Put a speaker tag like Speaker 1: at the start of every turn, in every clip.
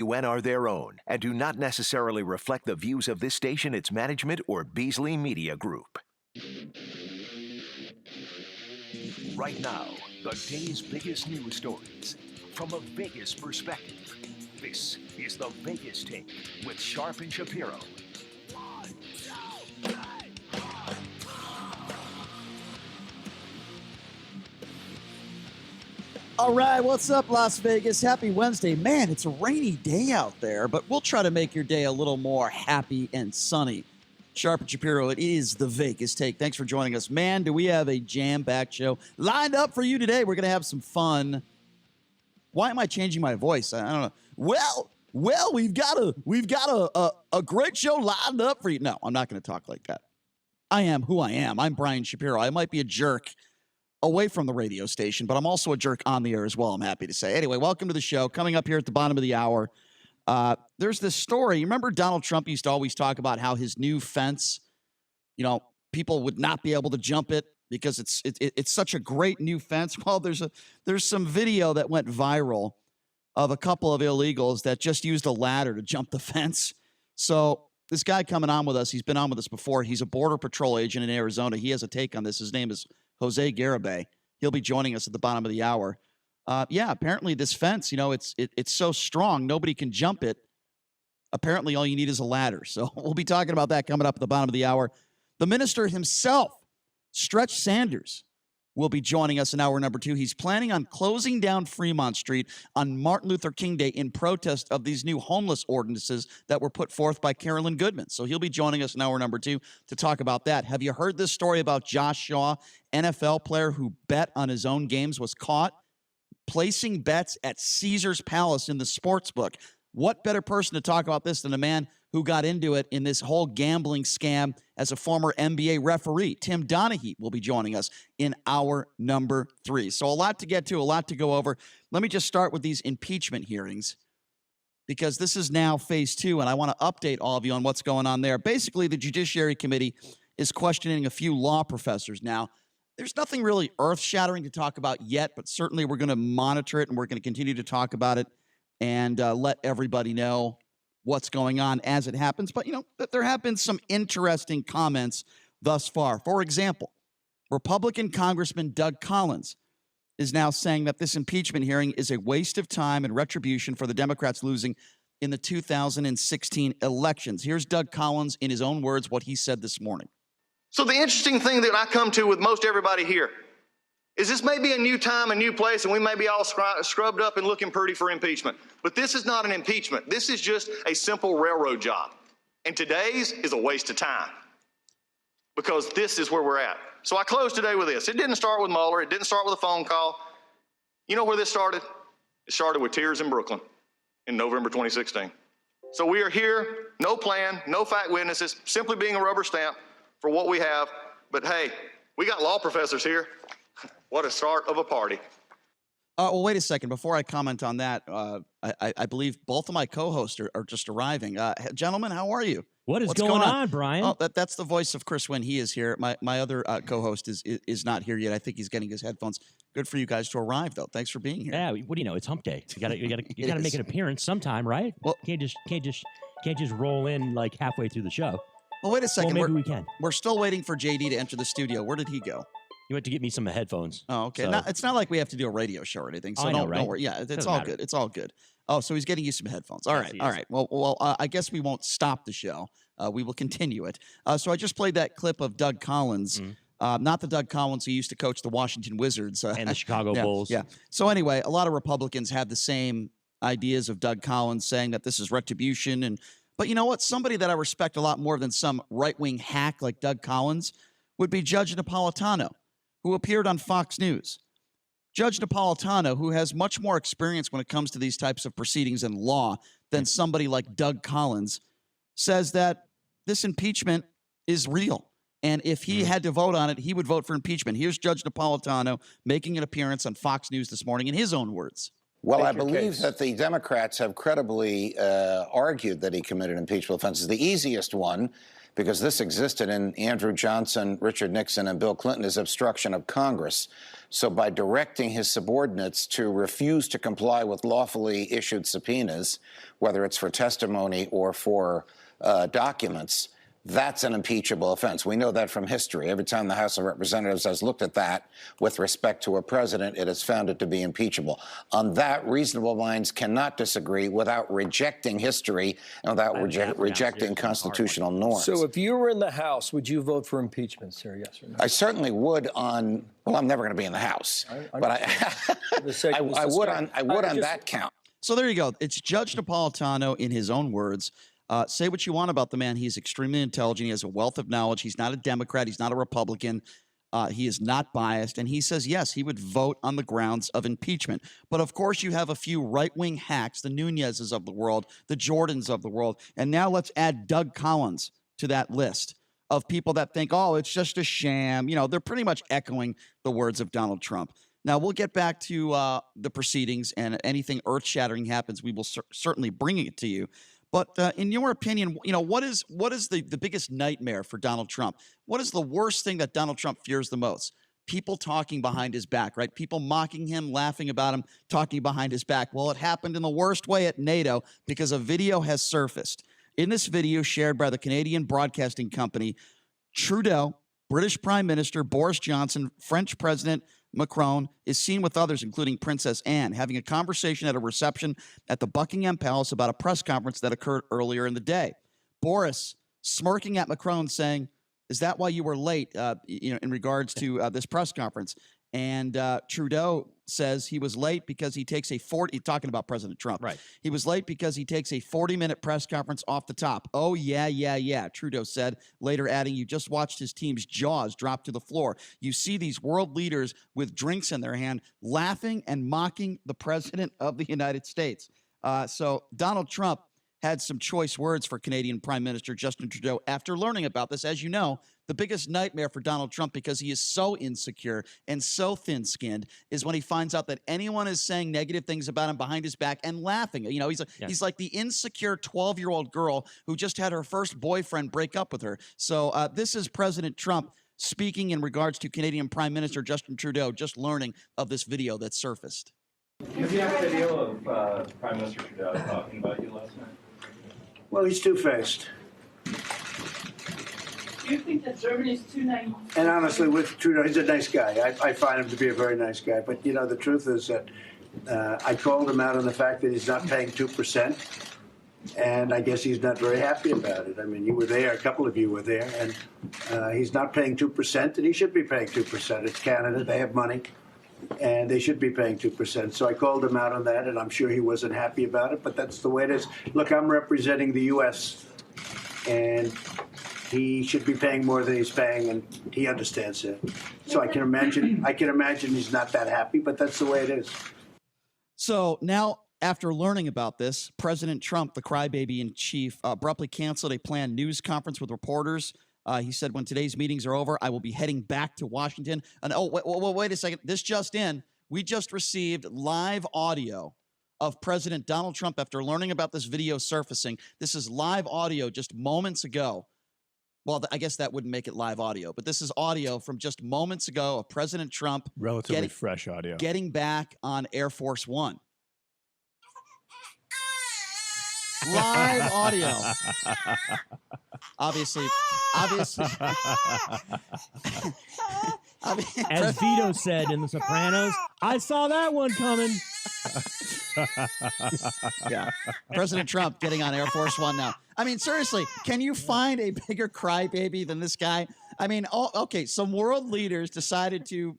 Speaker 1: UN are their own and do not necessarily reflect the views of this station, its management, or Beasley Media Group. Right now, the day's biggest news stories from a Vegas perspective. This is the Vegas Take with Sharp and Shapiro.
Speaker 2: All right, what's up, Las Vegas? Happy Wednesday. Man, it's a rainy day out there, but we'll try to make your day a little more happy and sunny. Sharp and Shapiro, it is the Vegas Take. Thanks for joining us. Man, do we have a jam-packed show lined up for you today. We're going to have some fun. Why am I changing my voice? I don't know. Well, we've got a great show lined up for you. No, I'm not going to talk like that. I am who I am. I'm Brian Shapiro. I might be a jerk away from the radio station, but I'm also a jerk on the air as well, I'm happy to say. Anyway, welcome to the show. Coming up here at the bottom of the hour, there's this story. You remember Donald Trump used to always talk about how his new fence, people would not be able to jump it because it's such a great new fence. Well, there's some video that went viral of a couple of illegals that just used a ladder to jump the fence. So this guy coming on with us, he's been on with us before. He's a Border Patrol agent in Arizona. He has a take on this. His name is Jose Garibay. He'll be joining us at the bottom of the hour. Apparently this fence, it's so strong, nobody can jump it. Apparently all you need is a ladder. So we'll be talking about that coming up at the bottom of the hour. The minister himself, Stretch Sanders, will be joining us in hour number 2. He's planning on closing down Freemont Street on Martin Luther King Day in protest of these new homeless ordinances that were put forth by Carolyn Goodman. So he'll be joining us in hour number 2 to talk about that. Have you heard this story about Josh Shaw, NFL player who bet on his own games, was caught placing bets at Caesar's Palace in the sports book? What better person to talk about this than a man who got into it in this whole gambling scam as a former NBA referee? Tim Donaghy will be joining us in hour number 3. So a lot to get to, a lot to go over. Let me just start with these impeachment hearings because this is now phase 2, and I want to update all of you on what's going on there. Basically, the Judiciary Committee is questioning a few law professors. Now, there's nothing really earth-shattering to talk about yet, but certainly we're going to monitor it, and we're going to continue to talk about it and let everybody know what's going on as it happens. But, there have been some interesting comments thus far. For example, Republican Congressman Doug Collins is now saying that this impeachment hearing is a waste of time and retribution for the Democrats losing in the 2016 elections. Here's Doug Collins in his own words, what he said this morning.
Speaker 3: So the interesting thing that I come to with most everybody here is this may be a new time, a new place, and we may be all scrubbed up and looking pretty for impeachment. But this is not an impeachment. This is just a simple railroad job. And today's is a waste of time because this is where we're at. So I close today with this. It didn't start with Mueller. It didn't start with a phone call. You know where this started? It started with tears in Brooklyn in November 2016. So we are here, no plan, no fact witnesses, simply being a rubber stamp for what we have. But hey, we got law professors here. What a start of a party.
Speaker 2: Well, wait a second. Before I comment on that, I believe both of my co-hosts are just arriving. Gentlemen, how are you?
Speaker 4: What's going on, Brian?
Speaker 2: Oh, that's the voice of Chris when he is here. My other co-host is not here yet. I think he's getting his headphones. Good for you guys to arrive, though. Thanks for being here.
Speaker 4: Yeah, what do you know? It's hump day. You gotta make an appearance sometime, right? Well, can't just roll in like halfway through the show.
Speaker 2: Well, wait a second.
Speaker 4: Well, maybe we can.
Speaker 2: We're still waiting for JD to enter the studio. Where did he go?
Speaker 4: You went to get me some headphones.
Speaker 2: Oh, okay.
Speaker 4: So.
Speaker 2: It's not like we have to do a radio show or anything, so
Speaker 4: know, right?
Speaker 2: don't worry. Yeah, it's all
Speaker 4: matter.
Speaker 2: good. It's all good. Oh, so he's getting you some headphones. All right. Well, I guess we won't stop the show. We will continue it. So I just played that clip of Doug Collins, not the Doug Collins who used to coach the Washington Wizards.
Speaker 4: And the Chicago Bulls.
Speaker 2: Yeah. So anyway, a lot of Republicans have the same ideas of Doug Collins saying that this is retribution. But you know what? Somebody that I respect a lot more than some right-wing hack like Doug Collins would be Judge Napolitano, who appeared on Fox News. Judge Napolitano, who has much more experience when it comes to these types of proceedings and law than somebody like Doug Collins, says that this impeachment is real. And if he had to vote on it, he would vote for impeachment. Here's Judge Napolitano making an appearance on Fox News this morning in his own words.
Speaker 5: Well, I believe that the Democrats have credibly argued that he committed impeachable offenses. The easiest one, because this existed in Andrew Johnson, Richard Nixon, and Bill Clinton, is obstruction of Congress. So by directing his subordinates to refuse to comply with lawfully issued subpoenas, whether it's for testimony or for documents, that's an impeachable offense. We know that from history. Every time the House of Representatives has looked at that with respect to a president, it has found it to be impeachable. On that, reasonable minds cannot disagree without rejecting history and without rejecting constitutional norms.
Speaker 6: So if you were in the House, would you vote for impeachment, sir? Yes or no?
Speaker 5: I certainly would on, well, I'm never going to be in the House, but I would on that count.
Speaker 2: So there you go. It's Judge Napolitano in his own words. Say what you want about the man. He's extremely intelligent. He has a wealth of knowledge. He's not a Democrat. He's not a Republican. He is not biased. And he says, yes, he would vote on the grounds of impeachment. But, of course, you have a few right-wing hacks, the Nunezes of the world, the Jordans of the world. And now let's add Doug Collins to that list of people that think, oh, it's just a sham. You know, they're pretty much echoing the words of Donald Trump. Now, we'll get back to the proceedings, and anything earth-shattering happens, we will certainly bring it to you. But in your opinion, you know, what is the biggest nightmare for Donald Trump? What is the worst thing that Donald Trump fears the most? People talking behind his back, right? People mocking him, laughing about him, talking behind his back. Well, it happened in the worst way at NATO because a video has surfaced. In this video shared by the Canadian Broadcasting Company, Trudeau, British Prime Minister Boris Johnson, French President Macron is seen with others, including Princess Anne, having a conversation at a reception at the Buckingham Palace about a press conference that occurred earlier in the day. Boris smirking at Macron, saying, "Is that why you were late?" In regards to this press conference, and Trudeau says he was late because he takes talking about President Trump. Right. He was late because he takes a 40-minute press conference off the top. Oh, yeah, Trudeau said, later adding, you just watched his team's jaws drop to the floor. You see these world leaders with drinks in their hand laughing and mocking the president of the United States. So Donald Trump had some choice words for Canadian Prime Minister Justin Trudeau after learning about this. As you know, the biggest nightmare for Donald Trump, because he is so insecure and so thin-skinned, is when he finds out that anyone is saying negative things about him behind his back and laughing. You know, he's like the insecure 12-year-old girl who just had her first boyfriend break up with her. So this is President Trump speaking in regards to Canadian Prime Minister Justin Trudeau, just learning of this video that surfaced.
Speaker 7: Do you have a video of Prime Minister Trudeau talking about you last night?
Speaker 8: Well, he's two-faced.
Speaker 9: Do you think that Germany's too naive?
Speaker 8: And honestly, with Trudeau, he's a nice guy. I find him to be a very nice guy. But, you know, the truth is that I called him out on the fact that he's not paying 2%. And I guess he's not very happy about it. I mean, you were there, a couple of you were there, and he's not paying 2%, and he should be paying 2%. It's Canada, they have money, and they should be paying 2%. So I called him out on that, and I'm sure he wasn't happy about it, but that's the way it is. Look, I'm representing the U.S., and he should be paying more than he's paying, and he understands that. So I can imagine he's not that happy, but that's the way it is.
Speaker 2: So now, after learning about this, President Trump, the crybaby in chief, abruptly canceled a planned news conference with reporters. He said, when today's meetings are over, I will be heading back to Washington. And wait a second. This just in. We just received live audio of President Donald Trump after learning about this video surfacing. This is live audio just moments ago. Well, I guess that wouldn't make it live audio, but this is audio from just moments ago of President Trump.
Speaker 10: Relatively fresh audio.
Speaker 2: Getting back on Air Force One. Live audio. Obviously.
Speaker 4: As Vito said in The Sopranos, I saw that one coming.
Speaker 2: Yeah. President Trump getting on Air Force One now. I mean, seriously, can you find a bigger crybaby than this guy? I mean, okay, some world leaders decided to,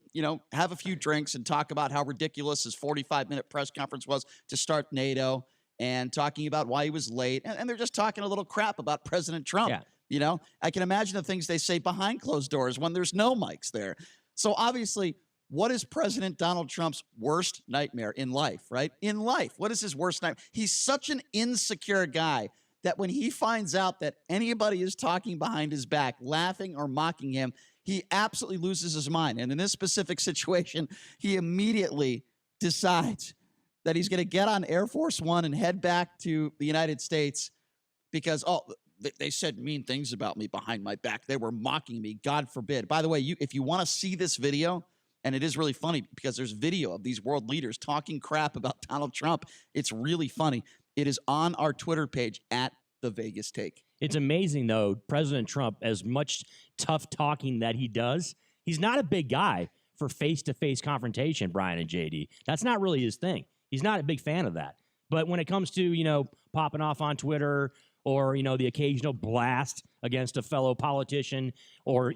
Speaker 2: have a few drinks and talk about how ridiculous his 45-minute press conference was to start NATO, and talking about why he was late. And they're just talking a little crap about President Trump. Yeah. I can imagine the things they say behind closed doors when there's no mics there. So obviously, what is President Donald Trump's worst nightmare in life, right? In life, what is his worst nightmare? He's such an insecure guy that when he finds out that anybody is talking behind his back, laughing or mocking him, he absolutely loses his mind. And in this specific situation, he immediately decides that he's going to get on Air Force One and head back to the United States because, they said mean things about me behind my back. They were mocking me. God forbid. By the way, if you want to see this video, and it is really funny because there's video of these world leaders talking crap about Donald Trump. It's really funny. It is on our Twitter page at The Vegas Take.
Speaker 4: It's amazing, though, President Trump, as much tough talking that he does, he's not a big guy for face-to-face confrontation, Brian and JD. That's not really his thing. He's not a big fan of that. But when it comes to, popping off on Twitter or, the occasional blast against a fellow politician or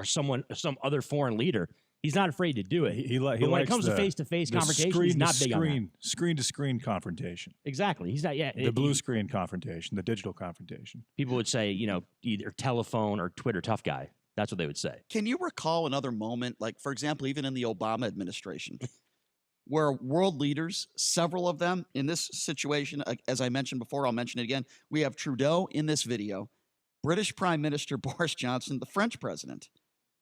Speaker 4: some other foreign leader, he's not afraid to do it. But when it comes to face-to-face confrontation, he's not big on that.
Speaker 10: Screen-to-screen confrontation.
Speaker 4: Exactly. He's not. Yeah.
Speaker 10: The blue screen confrontation, the digital confrontation.
Speaker 4: People would say, either telephone or Twitter tough guy. That's what they would say.
Speaker 2: Can you recall another moment, like, for example, even in the Obama administration, where world leaders, several of them in this situation, as I mentioned before, I'll mention it again, we have Trudeau in this video, British Prime Minister Boris Johnson, the French president,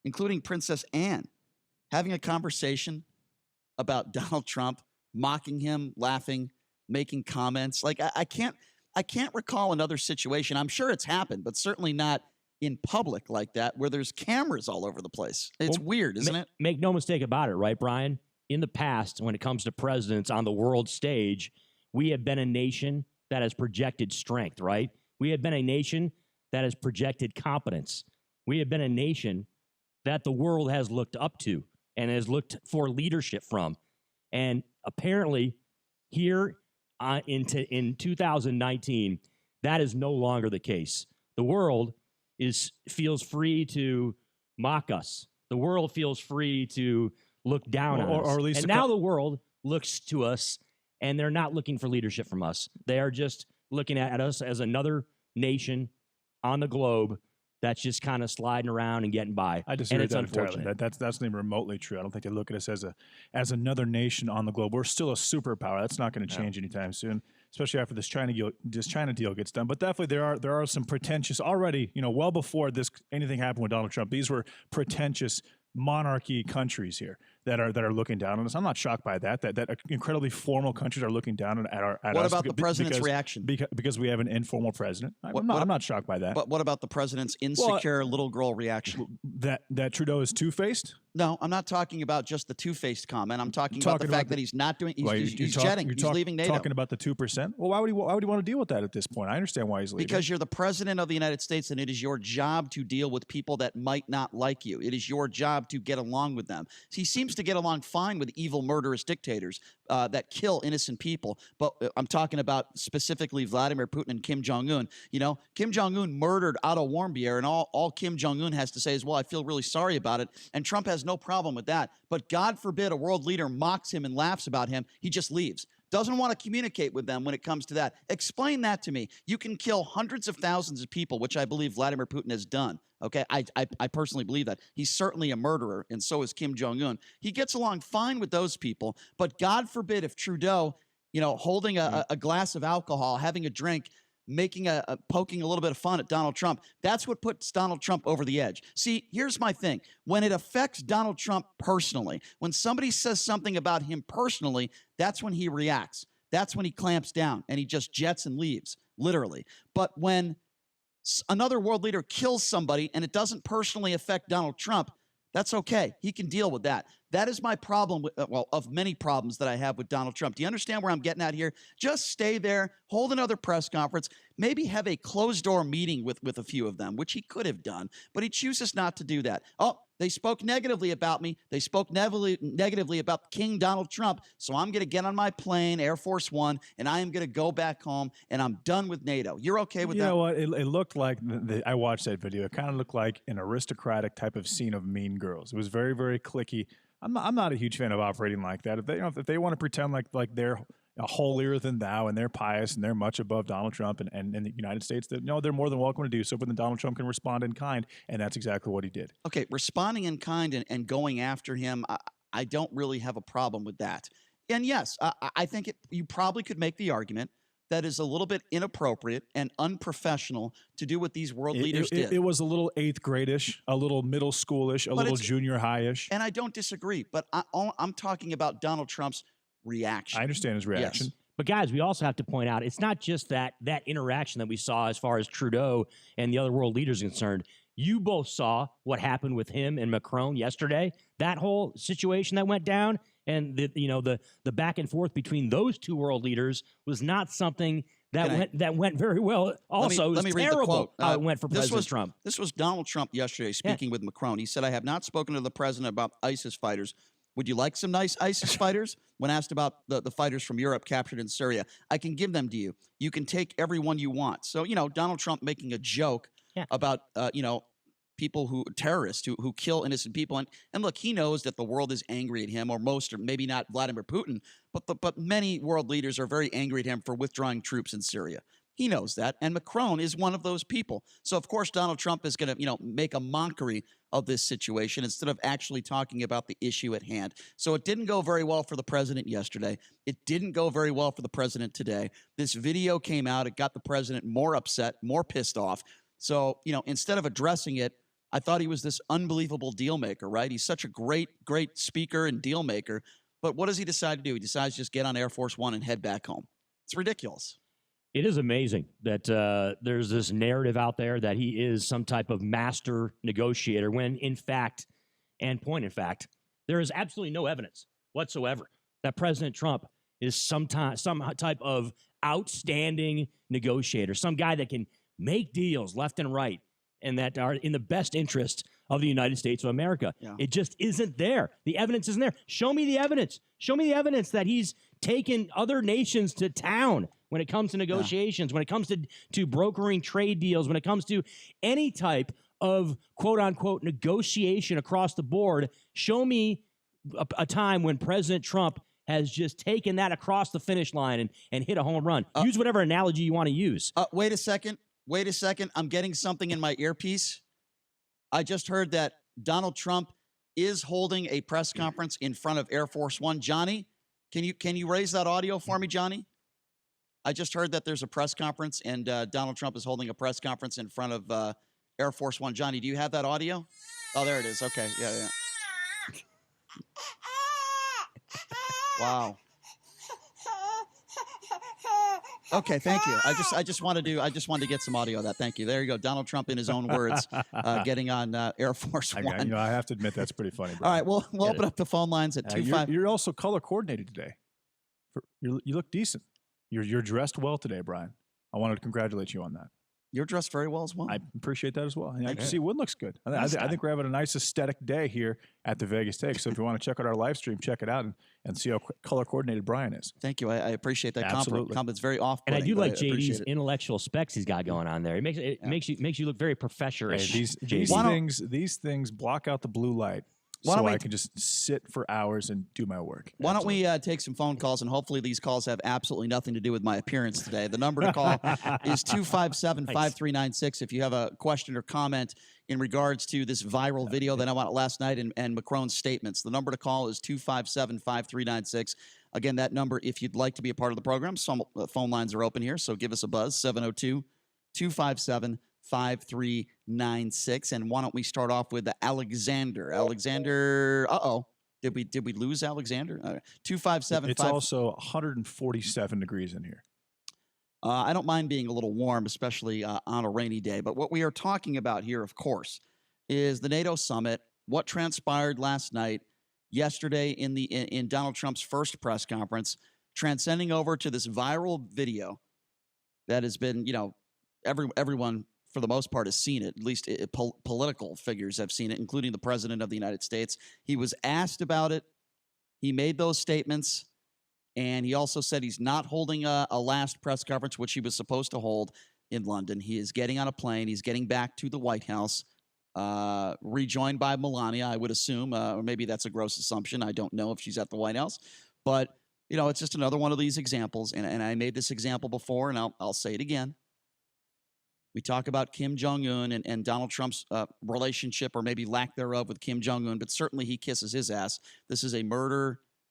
Speaker 2: including Princess Anne, having a conversation about Donald Trump, mocking him, laughing, making comments. Like, I can't recall another situation. I'm sure it's happened, but certainly not in public like that, where there's cameras all over the place. It's weird, isn't it?
Speaker 4: Make no mistake about it, right, Brian? In the past, when it comes to presidents on the world stage, we have been a nation that has projected strength, right? We have been a nation that has projected competence. We have been a nation that the world has looked up to and has looked for leadership from. And apparently, here in 2019, that is no longer the case. The world feels free to mock us. The world feels free to look down on us.
Speaker 10: Or at least
Speaker 4: and now the world looks to us, and they're not looking for leadership from us. They are just looking at us as another nation on the globe that's just kind of sliding around and getting by.
Speaker 10: I disagree with that
Speaker 4: unfortunate.
Speaker 10: entirely. That's not even remotely true. I don't think they look at us as another nation on the globe. We're still a superpower. That's not going to change anytime soon, especially after this China deal gets done. But definitely there are some pretentious already. Well before anything happened with Donald Trump, these were pretentious monarchy countries here that are looking down on us. I'm not shocked by that incredibly formal countries are looking down at us.
Speaker 2: What about the president's reaction?
Speaker 10: Because we have an informal president. I'm not shocked by that.
Speaker 2: But what about the president's insecure little girl reaction?
Speaker 10: That Trudeau is two-faced?
Speaker 2: No, I'm not talking about just the two-faced comment. I'm talking about the fact that he's not doing. He's jetting. He's leaving NATO.
Speaker 10: Talking about the 2%. Well, why would he want to deal with that at this point? I understand why he's leaving.
Speaker 2: Because you're the president of the United States, and it is your job to deal with people that might not like you. It is your job to get along with them. He seems to get along fine with evil, murderous dictators that kill innocent people. But I'm talking about specifically Vladimir Putin and Kim Jong-un. Kim Jong-un murdered Otto Warmbier, and all Kim Jong-un has to say is, well, I feel really sorry about it. And Trump has no problem with that. But God forbid a world leader mocks him and laughs about him. He just leaves. Doesn't want to communicate with them when it comes to that. Explain that to me. You can kill hundreds of thousands of people, which I believe Vladimir Putin has done. Okay, I personally believe that. He's certainly a murderer, and so is Kim Jong-un. He gets along fine with those people, but God forbid if Trudeau, holding a glass of alcohol, having a drink, poking a little bit of fun at Donald Trump, that's what puts Donald Trump over the edge. See, here's my thing. When it affects Donald Trump personally, when somebody says something about him personally, that's when he reacts. That's when he clamps down and he just jets and leaves, literally. But when another world leader kills somebody and it doesn't personally affect Donald Trump, that's okay. He can deal with that. That is my problem of many problems that I have with Donald Trump. Do you understand where I'm getting at here? Just stay there, hold another press conference, maybe have a closed-door meeting with a few of them, which he could have done, but he chooses not to do that. Oh, they spoke negatively about me. They spoke negatively about King Donald Trump, so I'm going to get on my plane, Air Force One, and I am going to go back home, and I'm done with NATO. You're okay with that?
Speaker 10: You know what? It looked like, I watched that video, it kind of looked like an aristocratic type of scene of Mean Girls. It was very, very cliquey. I'm not a huge fan of operating like that. If they want to pretend like they're holier than thou and they're pious and they're much above Donald Trump and the United States, they're more than welcome to do so. But then Donald Trump can respond in kind, and that's exactly what he did.
Speaker 2: Okay, responding in kind and going after him, I don't really have a problem with that. And yes, I think you probably could make the argument that is a little bit inappropriate and unprofessional to do what these world leaders did.
Speaker 10: It was a little eighth grade-ish, a little middle schoolish, a little junior high-ish.
Speaker 2: And I don't disagree, but I'm talking about Donald Trump's reaction.
Speaker 10: I understand his reaction.
Speaker 2: Yes.
Speaker 4: But guys, we also have to point out it's not just that interaction that we saw as far as Trudeau and the other world leaders are concerned. You both saw what happened with him and Macron yesterday. That whole situation that went down, and the back and forth between those two world leaders was not something that went very well. Also,
Speaker 2: let me
Speaker 4: it was
Speaker 2: read the
Speaker 4: terrible
Speaker 2: quote.
Speaker 4: how it went for President Trump.
Speaker 2: This was Donald Trump yesterday speaking with Macron. He said, "I have not spoken to the president about ISIS fighters. Would you like some nice ISIS fighters?" When asked about the fighters from Europe captured in Syria, "I can give them to you. You can take everyone you want." So, Donald Trump making a joke about, people terrorists who kill innocent people. And look, he knows that the world is angry at him, or most, or maybe not Vladimir Putin, but many world leaders are very angry at him for withdrawing troops in Syria. He knows that, and Macron is one of those people. So, of course, Donald Trump is going to, make a mockery of this situation instead of actually talking about the issue at hand. So it didn't go very well for the president yesterday. It didn't go very well for the president today. This video came out. It got the president more upset, more pissed off. So, instead of addressing it, I thought he was this unbelievable deal maker, right? He's such a great, great speaker and deal maker. But what does he decide to do? He decides to just get on Air Force One and head back home. It's ridiculous.
Speaker 4: It is amazing that there's this narrative out there that he is some type of master negotiator when, in fact, there is absolutely no evidence whatsoever that President Trump is some type of outstanding negotiator, some guy that can make deals left and right and that are in the best interest of the United States of America. Yeah. It just isn't there. The evidence isn't there. Show me the evidence. Show me the evidence that he's taken other nations to town when it comes to negotiations, when it comes to brokering trade deals, when it comes to any type of quote-unquote negotiation across the board. Show me a time when President Trump has just taken that across the finish line and hit a home run. Use whatever analogy you want to use.
Speaker 2: Wait a second. I'm getting something in my earpiece. I just heard that Donald Trump is holding a press conference in front of Air Force One. Johnny, can you raise that audio for me, Johnny? I just heard that there's a press conference and Donald Trump is holding a press conference in front of Air Force One. Johnny, do you have that audio? Oh, there it is. Okay, yeah. Wow. Okay, thank you. I just wanted to get some audio of that. Thank you. There you go. Donald Trump, in his own words, getting on Air Force One.
Speaker 10: I have to admit that's pretty funny.
Speaker 2: All right, we'll open up the phone lines at 25.
Speaker 10: You're also color coordinated today. You look decent. You're dressed well today, Brian. I wanted to congratulate you on that.
Speaker 2: You're dressed very well as well.
Speaker 10: I appreciate that as well. I can see Wood looks good. I think we're having a nice aesthetic day here at the Vegas Take. So if you want to check out our live stream, check it out and see how color coordinated Brian is.
Speaker 2: Thank you. I appreciate that compliment. It's very off.
Speaker 4: And I do like JD's intellectual specs he's got going on there. It makes you look very professorish.
Speaker 10: Hey, these things block out the blue light. I can just sit for hours and do my work.
Speaker 2: Why don't we take some phone calls, and hopefully these calls have absolutely nothing to do with my appearance today. The number to call is 257-5396 if you have a question or comment in regards to this viral video that I went out last night and Macron's statements. The number to call is 257-5396. Again, that number, if you'd like to be a part of the program, some phone lines are open here, so give us a buzz, 702-257-5396. And why don't we start off with Alexander? Did we lose Alexander? 257.
Speaker 10: It's also 147 degrees in here.
Speaker 2: I don't mind being a little warm, especially on a rainy day. But what we are talking about here, of course, is the NATO summit. What transpired last night, yesterday in Donald Trump's first press conference, transcending over to this viral video that has been, everyone for the most part has seen it. At least political figures have seen it, including the President of the United States. He was asked about it. He made those statements, and he also said he's not holding a last press conference, which he was supposed to hold in London. He is getting on a plane. He's getting back to the White House, rejoined by Melania, I would assume, or maybe that's a gross assumption. I don't know if she's at the White House, but it's just another one of these examples. And I made this example before, and I'll say it again. We talk about Kim Jong-un and Donald Trump's relationship, or maybe lack thereof, with Kim Jong-un, but certainly he kisses his ass. This is a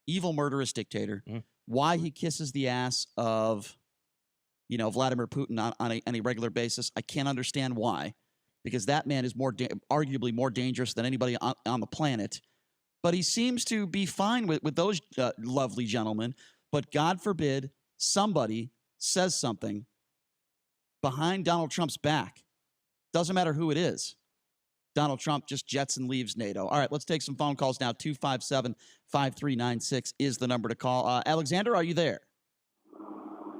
Speaker 2: evil, murderous dictator. Why he kisses the ass of, Vladimir Putin on a regular basis, I can't understand why, because that man is arguably more dangerous than anybody on the planet. But he seems to be fine with those lovely gentlemen. But God forbid somebody says something behind Donald Trump's back. Doesn't matter who it is. Donald Trump just jets and leaves NATO. All right, let's take some phone calls now. 257-5396 is the number to call. Alexander, are you there?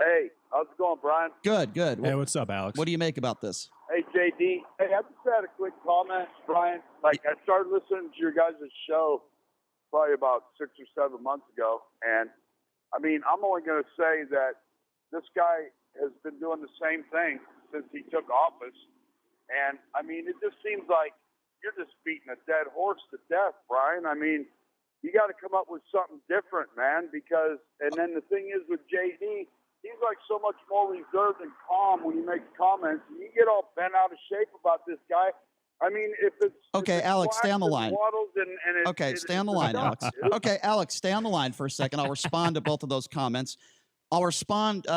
Speaker 11: Hey, how's it going, Brian?
Speaker 2: Good, good.
Speaker 10: Hey, what's up, Alex?
Speaker 2: What do you make about this?
Speaker 11: Hey, JD. Hey, I just had a quick comment, Brian. Like, I started listening to your guys' show probably about 6 or 7 months ago. And, I mean, I'm only going to say that this guy has been doing the same thing since he took office. And, I mean, it just seems like you're just beating a dead horse to death, Brian. I mean, you got to come up with something different, man, because – and then the thing is with JD – he's like so much more reserved and calm when he makes comments. And you get all bent out of shape about this guy. I mean, if it's
Speaker 2: okay, Alex, stay on the line. Stay on the line, Alex. Okay, Alex, stay on the line for a second. I'll respond to both of those comments. I'll respond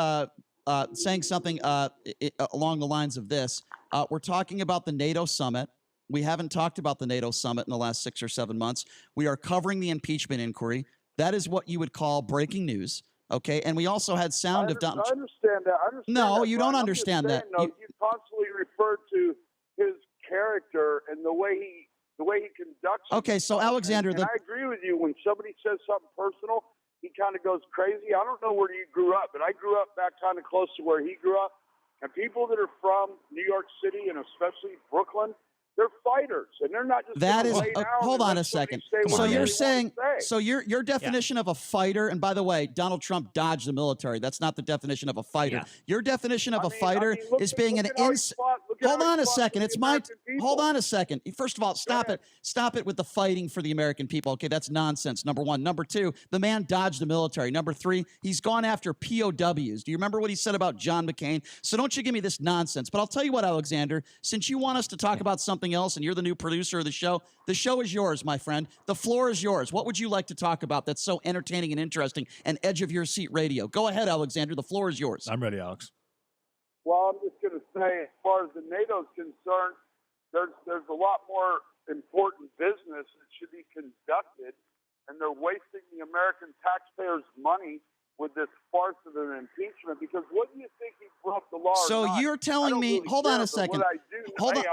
Speaker 2: saying something along the lines of this. We're talking about the NATO summit. We haven't talked about the NATO summit in the last 6 or 7 months. We are covering the impeachment inquiry. That is what you would call breaking news. Okay, and we also had sound of Donald.
Speaker 11: I understand that.
Speaker 2: No, you don't
Speaker 11: Brian.
Speaker 2: understand that.
Speaker 11: You constantly refer to his character and the way he conducts.
Speaker 2: Okay, so Alexander,
Speaker 11: and I agree with you. When somebody says something personal, he kind of goes crazy. I don't know where you grew up, but I grew up back kind of close to where he grew up. And people that are from New York City and especially Brooklyn, they're fighters, and they're not just.
Speaker 2: That is. Hold on a second. So you're saying. So your definition of a fighter, and by the way, Donald Trump dodged the military. That's not the definition of a fighter. Yeah. Your definition of a fighter is being an ins. Hold on a second. It's my. Hold on a second. First of all, stop it. Stop it with the fighting for the American people. Okay, that's nonsense. Number one. Number two, the man dodged the military. Number three, he's gone after POWs. Do you remember what he said about John McCain? So don't you give me this nonsense. But I'll tell you what, Alexander. Since you want us to talk about something else, and you're the new producer of the show is yours, my friend. The floor is yours. What would you like to talk about that's so entertaining and interesting and edge of your seat radio? Go ahead, Alexander. The floor is yours.
Speaker 10: I'm ready, Alex.
Speaker 11: Well, I'm just going to say, as far as the NATO is concerned, there's a lot more important business that should be conducted, and they're wasting the American taxpayers' money with this farce of an impeachment, because what do you think he broke the law?
Speaker 2: So you're telling me, really hold on a second. Hold on.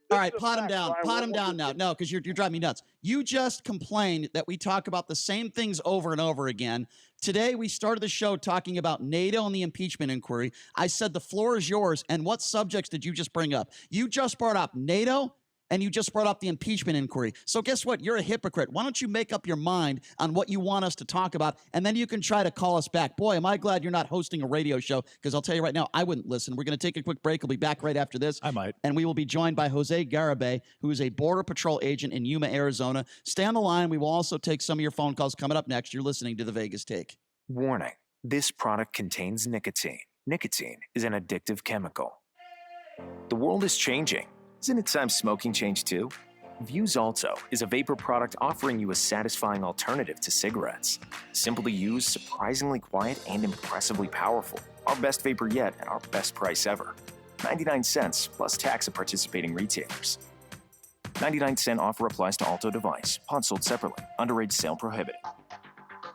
Speaker 2: All right, pot him down. Pot him down now. No, because you're driving me nuts. You just complained that we talk about the same things over and over again. Today, we started the show talking about NATO and the impeachment inquiry. I said the floor is yours. And what subjects did you just bring up? You just brought up NATO, and you just brought up the impeachment inquiry. So guess what? You're a hypocrite. Why don't you make up your mind on what you want us to talk about, and then you can try to call us back. Boy, am I glad you're not hosting a radio show, because I'll tell you right now, I wouldn't listen. We're going to take a quick break. We'll be back right after this.
Speaker 10: I might.
Speaker 2: And we will be joined by Jose Garibay, who is a Border Patrol agent in Yuma, Arizona. Stay on the line. We will also take some of your phone calls coming up next. You're listening to The Vegas Take.
Speaker 12: Warning, this product contains nicotine. Nicotine is an addictive chemical. The world is changing. Isn't it time smoking changed too? Vuse Alto is a vapor product offering you a satisfying alternative to cigarettes. Simple to use, surprisingly quiet, and impressively powerful. Our best vapor yet at our best price ever. 99 cents plus tax at participating retailers. 99-cent offer applies to Alto device. Pod sold separately. Underage sale prohibited.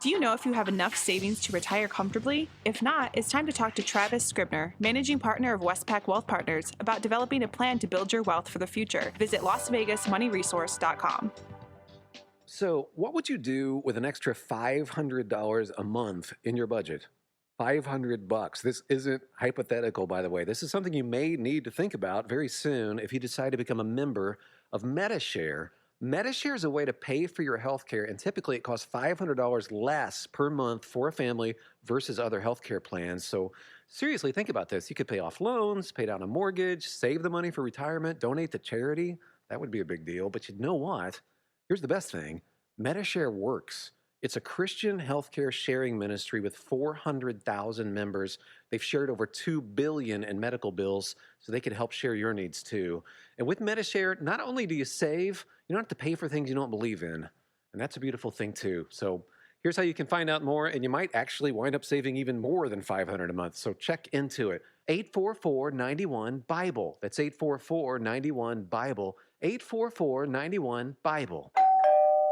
Speaker 13: Do you know if you have enough savings to retire comfortably? If not, it's time to talk to Travis Scribner, managing partner of Westpac Wealth Partners, about developing a plan to build your wealth for the future. Visit LasVegasMoneyResource.com.
Speaker 14: So, what would you do with an extra $500 a month in your budget? $500. This isn't hypothetical, by the way. This is something you may need to think about very soon if you decide to become a member of MediShare. MediShare is a way to pay for your health care, and typically it costs $500 less per month for a family versus other health care plans. So seriously, think about this. You could pay off loans, pay down a mortgage, save the money for retirement, donate to charity. That would be a big deal. But you know what? Here's the best thing. MediShare works. It's a Christian healthcare sharing ministry with 400,000 members. They've shared over $2 billion in medical bills, so they can help share your needs too. And with MediShare, not only do you save, you don't have to pay for things you don't believe in. And that's a beautiful thing too. So here's how you can find out more, and you might actually wind up saving even more than $500 a month. So check into it. 844-91-BIBLE. That's 844-91-BIBLE. 844-91-BIBLE.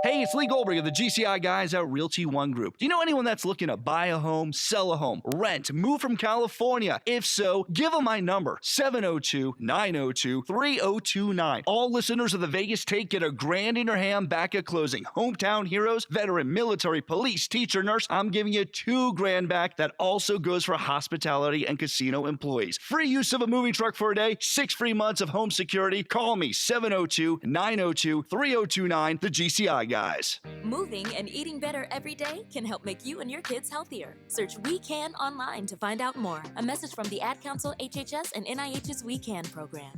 Speaker 15: Hey, it's Lee Goldberg of the GCI guys at Realty One Group. Do you know anyone that's looking to buy a home, sell a home, rent, move from California? If so, give them my number, 702-902-3029. All listeners of the Vegas Take get $1,000 in your hand back at closing. Hometown heroes, veteran, military, police, teacher, nurse, I'm giving you $2,000 back. That also goes for hospitality and casino employees. Free use of a moving truck for a day, 6 free months of home security. Call me, 702-902-3029, the GCI guys.
Speaker 16: Moving and eating better every day can help make you and your kids healthier. Search We Can online to find out more. A message from the Ad Council, HHS, and NIH's We Can program.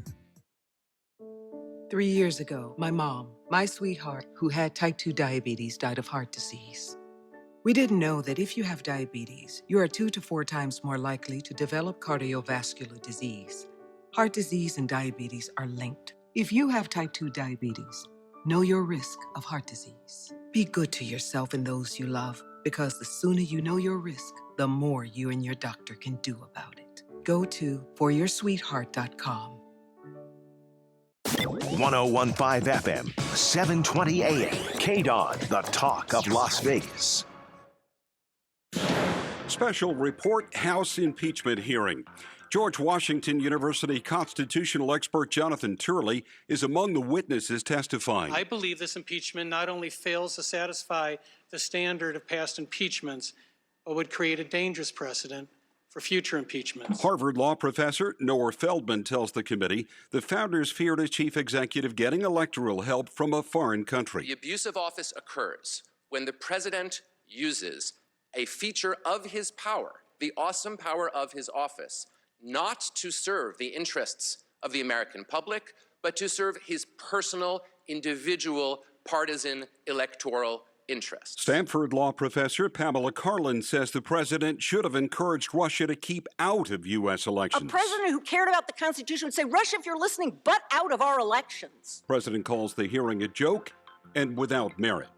Speaker 17: 3 years ago, my mom, my sweetheart, who had type 2 diabetes, died of heart disease. We didn't know that if you have diabetes, you are 2 to 4 times more likely to develop cardiovascular disease. Heart disease and diabetes are linked. If you have type 2 diabetes, know your risk of heart disease. Be good to yourself and those you love, because the sooner you know your risk, the more you and your doctor can do about it. Go to foryoursweetheart.com.
Speaker 1: 1015 FM, 720 AM. KDON, the talk of Las Vegas.
Speaker 18: Special report House impeachment hearing. George Washington University constitutional expert Jonathan Turley is among the witnesses testifying.
Speaker 19: I believe this impeachment not only fails to satisfy the standard of past impeachments, but would create a dangerous precedent for future impeachments.
Speaker 18: Harvard law professor Noah Feldman tells the committee the founders feared a chief executive getting electoral help from a foreign country.
Speaker 20: The abuse of office occurs when the president uses a feature of his power, the awesome power of his office, not to serve the interests of the American public, but to serve his personal, individual, partisan electoral interests.
Speaker 18: Stanford law professor Pamela Karlan says the president should have encouraged Russia to keep out of U.S. elections.
Speaker 21: A president who cared about the Constitution would say, Russia, if you're listening, butt out of our elections.
Speaker 18: President calls the hearing a joke and without merit.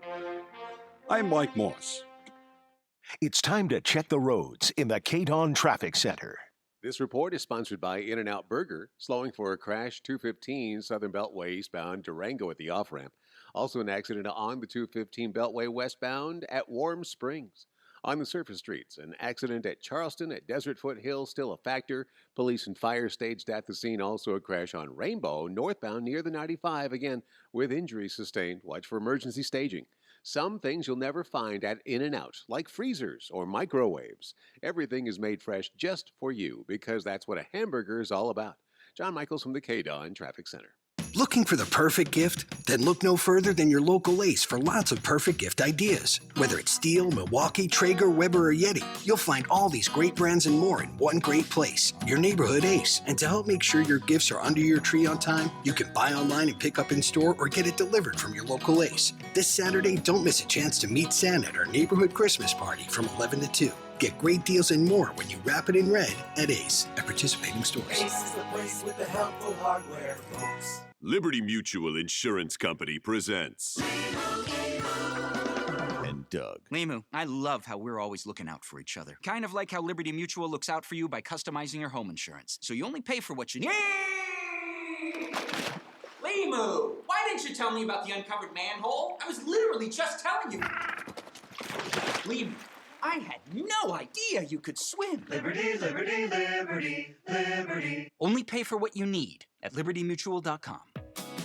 Speaker 18: I'm Mike Moss.
Speaker 1: It's time to check the roads in the KDON Traffic Center.
Speaker 22: This report is sponsored by In-N-Out Burger, slowing for a crash 215 Southern Beltway eastbound Durango at the off-ramp. Also an accident on the 215 Beltway westbound at Warm Springs. On the surface streets, an accident at Charleston at Desert Foothill still a factor. Police and fire staged at the scene. Also a crash on Rainbow northbound near the 95, again with injuries sustained. Watch for emergency staging. Some things you'll never find at In-N-Out, like freezers or microwaves. Everything is made fresh just for you, because that's what a hamburger is all about. John Michaels from the KDON Traffic Center.
Speaker 23: Looking for the perfect gift? Then look no further than your local Ace for lots of perfect gift ideas. Whether it's Stihl, Milwaukee, Traeger, Weber, or Yeti, you'll find all these great brands and more in one great place, your neighborhood Ace. And to help make sure your gifts are under your tree on time, you can buy online and pick up in store or get it delivered from your local Ace. This Saturday, don't miss a chance to meet Santa at our neighborhood Christmas party from 11 to 2. Get great deals and more when you wrap it in red at Ace at participating stores.
Speaker 24: Ace is the place with the helpful hardware, folks.
Speaker 25: Liberty Mutual Insurance Company presents. And Doug.
Speaker 26: Limu, I love how we're always looking out for each other. Kind of like how Liberty Mutual looks out for you by customizing your home insurance. So you only pay for what you need. Limu, why didn't you tell me about the uncovered manhole? I was literally just telling you. Limu, I had no idea you could swim.
Speaker 24: Liberty, liberty, liberty, liberty.
Speaker 26: Only pay for what you need at libertymutual.com.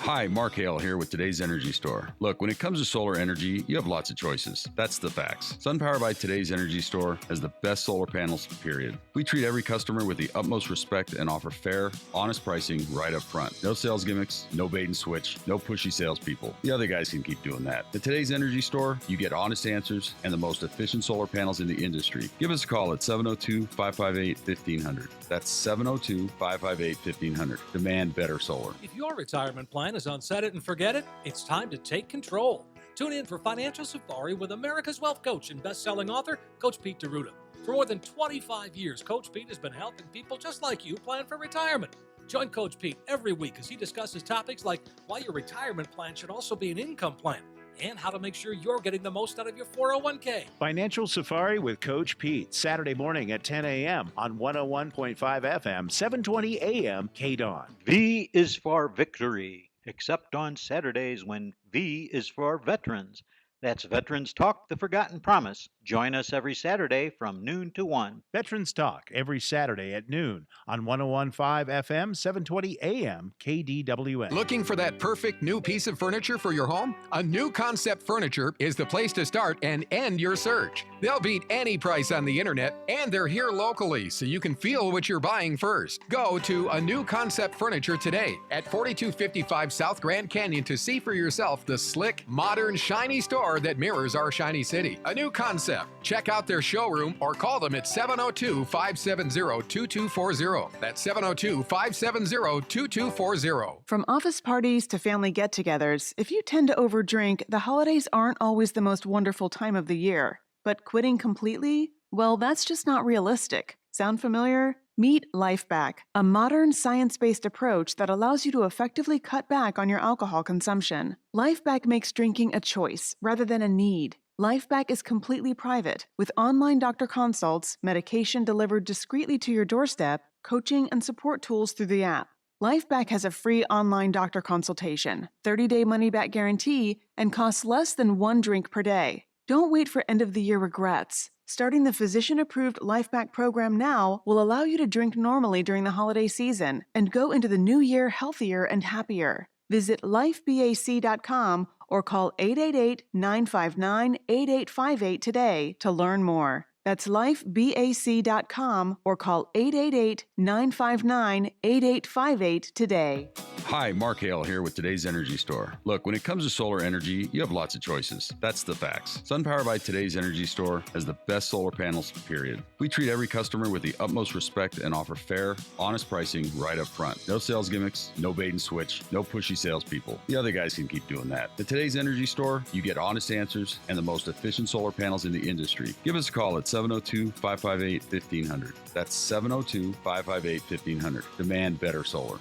Speaker 27: Hi, Mark Hale here with today's Energy Store. Look, when it comes to solar energy, you have lots of choices. That's the facts. SunPower by Today's Energy Store has the best solar panels, period. We treat every customer with the utmost respect and offer fair, honest pricing right up front. No sales gimmicks, no bait and switch, no pushy salespeople. The other guys can keep doing that. At Today's Energy Store, you get honest answers and the most efficient solar panels in the industry. Give us a call at 702-558-1500. That's 702-558-1500. Demand better solar.
Speaker 28: If your retirement plan is on set it and forget it, it's time to take control. Tune in for Financial Safari with America's Wealth Coach and best-selling author, Coach Pete D'Arruda. For more than 25 years, Coach Pete has been helping people just like you plan for retirement. Join Coach Pete every week as he discusses topics like why your retirement plan should also be an income plan and how to make sure you're getting the most out of your 401k.
Speaker 29: Financial Safari with Coach Pete, Saturday morning at 10 a.m. on 101.5 FM, 720 a.m. KDON.
Speaker 30: V is for victory.
Speaker 3: except on Saturdays when V is for veterans. That's Veterans Talk, The Forgotten Promise. Join us every Saturday from noon to 1.
Speaker 29: Veterans Talk every Saturday at noon on 101.5 FM, 720 AM, KDWN.
Speaker 4: Looking for that perfect new piece of furniture for your home? A New Concept Furniture is the place to start and end your search. They'll beat any price on the internet, and they're here locally, so you can feel what you're buying first. Go to A New Concept Furniture today at 4255 South Grand Canyon to see for yourself the slick, modern, shiny store that mirrors our shiny city. A New Concept. Check out their showroom or call them at 702-570-2240. That's 702-570-2240.
Speaker 13: From office parties to family get-togethers, if you tend to overdrink, the holidays aren't always the most wonderful time of the year. But quitting completely? Well, that's just not realistic. Sound familiar? Meet LifeBack, a modern science-based approach that allows you to effectively cut back on your alcohol consumption. LifeBack makes drinking a choice rather than a need. LifeBack is completely private, with online doctor consults, medication delivered discreetly to your doorstep, coaching and support tools through the app. LifeBack has a free online doctor consultation, 30-day money-back guarantee, and costs less than 1 drink per day. Don't wait for end-of-the-year regrets. Starting the physician-approved LifeBack program now will allow you to drink normally during the holiday season and go into the new year healthier and happier. Visit lifebac.com or call 888-959-8858 today to learn more. That's lifebac.com or call 888-959-8858 today.
Speaker 27: Hi, Mark Hale here with today's Energy Store. Look, when it comes to solar energy, you have lots of choices. That's the facts. SunPower by today's Energy Store has the best solar panels, period. We treat every customer with the utmost respect and offer fair, honest pricing right up front. No sales gimmicks, no bait and switch, no pushy salespeople. The other guys can keep doing that. At today's Energy Store, you get honest answers and the most efficient solar panels in the industry. Give us a call at 702-558-1500. That's 702-558-1500. Demand better solar.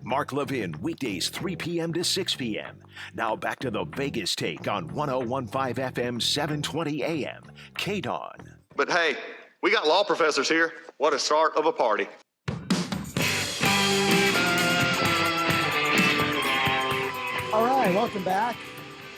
Speaker 1: Mark Levin, weekdays 3 p.m. to 6 p.m. Now back to the Vegas Take on 101.5 FM, 720 a.m. KDON.
Speaker 5: But hey, we got law professors here. What a start of a party.
Speaker 2: All right, welcome back.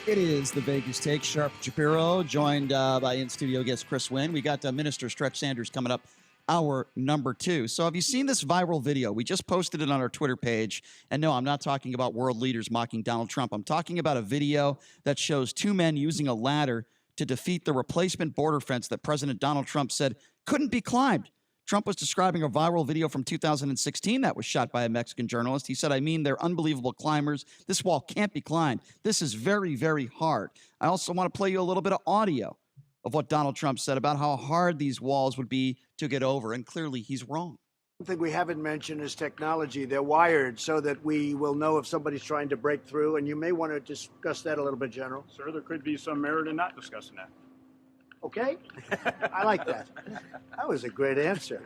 Speaker 2: It is the Vegas Take. Sharp Shapiro, joined by in-studio guest Chris Wynn. We got Minister Stretch Sanders coming up, hour number 2. So have you seen this viral video? We just posted it on our Twitter page. And no, I'm not talking about world leaders mocking Donald Trump. I'm talking about a video that shows 2 men using a ladder to defeat the replacement border fence that President Donald Trump said couldn't be climbed. Trump was describing a viral video from 2016 that was shot by a Mexican journalist. He said, I mean, they're unbelievable climbers. This wall can't be climbed. This is very, very hard. I also want to play you a little bit of audio of what Donald Trump said about how hard these walls would be to get over. And clearly he's wrong.
Speaker 6: One thing we haven't mentioned is technology. They're wired so that we will know if somebody's trying to break through. And you may want to discuss that a little bit, General.
Speaker 7: Sir, there could be some merit in not discussing that.
Speaker 6: Okay? I like that. That was a great answer.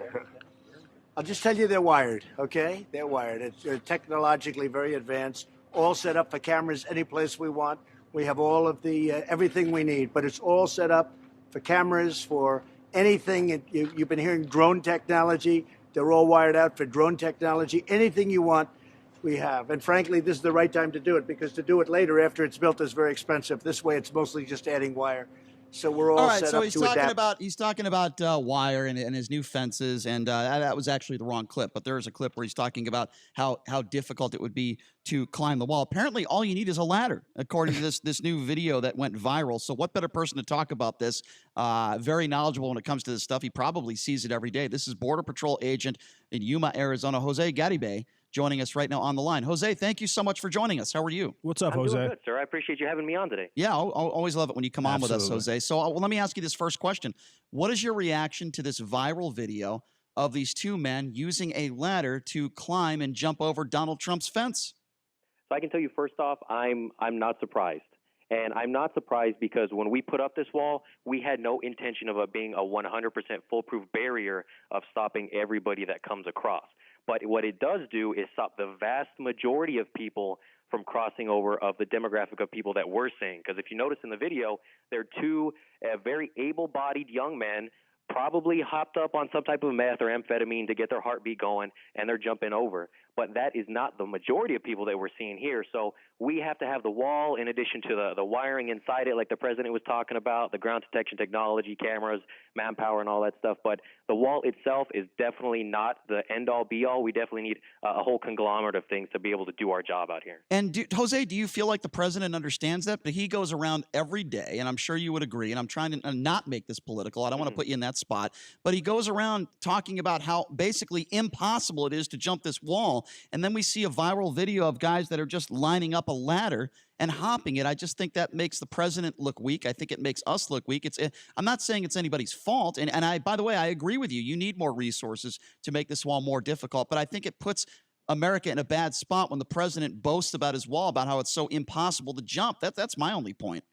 Speaker 6: I'll just tell you they're wired, okay? They're wired. It's technologically very advanced, all set up for cameras any place we want. We have all of the everything we need, but it's all set up for cameras, for anything. You've been hearing drone technology. They're all wired out for drone technology. Anything you want, we have. And frankly, this is the right time to do it, because to do it later after it's built is very expensive. This way, it's mostly just adding wire. So we're all set up to adapt.
Speaker 2: He's talking about wire and his new fences, and that was actually the wrong clip. But there is a clip where he's talking about how difficult it would be to climb the wall. Apparently, all you need is a ladder, according to this new video that went viral. So what better person to talk about this? Very knowledgeable when it comes to this stuff. He probably sees it every day. This is Border Patrol agent in Yuma, Arizona, Jose Garibay, joining us right now on the line. Jose, thank you so much for joining us. How are you?
Speaker 8: What's up, Jose? I'm doing good, sir. I appreciate you having me on today.
Speaker 2: Yeah, I'll always love it when you come on with us, Jose. So let me ask you this first question. What is your reaction to this viral video of these 2 men using a ladder to climb and jump over Donald Trump's fence?
Speaker 8: So I can tell you, first off, I'm not surprised. And I'm not surprised because when we put up this wall, we had no intention of it being a 100% foolproof barrier of stopping everybody that comes across. But what it does do is stop the vast majority of people from crossing over, of the demographic of people that we're seeing. Because if you notice in the video, they're 2 very able-bodied young men probably hopped up on some type of meth or amphetamine to get their heartbeat going, and they're jumping over. But that is not the majority of people that we're seeing here. So we have to have the wall in addition to the wiring inside it, like the president was talking about, the ground detection technology, cameras, manpower, and all that stuff. But the wall itself is definitely not the end-all, be-all. We definitely need a whole conglomerate of things to be able to do our job out here.
Speaker 2: And Jose, do you feel like the president understands that? But he goes around every day, and I'm sure you would agree, and I'm trying to not make this political. I don't want to put you in that spot. But he goes around talking about how basically impossible it is to jump this wall. And then we see a viral video of guys that are just lining up a ladder and hopping it. I just think that makes the president look weak. I think it makes us look weak. I'm not saying it's anybody's fault. And I, by the way, I agree with you. You need more resources to make this wall more difficult. But I think it puts America in a bad spot when the president boasts about his wall, about how it's so impossible to jump. That's my only point.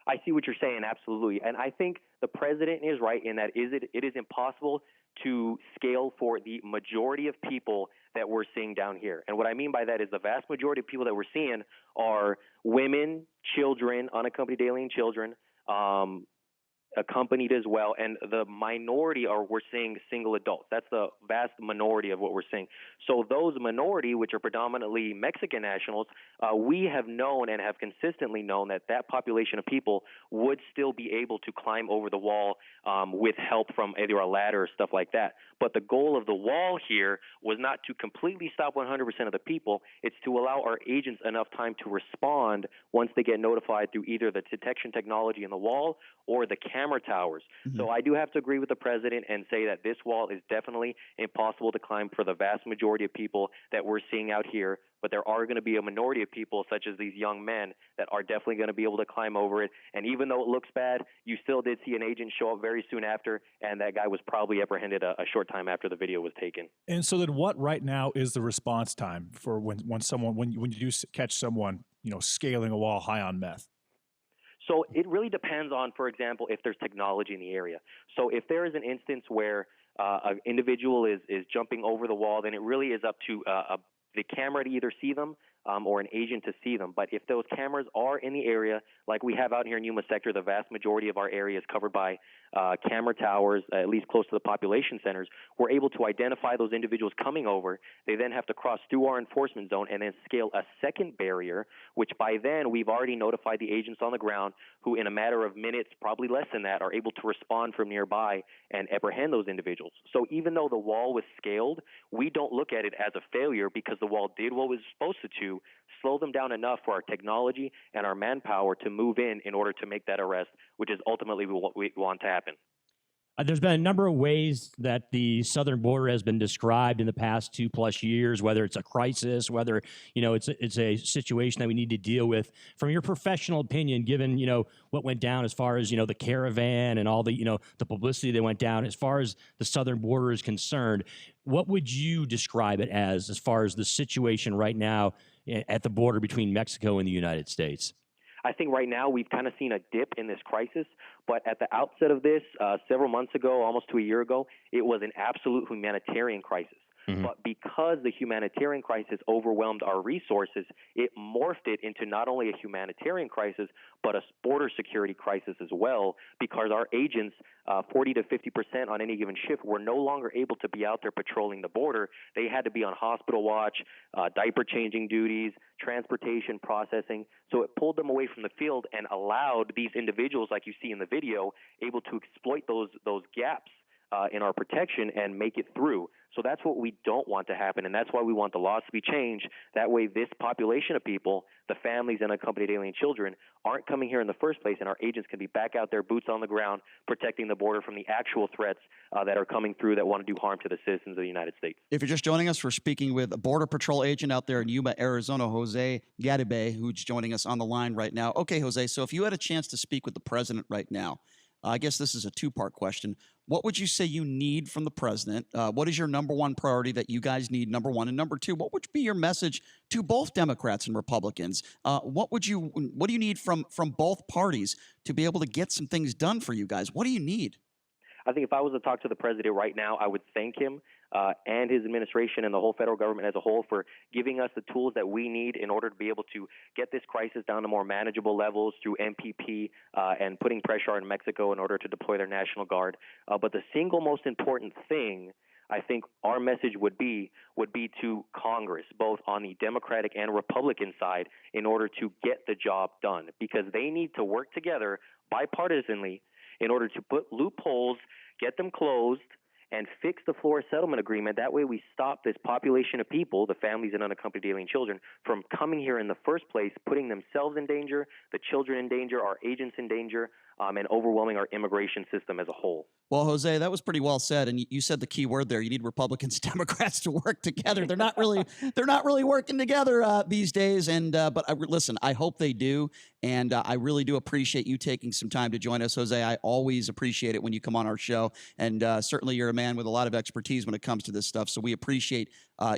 Speaker 8: I see what you're saying, absolutely. And I think the president is right in that it is impossible to scale for the majority of people that we're seeing down here. And what I mean by that is the vast majority of people that we're seeing are women, children, unaccompanied alien children, accompanied as well, and the minority we're seeing single adults. That's the vast minority of what we're seeing. So those minority, which are predominantly Mexican nationals, we have known and have consistently known that population of people would still be able to climb over the wall with help from either a ladder or stuff like that. But the goal of the wall here was not to completely stop 100% of the people. It's to allow our agents enough time to respond once they get notified through either the detection technology in the wall or the camera towers. So I do have to agree with the president and say that this wall is definitely impossible to climb for the vast majority of people that we're seeing out here. But there are going to be a minority of people, such as these young men, that are definitely going to be able to climb over it. And even though it looks bad, you still did see an agent show up very soon after, and that guy was probably apprehended a short time after the video was taken.
Speaker 9: And so then what right now is the response time for when you do catch someone, scaling a wall high on meth?
Speaker 8: So it really depends on, for example, if there's technology in the area. So if there is an instance where an individual is jumping over the wall, then it really is up to the camera to either see them or an agent to see them. But if those cameras are in the area, like we have out here in Yuma sector, the vast majority of our area is covered by camera towers, at least close to the population centers, we're able to identify those individuals coming over. They then have to cross through our enforcement zone and then scale a second barrier, which by then we've already notified the agents on the ground who in a matter of minutes, probably less than that, are able to respond from nearby and apprehend those individuals. So even though the wall was scaled, we don't look at it as a failure because the wall did what it was supposed to slow them down enough for our technology and our manpower to move in order to make that arrest, which is ultimately what we want to happen.
Speaker 10: There's been a number of ways that the southern border has been described in the past 2+ years, whether it's a crisis, whether, it's a situation that we need to deal with. From your professional opinion, given, what went down as far as, the caravan and all the, the publicity that went down, as far as the southern border is concerned, what would you describe it as far as the situation right now at the border between Mexico and the United States?
Speaker 8: I think right now we've kind of seen a dip in this crisis, but at the outset of this, several months ago, almost to a year ago, it was an absolute humanitarian crisis. But because the humanitarian crisis overwhelmed our resources, it morphed it into not only a humanitarian crisis, but a border security crisis as well, because our agents, 40 to 50% on any given shift, were no longer able to be out there patrolling the border. They had to be on hospital watch, diaper changing duties, transportation processing. So it pulled them away from the field and allowed these individuals, like you see in the video, able to exploit those gaps in our protection and make it through. So that's what we don't want to happen, and that's why we want the laws to be changed. That way this population of people, the families and unaccompanied alien children, aren't coming here in the first place, and our agents can be back out there, boots on the ground, protecting the border from the actual threats that are coming through that want to do harm to the citizens of the United States.
Speaker 2: If you're just joining us, we're speaking with a Border Patrol agent out there in Yuma, Arizona, Jose Garibay, who's joining us on the line right now. Okay, Jose, so if you had a chance to speak with the president right now, I guess this is a two-part question. What would you say you need from the president? What is your number one priority that you guys need, number one? And number two, what would be your message to both Democrats and Republicans? What do you need from both parties to be able to get some things done for you guys? What do you need?
Speaker 8: I think if I was to talk to the president right now, I would thank him and his administration and the whole federal government as a whole for giving us the tools that we need in order to be able to get this crisis down to more manageable levels through MPP and putting pressure on Mexico in order to deploy their National Guard. But the single most important thing I think our message would be to Congress, both on the Democratic and Republican side, in order to get the job done, because they need to work together bipartisanly in order to put loopholes, get them closed, and fix the Flores settlement agreement. That way we stop this population of people, the families and unaccompanied alien children, from coming here in the first place, putting themselves in danger, the children in danger, our agents in danger, and overwhelming our immigration system as a whole.
Speaker 2: Well, Jose, that was pretty well said, and you said the key word there. You need Republicans, Democrats to work together. They're not really working together these days. And but listen, I hope they do, and I really do appreciate you taking some time to join us, Jose. I always appreciate it when you come on our show, and certainly you're a man with a lot of expertise when it comes to this stuff. So we appreciate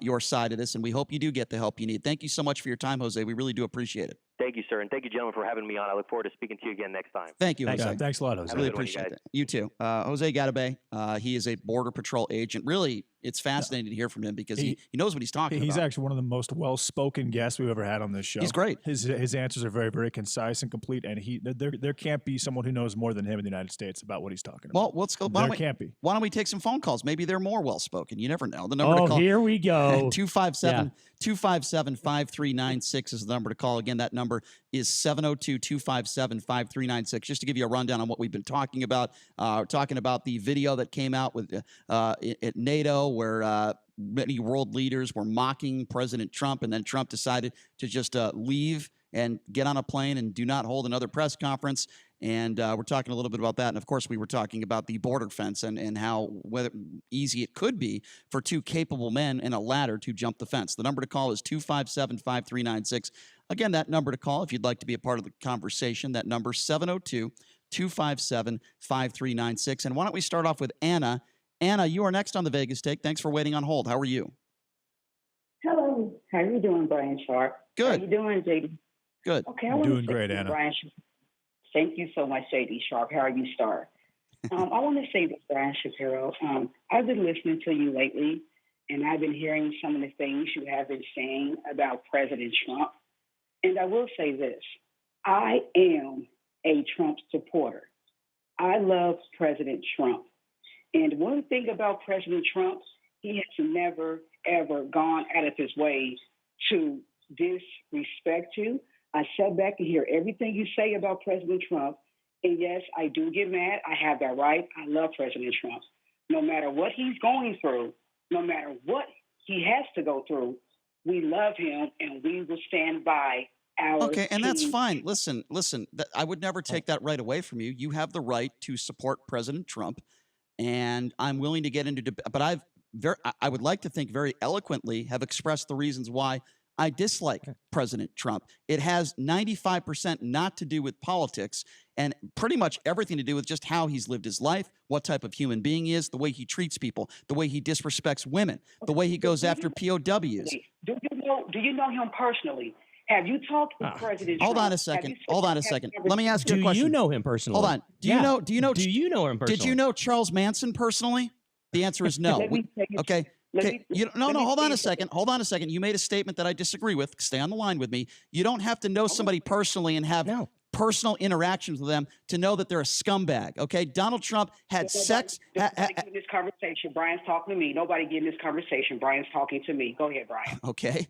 Speaker 2: your side of this, and we hope you do get the help you need. Thank you so much for your time, Jose. We really do appreciate it.
Speaker 8: Thank you, sir, and thank you, gentlemen, for having me on. I look forward to speaking to you again next time.
Speaker 2: Thank you,
Speaker 9: Thanks,
Speaker 2: Jose.
Speaker 9: thanks a lot, Jose.
Speaker 2: I really appreciate that. You too. Jose Garibay, he is a Border Patrol agent. Really, it's fascinating to hear from him because he knows what he's talking about.
Speaker 9: He's actually one of the most well-spoken guests we've ever had on this show.
Speaker 2: He's great.
Speaker 9: His answers are very, very concise and complete, and there can't be someone who knows more than him in the United States about what he's talking about.
Speaker 2: Well, let's go.
Speaker 9: Can't be.
Speaker 2: Why don't we take some phone calls? Maybe they're more well-spoken. You never know. The number to call.
Speaker 10: Here we go.
Speaker 2: 257-5396 is the number to call. Again, that number is 702-257-5396. Just to give you a rundown on what we've been talking about. We're talking about the video that came out with at NATO where many world leaders were mocking President Trump, and then Trump decided to just leave and get on a plane and do not hold another press conference. And we're talking a little bit about that. And, of course, we were talking about the border fence and how whether easy it could be for two capable men in a ladder to jump the fence. The number to call is 257-5396. Again, that number to call if you'd like to be a part of the conversation, that number 702-257-5396. And why don't we start off with Anna. Anna, you are next on the Vegas Take. Thanks for waiting on hold. How are you?
Speaker 11: Hello. How are you doing, Brian Sharp?
Speaker 2: Good.
Speaker 11: How you doing, JD?
Speaker 2: Good.
Speaker 11: Okay,
Speaker 9: I'm doing great, Anna.
Speaker 11: Brian Thank you so much, JD Sharp. How are you, Star? I want to say this, Brian Shapiro. I've been listening to you lately, and I've been hearing some of the things you have been saying about President Trump. And I will say this. I am a Trump supporter. I love President Trump. And one thing about President Trump, he has never, ever gone out of his way to disrespect you. I sit back and hear everything you say about President Trump. And yes, I do get mad. I have that right. I love President Trump. No matter what he's going through, no matter what he has to go through, we love him and we will stand by our
Speaker 2: Okay, and that's
Speaker 11: team.
Speaker 2: fine. Listen, I would never take that right away from you. You have the right to support President Trump, and I'm willing to get into debate. But I would like to think very eloquently have expressed the reasons why I dislike President Trump. It has 95% not to do with politics and pretty much everything to do with just how he's lived his life, what type of human being he is, the way he treats people, the way he disrespects women, the way he goes after POWs.
Speaker 11: Do you know him personally? Have you talked to President Trump?
Speaker 2: Hold on a second. Let me ask you a question.
Speaker 10: Do you know him personally?
Speaker 2: Hold on. Do you know
Speaker 10: Do you know him personally?
Speaker 2: Did you know Charles Manson personally? The answer is no. Okay. Hold on a second. You made a statement that I disagree with. Stay on the line with me. You don't have to know somebody personally and have personal interactions with them to know that they're a scumbag. Okay. Donald Trump had sex.
Speaker 11: Nobody getting this conversation. Brian's talking to me. Nobody getting this conversation. Brian's talking to me. Go ahead, Brian.
Speaker 2: Okay.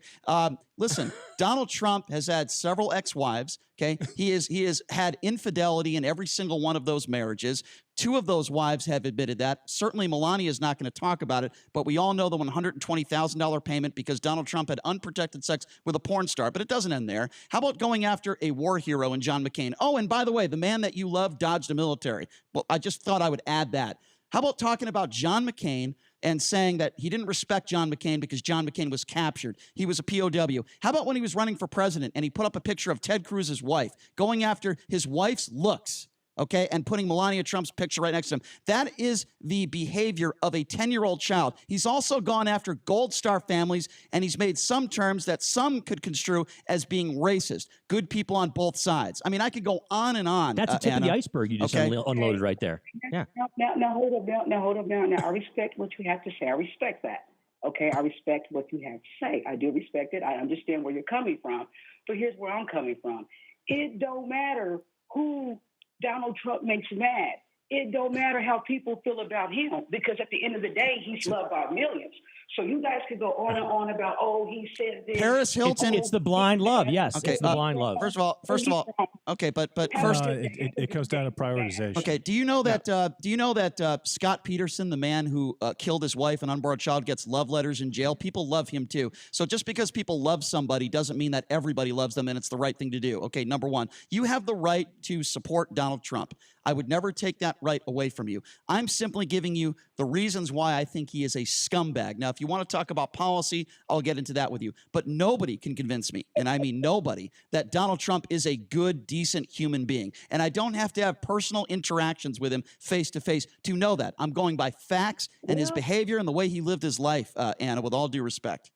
Speaker 2: Listen, Donald Trump has had several ex-wives. Okay. He has had infidelity in every single one of those marriages. Two of those wives have admitted that. Certainly Melania is not going to talk about it, but we all know the $120,000 payment because Donald Trump had unprotected sex with a porn star, but it doesn't end there. How about going after a war hero in John McCain? Oh, and by the way, the man that you love dodged the military. Well, I just thought I would add that. How about talking about John McCain and saying that he didn't respect John McCain because John McCain was captured? He was a POW. How about when he was running for president and he put up a picture of Ted Cruz's wife, going after his wife's looks? okay, and putting Melania Trump's picture right next to him. That is the behavior of a 10-year-old child. He's also gone after Gold Star families, and he's made some terms that some could construe as being racist. Good people on both sides. I mean, I could go on and on.
Speaker 10: That's the tip of the iceberg you just unloaded right there. Yeah.
Speaker 11: Now, hold up. Now, I respect what you have to say. I respect that. Okay, I respect what you have to say. I do respect it. I understand where you're coming from. But here's where I'm coming from. It don't matter who Donald Trump makes mad. It don't matter how people feel about him, because at the end of the day, he's loved by millions. So you guys could go on and on about, he said this.
Speaker 2: Paris Hilton.
Speaker 10: It's the blind love. Yes,
Speaker 2: okay,
Speaker 10: it's the blind love.
Speaker 2: First of all, okay, but first,
Speaker 9: it comes down to prioritization.
Speaker 2: Okay, do you know that Scott Peterson, the man who killed his wife and unborn child, gets love letters in jail? People love him too. So just because people love somebody doesn't mean that everybody loves them and it's the right thing to do. Okay, number one, you have the right to support Donald Trump. I would never take that right away from you. I'm simply giving you the reasons why I think he is a scumbag. Now, if you want to talk about policy, I'll get into that with you. But nobody can convince me, and I mean nobody, that Donald Trump is a good, decent human being. And I don't have to have personal interactions with him face to face to know that. I'm going by facts and his behavior and the way he lived his life, Anna, with all due respect.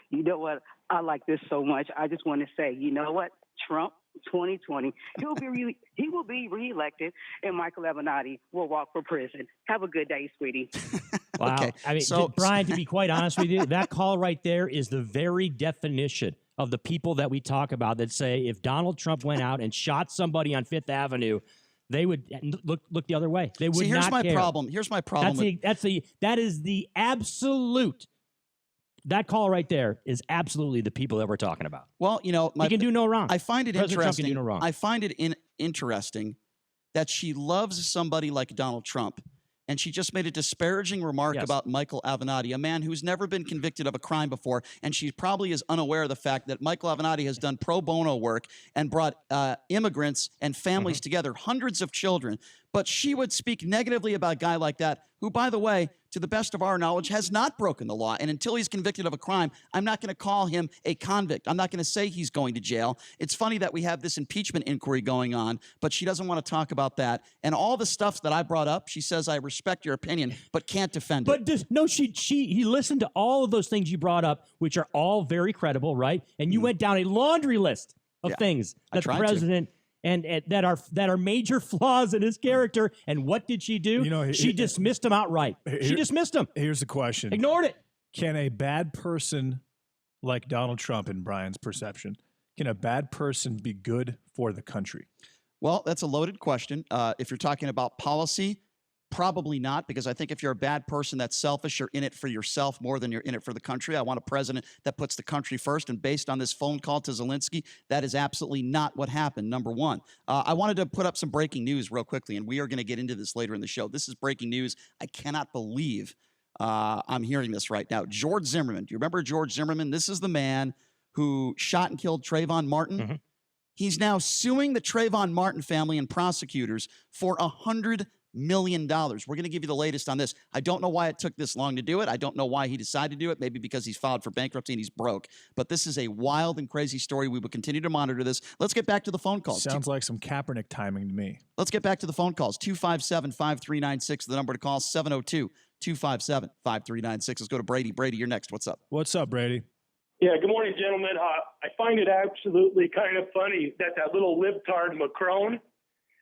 Speaker 11: You know what? I like this so much. I just want to say, you know what? Trump, 2020, he will be reelected, and Michael Avenatti will walk for prison. Have a good day, sweetie.
Speaker 10: Wow.
Speaker 2: Okay,
Speaker 10: I mean, Brian, to be quite honest with you, that call right there is the very definition of the people that we talk about that say if Donald Trump went out and shot somebody on Fifth Avenue, they would look the other way. They would
Speaker 2: here's
Speaker 10: not
Speaker 2: my
Speaker 10: care.
Speaker 2: problem. Here's my problem.
Speaker 10: That is the absolute. That call right there is absolutely the people that we're talking about.
Speaker 2: Well, you know,
Speaker 10: he can do no wrong.
Speaker 2: I find it
Speaker 10: President Trump can
Speaker 2: interesting.
Speaker 10: do no wrong.
Speaker 2: I find it interesting that she loves somebody like Donald Trump, and she just made a disparaging remark about Michael Avenatti, a man who's never been convicted of a crime before, and she probably is unaware of the fact that Michael Avenatti has done pro bono work and brought immigrants and families together, hundreds of children. But she would speak negatively about a guy like that, who, by the way, to the best of our knowledge, has not broken the law. And until he's convicted of a crime, I'm not going to call him a convict. I'm not going to say he's going to jail. It's funny that we have this impeachment inquiry going on, but she doesn't want to talk about that. And all the stuff that I brought up, she says, I respect your opinion, but can't defend it.
Speaker 10: But he listened to all of those things you brought up, which are all very credible, right? And you went down a laundry list of things that the president and that are major flaws in his character. And what did she do?
Speaker 9: You know,
Speaker 10: she dismissed him outright. She dismissed him.
Speaker 9: Here's the question.
Speaker 10: Ignored it.
Speaker 9: Can a bad person like Donald Trump, in Brian's perception, can a bad person be good for the country?
Speaker 2: Well, that's a loaded question. If you're talking about policy, probably not, because I think if you're a bad person that's selfish, you're in it for yourself more than you're in it for the country. I want a president that puts the country first, and based on this phone call to Zelensky, that is absolutely not what happened, number one. I wanted to put up some breaking news real quickly, and we are going to get into this later in the show. This is breaking news. I cannot believe I'm hearing this right now. George Zimmerman. Do you remember George Zimmerman? This is the man who shot and killed Trayvon Martin. He's now suing the Trayvon Martin family and prosecutors for $100 million. We're going to give you the latest on this. I don't know why it took this long to do it. I don't know why he decided to do it. Maybe because he's filed for bankruptcy and he's broke. But this is a wild and crazy story. We will continue to monitor this. Let's get back to the phone calls.
Speaker 9: Sounds like some Kaepernick timing to me.
Speaker 2: Let's get back to the phone calls. 257-5396, the number to call, 702-257-5396. Let's go to Brady. Brady, you're next. What's up?
Speaker 9: What's up, Brady?
Speaker 12: Yeah, good morning, gentlemen. I find it absolutely kind of funny that little libtard Macron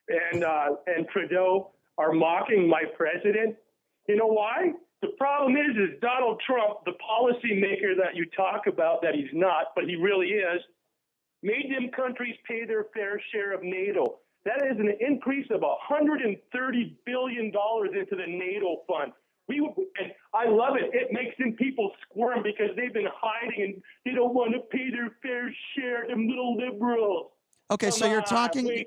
Speaker 12: and Trudeau are mocking my president. You know why? The problem is Donald Trump, the policymaker that you talk about that he's not, but he really is, made them countries pay their fair share of NATO. That is an increase of $130 billion into the NATO fund. And I love it. It makes them people squirm because they've been hiding and they don't want to pay their fair share, them little liberals.
Speaker 2: Okay, so you're talking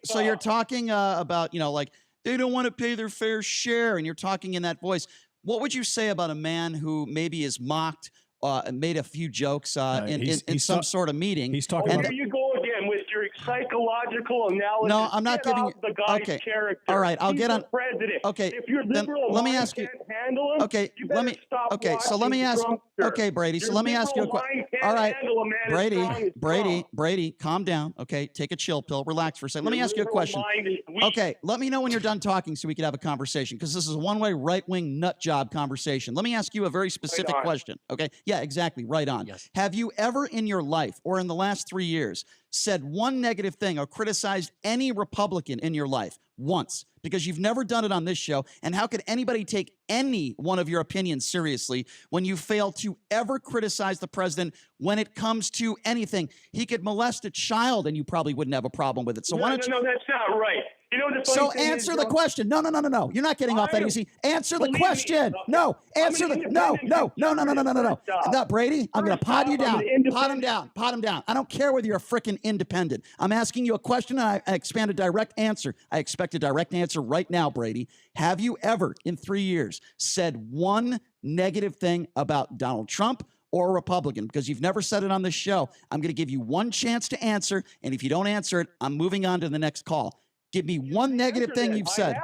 Speaker 2: about, like, they don't want to pay their fair share, and you're talking in that voice. What would you say about a man who maybe is mocked and made a few jokes in some sort of meeting?
Speaker 9: He's talking.
Speaker 12: There you go again. and with your psychological analysis.
Speaker 2: No, I'm not
Speaker 12: get
Speaker 2: giving
Speaker 12: off
Speaker 2: you.
Speaker 12: the guy's
Speaker 2: Okay.
Speaker 12: character.
Speaker 2: All right, I'll
Speaker 12: He's
Speaker 2: get
Speaker 12: the
Speaker 2: on.
Speaker 12: president.
Speaker 2: Okay.
Speaker 12: If your
Speaker 2: Then
Speaker 12: liberal
Speaker 2: let me
Speaker 12: mind
Speaker 2: ask you.
Speaker 12: can't handle him,
Speaker 2: Okay.
Speaker 12: you
Speaker 2: Let
Speaker 12: better
Speaker 2: me.
Speaker 12: stop
Speaker 2: Okay. So let me
Speaker 12: watching
Speaker 2: ask.
Speaker 12: Trumpster.
Speaker 2: Okay, Brady. So
Speaker 12: Your
Speaker 2: let me ask you a
Speaker 12: liberal
Speaker 2: question.
Speaker 12: mind can't
Speaker 2: All right,
Speaker 12: handle a man as
Speaker 2: Brady.
Speaker 12: strong as Trump.
Speaker 2: Brady. Calm down. Okay. Take a chill pill. Relax for a second. Let me
Speaker 12: Your
Speaker 2: ask you a
Speaker 12: liberal
Speaker 2: question.
Speaker 12: mind is weak.
Speaker 2: Okay. Let me know when you're done talking so we can have a conversation because this is a one-way right-wing nut job conversation. Let me ask you a very specific
Speaker 12: on.
Speaker 2: question. Okay. Yeah. Exactly. Right on.
Speaker 10: Yes.
Speaker 2: Have you ever in your life or in the last 3 years said one negative thing or criticized any Republican in your life once? Because you've never done it on this show. And how could anybody take any one of your opinions seriously when you fail to ever criticize the president when it comes to anything? He could molest a child and you probably wouldn't have a problem with it. So why don't you?
Speaker 12: No, that's not right. You know the funny
Speaker 2: So
Speaker 12: thing
Speaker 2: answer
Speaker 12: is,
Speaker 2: the
Speaker 12: Joe?
Speaker 2: question. No. You're not getting off that easy. Answer the
Speaker 12: Believe me,
Speaker 2: question. No. Answer
Speaker 12: an
Speaker 2: the no.
Speaker 12: independent
Speaker 2: No, Brady, I'm going to
Speaker 12: First
Speaker 2: pot you
Speaker 12: off, I'm
Speaker 2: down.
Speaker 12: an independent-
Speaker 2: Pot him down. I don't care whether you're a freaking independent. I'm asking you a question and I expect a direct answer. I expect a direct answer right now, Brady. Have you ever in 3 years said one negative thing about Donald Trump or a Republican? Because you've never said it on this show. I'm going to give you one chance to answer. And if you don't answer it, I'm moving on to the next call. Give me one negative thing you've said.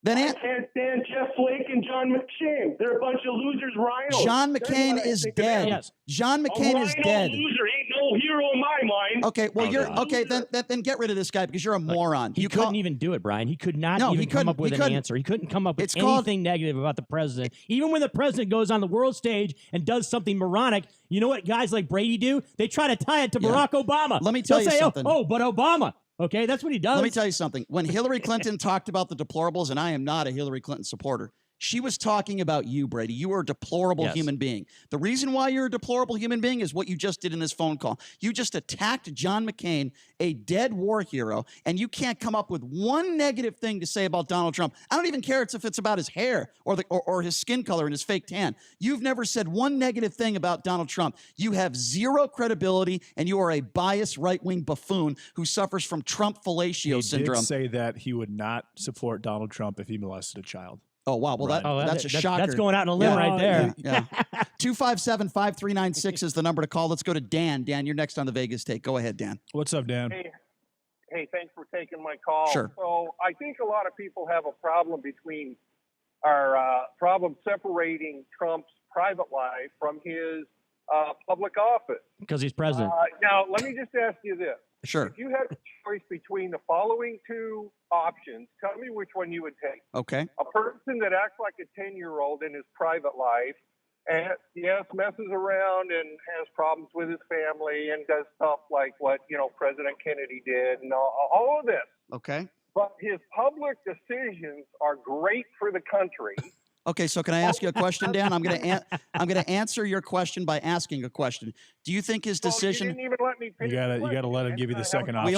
Speaker 2: Then
Speaker 12: I can't stand Jeff Flake and John McCain. They're a bunch of losers, rhinos.
Speaker 2: John
Speaker 12: That's
Speaker 2: McCain
Speaker 12: what I
Speaker 2: is
Speaker 12: think of
Speaker 2: dead.
Speaker 12: them.
Speaker 2: Yes. John
Speaker 12: A
Speaker 2: McCain is
Speaker 12: rhino
Speaker 2: dead.
Speaker 12: loser ain't no hero in my mind.
Speaker 2: Okay, well, you're
Speaker 10: God.
Speaker 2: okay. Then get rid of this guy because you're a moron.
Speaker 10: He couldn't even do it, Brian. He could not even come up with an answer. He couldn't come up with anything negative about the president. Even when the president goes on the world stage and does something moronic, you know what guys like Brady do? They try to tie it to Barack Obama.
Speaker 2: Let me tell
Speaker 10: They'll
Speaker 2: you
Speaker 10: say,
Speaker 2: something.
Speaker 10: Oh, but Obama. Okay, that's what he does.
Speaker 2: Let me tell you something. When Hillary Clinton talked about the deplorables, and I am not a Hillary Clinton supporter, she was talking about you, Brady. You are a deplorable human being. The reason why you're a deplorable human being is what you just did in this phone call. You just attacked John McCain, a dead war hero, and you can't come up with one negative thing to say about Donald Trump. I don't even care if it's about his hair or his skin color and his fake tan. You've never said one negative thing about Donald Trump. You have zero credibility, and you are a biased right-wing buffoon who suffers from Trump fellatio syndrome.
Speaker 9: He did say that he would not support Donald Trump if he molested a child.
Speaker 2: Oh, wow. Well, that's a shocker.
Speaker 10: That's going out on a limb right there.
Speaker 2: Yeah. 257-5396 is the number to call. Let's go to Dan. Dan, you're next on the Vegas Take. Go ahead, Dan.
Speaker 9: What's up, Dan?
Speaker 14: Hey, thanks for taking my call.
Speaker 2: Sure.
Speaker 14: So I think a lot of people have a problem between problem separating Trump's private life from his public office.
Speaker 10: Because he's president.
Speaker 14: Now, let me just ask you this.
Speaker 2: Sure.
Speaker 14: If you had a choice between the following two options, tell me which one you would take.
Speaker 2: Okay.
Speaker 14: A person that acts like a 10-year-old in his private life and, yes, messes around and has problems with his family and does stuff like what, President Kennedy did and all of this.
Speaker 2: Okay.
Speaker 14: But his public decisions are great for the country.
Speaker 2: Okay, so can I ask you a question, Dan? I'm going to answer your question by asking a question. Do you think his decision?
Speaker 14: You didn't even let me finish.
Speaker 9: You gotta let him give you the second option.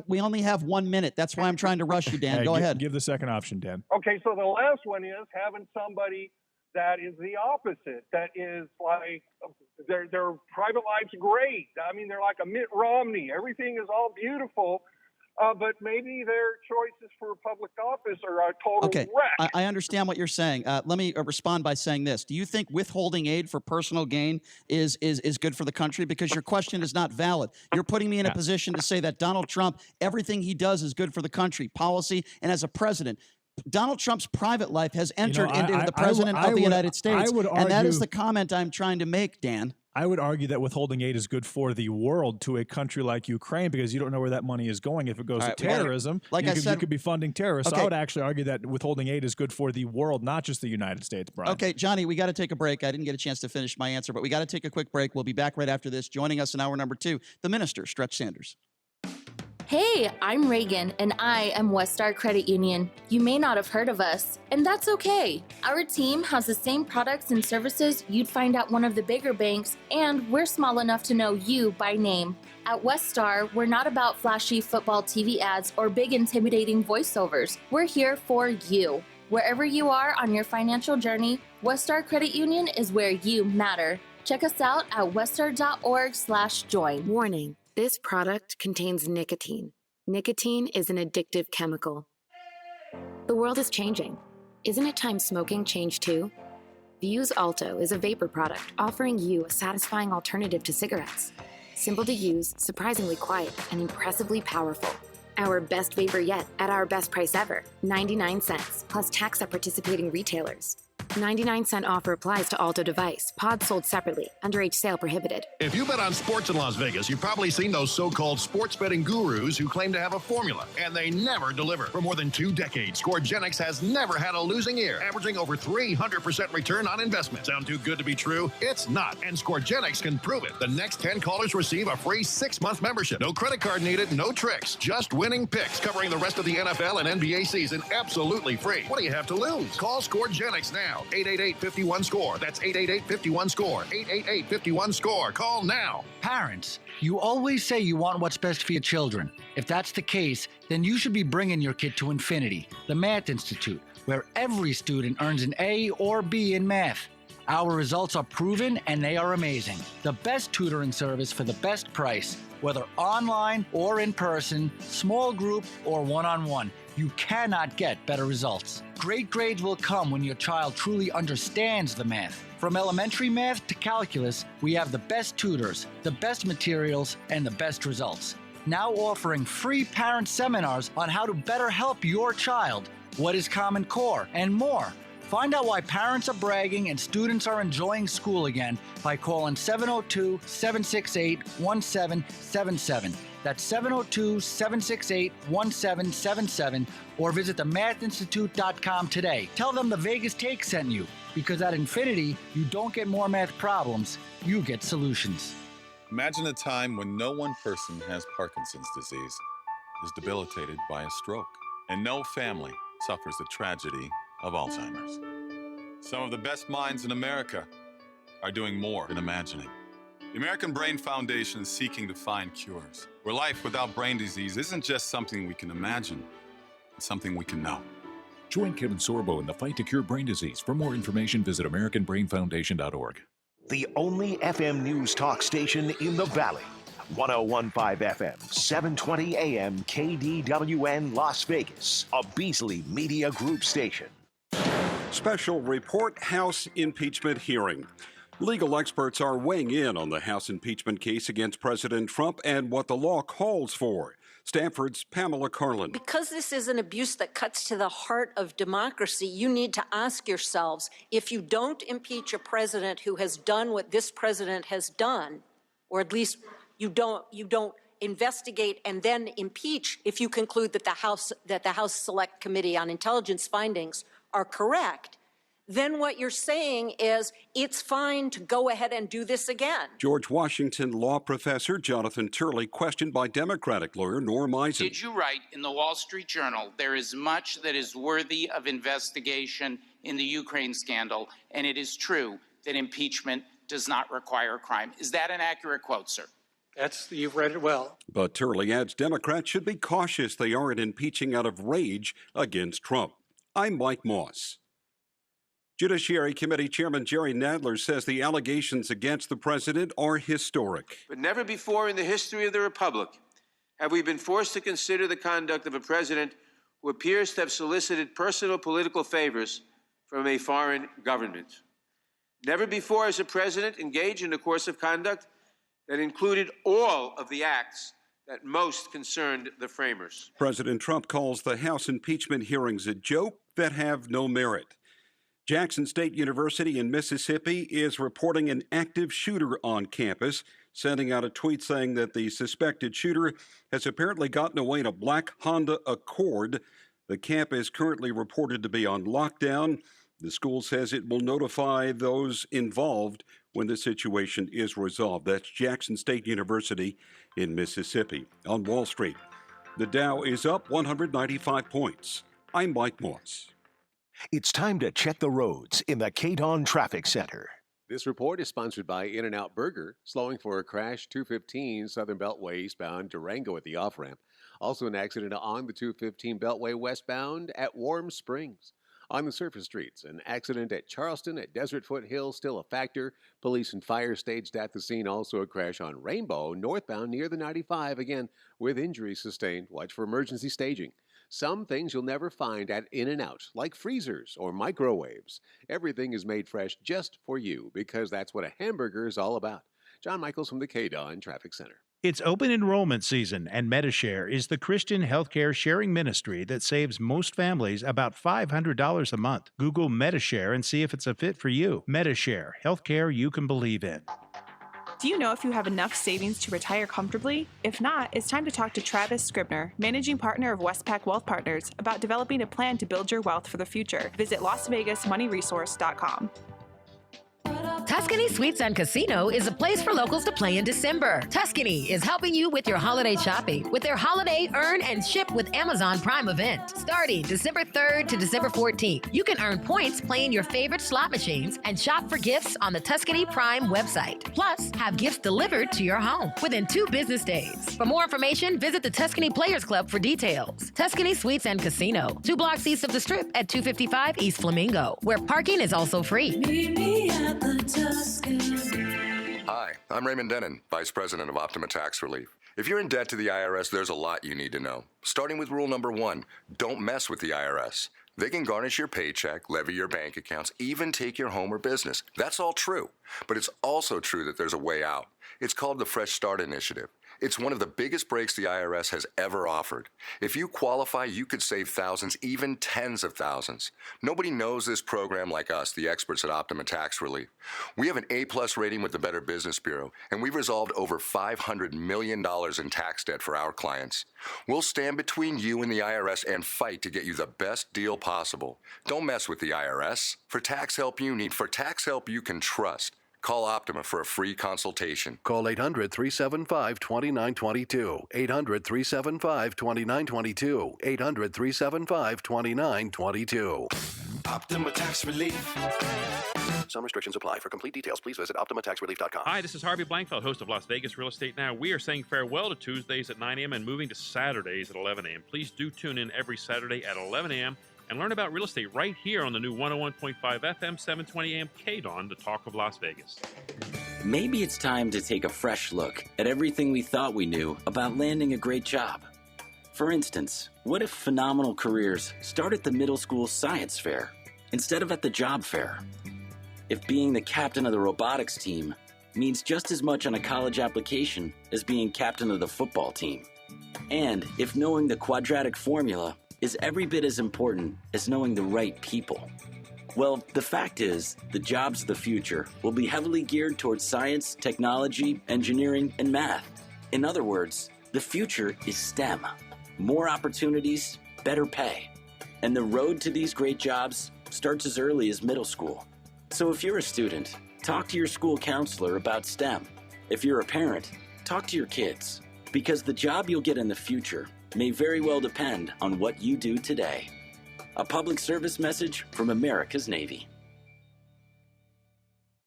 Speaker 2: We only have 1 minute. That's why I'm trying to rush you, Dan.
Speaker 9: Hey,
Speaker 2: Go ahead.
Speaker 9: Give the second option, Dan.
Speaker 14: Okay, so the last one is having somebody that is the opposite. That is like their private life's great. I mean, they're like a Mitt Romney. Everything is all beautiful. But maybe their choices for public office are a total wreck.
Speaker 2: I understand what you're saying. Let me respond by saying this. Do you think withholding aid for personal gain is good for the country? Because your question is not valid. You're putting me in a position to say that Donald Trump, everything he does is good for the country, policy, and as a president. Donald Trump's private life has entered into the president of the United States, and that is the comment I'm trying to make, Dan.
Speaker 9: I would argue that withholding aid is good for the world to a country like Ukraine because you don't know where that money is going. If it goes to terrorism, you could be funding terrorists.
Speaker 2: Okay.
Speaker 9: I would actually argue that withholding aid is good for the world, not just the United States, Brian.
Speaker 2: Okay, Johnny, we got to take a break. I didn't get a chance to finish my answer, but we got to take a quick break. We'll be back right after this. Joining us in hour number 2, the Minster Stretch Sanders.
Speaker 15: Hey, I'm Reagan, and I am Westar Credit Union. You may not have heard of us, and that's okay. Our team has the same products and services you'd find at one of the bigger banks, and we're small enough to know you by name. At Westar, we're not about flashy football TV ads or big intimidating voiceovers. We're here for you. Wherever you are on your financial journey, Westar Credit Union is where you matter. Check us out at westar.org/join.
Speaker 16: Warning. This product contains nicotine. Nicotine is an addictive chemical. The world is changing. Isn't it time smoking changed too? Vuse Alto is a vapor product offering you a satisfying alternative to cigarettes. Simple to use, surprisingly quiet, and impressively powerful. Our best vapor yet at our best price ever, 99 cents, plus tax at participating retailers. 99-cent offer applies to Alto device. Pods sold separately. Underage sale prohibited.
Speaker 17: If you bet on sports in Las Vegas, you've probably seen those so-called sports betting gurus who claim to have a formula, and they never deliver. For more than 2 decades, Scoregenics has never had a losing year, averaging over 300% return on investment. Sound too good to be true? It's not, and Scoregenics can prove it. The next 10 callers receive a free 6-month membership. No credit card needed, no tricks, just winning picks covering the rest of the NFL and NBA season absolutely free. What do you have to lose? Call Scoregenics now. 888-51-SCORE. That's 888-51-SCORE. 888-51-SCORE. Call now.
Speaker 18: Parents, you always say you want what's best for your children. If that's the case, then you should be bringing your kid to Infinity, the Math Institute, where every student earns an A or B in math. Our results are proven and they are amazing. The best tutoring service for the best price, whether online or in person, small group or one-on-one. You cannot get better results. Great grades will come when your child truly understands the math. From elementary math to calculus, we have the best tutors, the best materials, and the best results. Now offering free parent seminars on how to better help your child, what is Common Core, and more. Find out why parents are bragging and students are enjoying school again by calling 702-768-1777. That's 702-768-1777, or visit themathinstitute.com today. Tell them the Vegas Take sent you, because at Infinity, you don't get more math problems, you get solutions.
Speaker 19: Imagine a time when no one person has Parkinson's disease, is debilitated by a stroke, and no family suffers the tragedy of Alzheimer's. Some of the best minds in America are doing more than imagining. The American Brain Foundation is seeking to find cures, where life without brain disease isn't just something we can imagine, it's something we can know.
Speaker 20: Join Kevin Sorbo in the fight to cure brain disease. For more information, visit AmericanBrainFoundation.org.
Speaker 1: The only FM news talk station in the Valley. 101.5 FM, 720 AM, KDWN Las Vegas, a Beasley Media Group station.
Speaker 21: Special report House impeachment hearing. Legal experts are weighing in on the House impeachment case against President Trump and what the law calls for. Stanford's Pamela Carlin.
Speaker 22: Because this is an abuse that cuts to the heart of democracy, you need to ask yourselves, if you don't impeach a president who has done what this president has done, or at least you don't investigate and then impeach if you conclude that the House Select Committee on Intelligence findings are correct, then what you're saying is it's fine to go ahead and do this again.
Speaker 21: George Washington law professor Jonathan Turley questioned by Democratic lawyer Norm Eisen.
Speaker 23: Did you write in the Wall Street Journal, there is much that is worthy of investigation in the Ukraine scandal, and it is true that impeachment does not require crime. Is that an accurate quote, sir?
Speaker 21: You've read it well. But Turley adds Democrats should be cautious they aren't impeaching out of rage against Trump. I'm Mike Moss. Judiciary Committee Chairman Jerry Nadler says the allegations against the president are historic.
Speaker 24: But never before in the history of the Republic have we been forced to consider the conduct of a president who appears to have solicited personal political favors from a foreign government. Never before has a president engaged in a course of conduct that included all of the acts that most concerned the framers.
Speaker 21: President Trump calls the House impeachment hearings a joke that have no merit. Jackson State University in Mississippi is reporting an active shooter on campus, sending out a tweet saying that the suspected shooter has apparently gotten away in a black Honda Accord. The camp is currently reported to be on lockdown. The school says it will notify those involved when the situation is resolved. That's Jackson State University in Mississippi. On Wall Street, the Dow is up 195 points. I'm Mike Moss.
Speaker 1: It's time to check the roads in the K-Don Traffic Center.
Speaker 25: This report is sponsored by In-N-Out Burger, slowing for a crash 215 Southern Beltway eastbound Durango at the off-ramp. Also an accident on the 215 Beltway westbound at Warm Springs. On the surface streets, an accident at Charleston at Desert Foothill still a factor. Police and fire staged at the scene. Also a crash on Rainbow northbound near the 95, again with injuries sustained. Watch for emergency staging. Some things you'll never find at In-N-Out, like freezers or microwaves. Everything is made fresh just for you, because that's what a hamburger is all about. John Michaels from the KDON Traffic Center.
Speaker 3: It's open enrollment season, and MediShare is the Christian healthcare sharing ministry that saves most families about $500 a month. Google MediShare and see if it's a fit for you. MediShare, healthcare you can believe in.
Speaker 4: Do you know if you have enough savings to retire comfortably? If not, it's time to talk to Travis Scribner, managing partner of Westpac Wealth Partners, about developing a plan to build your wealth for the future. Visit LasVegasMoneyResource.com.
Speaker 5: Tuscany Suites and Casino is a place for locals to play in December. Tuscany is helping you with your holiday shopping with their Holiday Earn and Ship with Amazon Prime event. Starting December 3rd to December 14th, you can earn points playing your favorite slot machines and shop for gifts on the Tuscany Prime website. Plus, have gifts delivered to your home within 2 business days. For more information, visit the Tuscany Players Club for details. Tuscany Suites and Casino, 2 blocks east of the Strip at 255 East Flamingo, where parking is also free.
Speaker 7: Meet me at the Hi, I'm Raymond Denon, Vice President of Optima Tax Relief. If you're in debt to the IRS, there's a lot you need to know. Starting with rule number 1, don't mess with the IRS. They can garnish your paycheck, levy your bank accounts, even take your home or business. That's all true. But it's also true that there's a way out. It's called the Fresh Start Initiative. It's one of the biggest breaks the IRS has ever offered. If you qualify, you could save thousands, even tens of thousands. Nobody knows this program like us, the experts at Optima Tax Relief. We have an A-plus rating with the Better Business Bureau, and we've resolved over $500 million in tax debt for our clients. We'll stand between you and the IRS and fight to get you the best deal possible. Don't mess with the IRS. For tax help you need, for tax help you can trust, call Optima for a free consultation.
Speaker 13: Call 800-375-2922. 800-375-2922. 800-375-2922.
Speaker 26: Optima Tax Relief.
Speaker 13: Some restrictions apply. For complete details, please visit OptimaTaxRelief.com.
Speaker 27: Hi, this is Harvey Blankfeld, host of Las Vegas Real Estate Now. We are saying farewell to Tuesdays at 9 a.m. and moving to Saturdays at 11 a.m. Please do tune in every Saturday at 11 a.m. and learn about real estate right here on the new 101.5 FM, 720 AM KDON, the talk of Las Vegas.
Speaker 28: Maybe it's time to take a fresh look at everything we thought we knew about landing a great job. For instance, what if phenomenal careers start at the middle school science fair instead of at the job fair? If being the captain of the robotics team means just as much on a college application as being captain of the football team. And if knowing the quadratic formula is every bit as important as knowing the right people. Well, the fact is, the jobs of the future will be heavily geared towards science, technology, engineering, and math. In other words, the future is STEM. More opportunities, better pay. And the road to these great jobs starts as early as middle school. So if you're a student, talk to your school counselor about STEM. If you're a parent, talk to your kids. Because the job you'll get in the future may very well depend on what you do today. A public service message from America's Navy.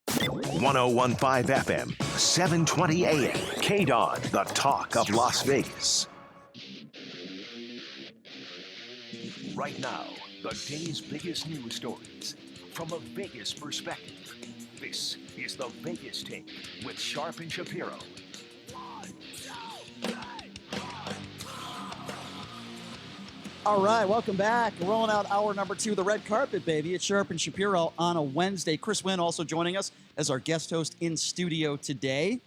Speaker 1: 101.5 FM, 720 AM, KDON, the talk of Las Vegas. Right now, the day's biggest news stories from a Vegas perspective. This is the Vegas Take with Sharp and Shapiro.
Speaker 2: All right, welcome back. Rolling out hour number 2 of the red carpet, baby. It's Sharp and Shapiro on a Wednesday. Chris Wynn also joining us as our guest host in studio today.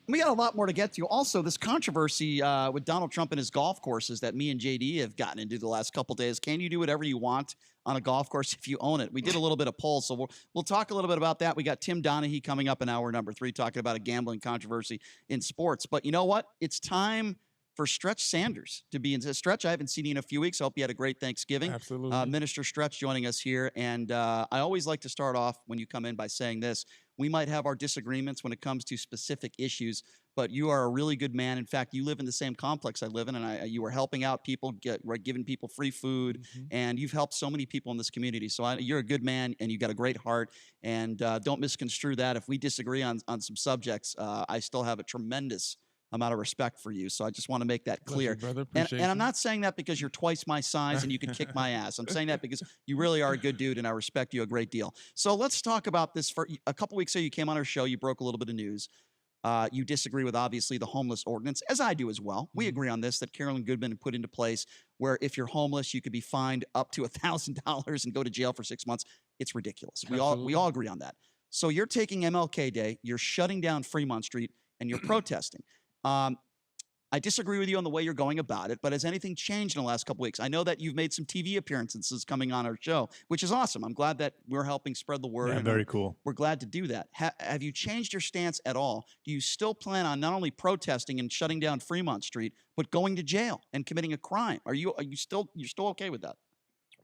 Speaker 2: We got a lot more to get to. Also, this controversy with Donald Trump and his golf courses that me and JD have gotten into the last couple days. Can you do whatever you want on a golf course if you own it? We did a little bit of poll, so we'll talk a little bit about that. We got Tim Donaghy coming up in hour number 3 talking about a gambling controversy in sports. But you know what? It's time for Stretch Sanders to be in. Stretch, I haven't seen you in a few weeks. I hope you had a great Thanksgiving.
Speaker 29: Absolutely.
Speaker 2: Minister Stretch joining us here. And I always like to start off when you come in by saying this. We might have our disagreements when it comes to specific issues, but you are a really good man. In fact, you live in the same complex I live in, and you are helping out people, giving people free food, and you've helped so many people in this community. So you're a good man, and you've got a great heart, and don't misconstrue that. If we disagree on some subjects, I still have a tremendous amount of respect for you. So I just want to make that clear.
Speaker 29: Brother,
Speaker 2: and I'm not saying that because you're twice my size and you can kick my ass. I'm saying that because you really are a good dude and I respect you a great deal. So let's talk about this. For a couple weeks ago, you came on our show, you broke a little bit of news. You disagree with, obviously, the homeless ordinance, as I do as well. We agree on this, that Carolyn Goodman put into place where if you're homeless, you could be fined up to $1,000 and go to jail for 6 months. It's ridiculous. We all agree on that. So you're taking MLK Day, you're shutting down Fremont Street, and you're protesting. I disagree with you on the way you're going about it, but has anything changed in the last couple weeks? I know that you've made some TV appearances coming on our show, which is awesome. I'm glad that we're helping spread the word.
Speaker 6: Yeah, very cool.
Speaker 2: We're glad to do that. Have you changed your stance at all? Do you still plan on not only protesting and shutting down Fremont Street, but going to jail and committing a crime? You're still okay with that?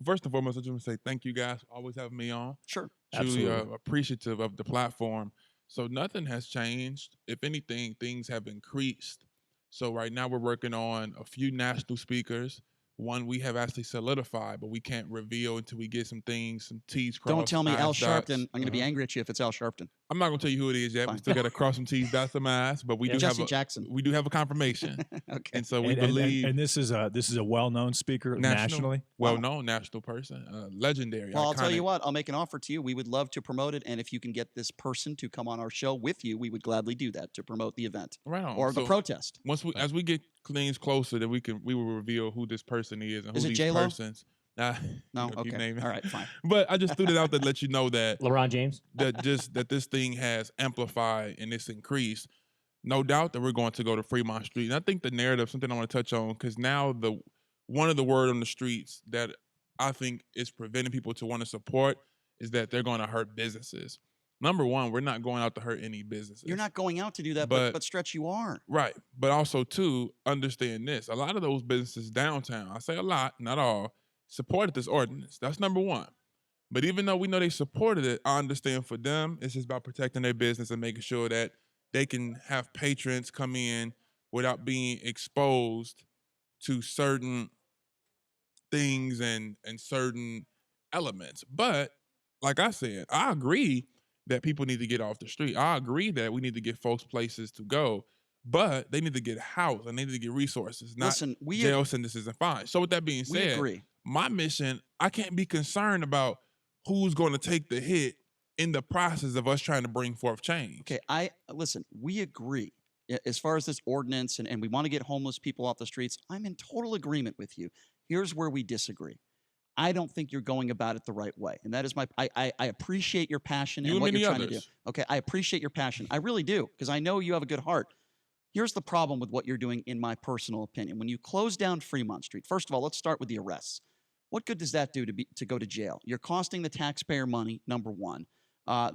Speaker 8: First and foremost, I just want to say thank you guys for always having me on.
Speaker 2: Sure.
Speaker 8: Truly appreciative of the platform. So nothing has changed. If anything, things have increased. So right now we're working on a few national speakers. One we have actually solidified, but we can't reveal until we get some things, some T's crossed.
Speaker 2: Don't tell me Al
Speaker 8: I's
Speaker 2: Sharpton.
Speaker 8: dots.
Speaker 2: I'm going to be angry at you if it's Al Sharpton.
Speaker 8: I'm not going to tell you who it is yet.
Speaker 2: Fine.
Speaker 8: We still got to cross some T's, dot some I's, but we do
Speaker 2: Jesse
Speaker 8: have
Speaker 2: Jackson.
Speaker 8: We do have a confirmation.
Speaker 2: Okay.
Speaker 8: And so we believe.
Speaker 6: And this is a well-known speaker nationally.
Speaker 8: Well-known national person, legendary.
Speaker 2: Well, I'll
Speaker 8: iconic.
Speaker 2: tell you what. I'll make an offer to you. We would love to promote it, and if you can get this person to come on our show with you, we would gladly do that to promote the event
Speaker 8: Right on.
Speaker 2: or the
Speaker 8: So
Speaker 2: protest.
Speaker 8: As we get things closer, then we will revel who this person is and
Speaker 2: Is
Speaker 8: who
Speaker 2: it
Speaker 8: these
Speaker 2: J-Lo?
Speaker 8: persons.
Speaker 2: No,
Speaker 8: you know, keep
Speaker 2: okay.
Speaker 8: naming.
Speaker 2: All right, fine.
Speaker 8: But I just threw it out there to let you know that
Speaker 9: LeBron James.
Speaker 8: that this thing has amplified and it's increased. No doubt that we're going to go to Freemont Street. And I think the narrative, something I want to touch on, because now one of the word on the streets that I think is preventing people to want to support is that they're going to hurt businesses. Number one, we're not going out to hurt any businesses.
Speaker 2: You're not going out to do that, but Stretch, you are.
Speaker 8: Right. But also, too, understand this. A lot of those businesses downtown, I say a lot, not all, supported this ordinance. That's number one. But even though we know they supported it, I understand for them, it's just about protecting their business and making sure that they can have patrons come in without being exposed to certain things and certain elements. But like I said, I agree that people need to get off the street. I agree that we need to get folks places to go, but they need to get housed and they need to get resources, not jail sentences and fines. So with that being said,
Speaker 2: we agree.
Speaker 8: My mission, I can't be concerned about who's going to take the hit in the process of us trying to bring forth change.
Speaker 2: Okay, listen, we agree. As far as this ordinance and we want to get homeless people off the streets, I'm in total agreement with you. Here's where we disagree. I don't think you're going about it the right way. And that is I appreciate your passion and what you're trying to do. Okay, I appreciate your passion. I really do, because I know you have a good heart. Here's the problem with what you're doing, in my personal opinion. When you close down Fremont Street, first of all, let's start with the arrests. What good does that do to go to jail? You're costing the taxpayer money, number one.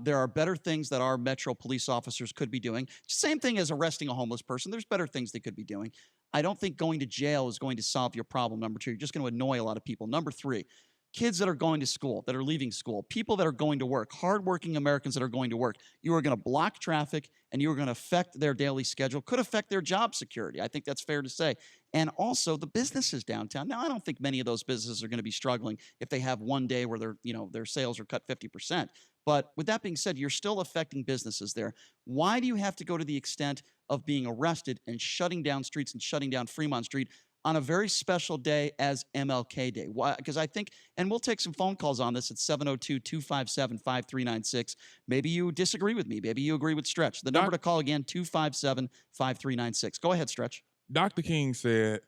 Speaker 2: There are better things that our Metro police officers could be doing. Same thing as arresting a homeless person. There's better things they could be doing. I don't think going to jail is going to solve your problem, number two. You're just going to annoy a lot of people. Number three, kids that are going to school, that are leaving school, people that are going to work, hardworking Americans that are going to work. You are going to block traffic and you are going to affect their daily schedule, could affect their job security. I think that's fair to say. And also the businesses downtown. Now, I don't think many of those businesses are going to be struggling if they have one day where their sales are cut 50%. But with that being said, you're still affecting businesses there. Why do you have to go to the extent of being arrested and shutting down streets and shutting down Fremont Street on a very special day as MLK Day? Why? Because I think, and we'll take some phone calls on this at 702-257-5396. Maybe you disagree with me. Maybe you agree with Stretch. The number to call again, 257-5396. Go ahead, Stretch.
Speaker 8: Dr. King said,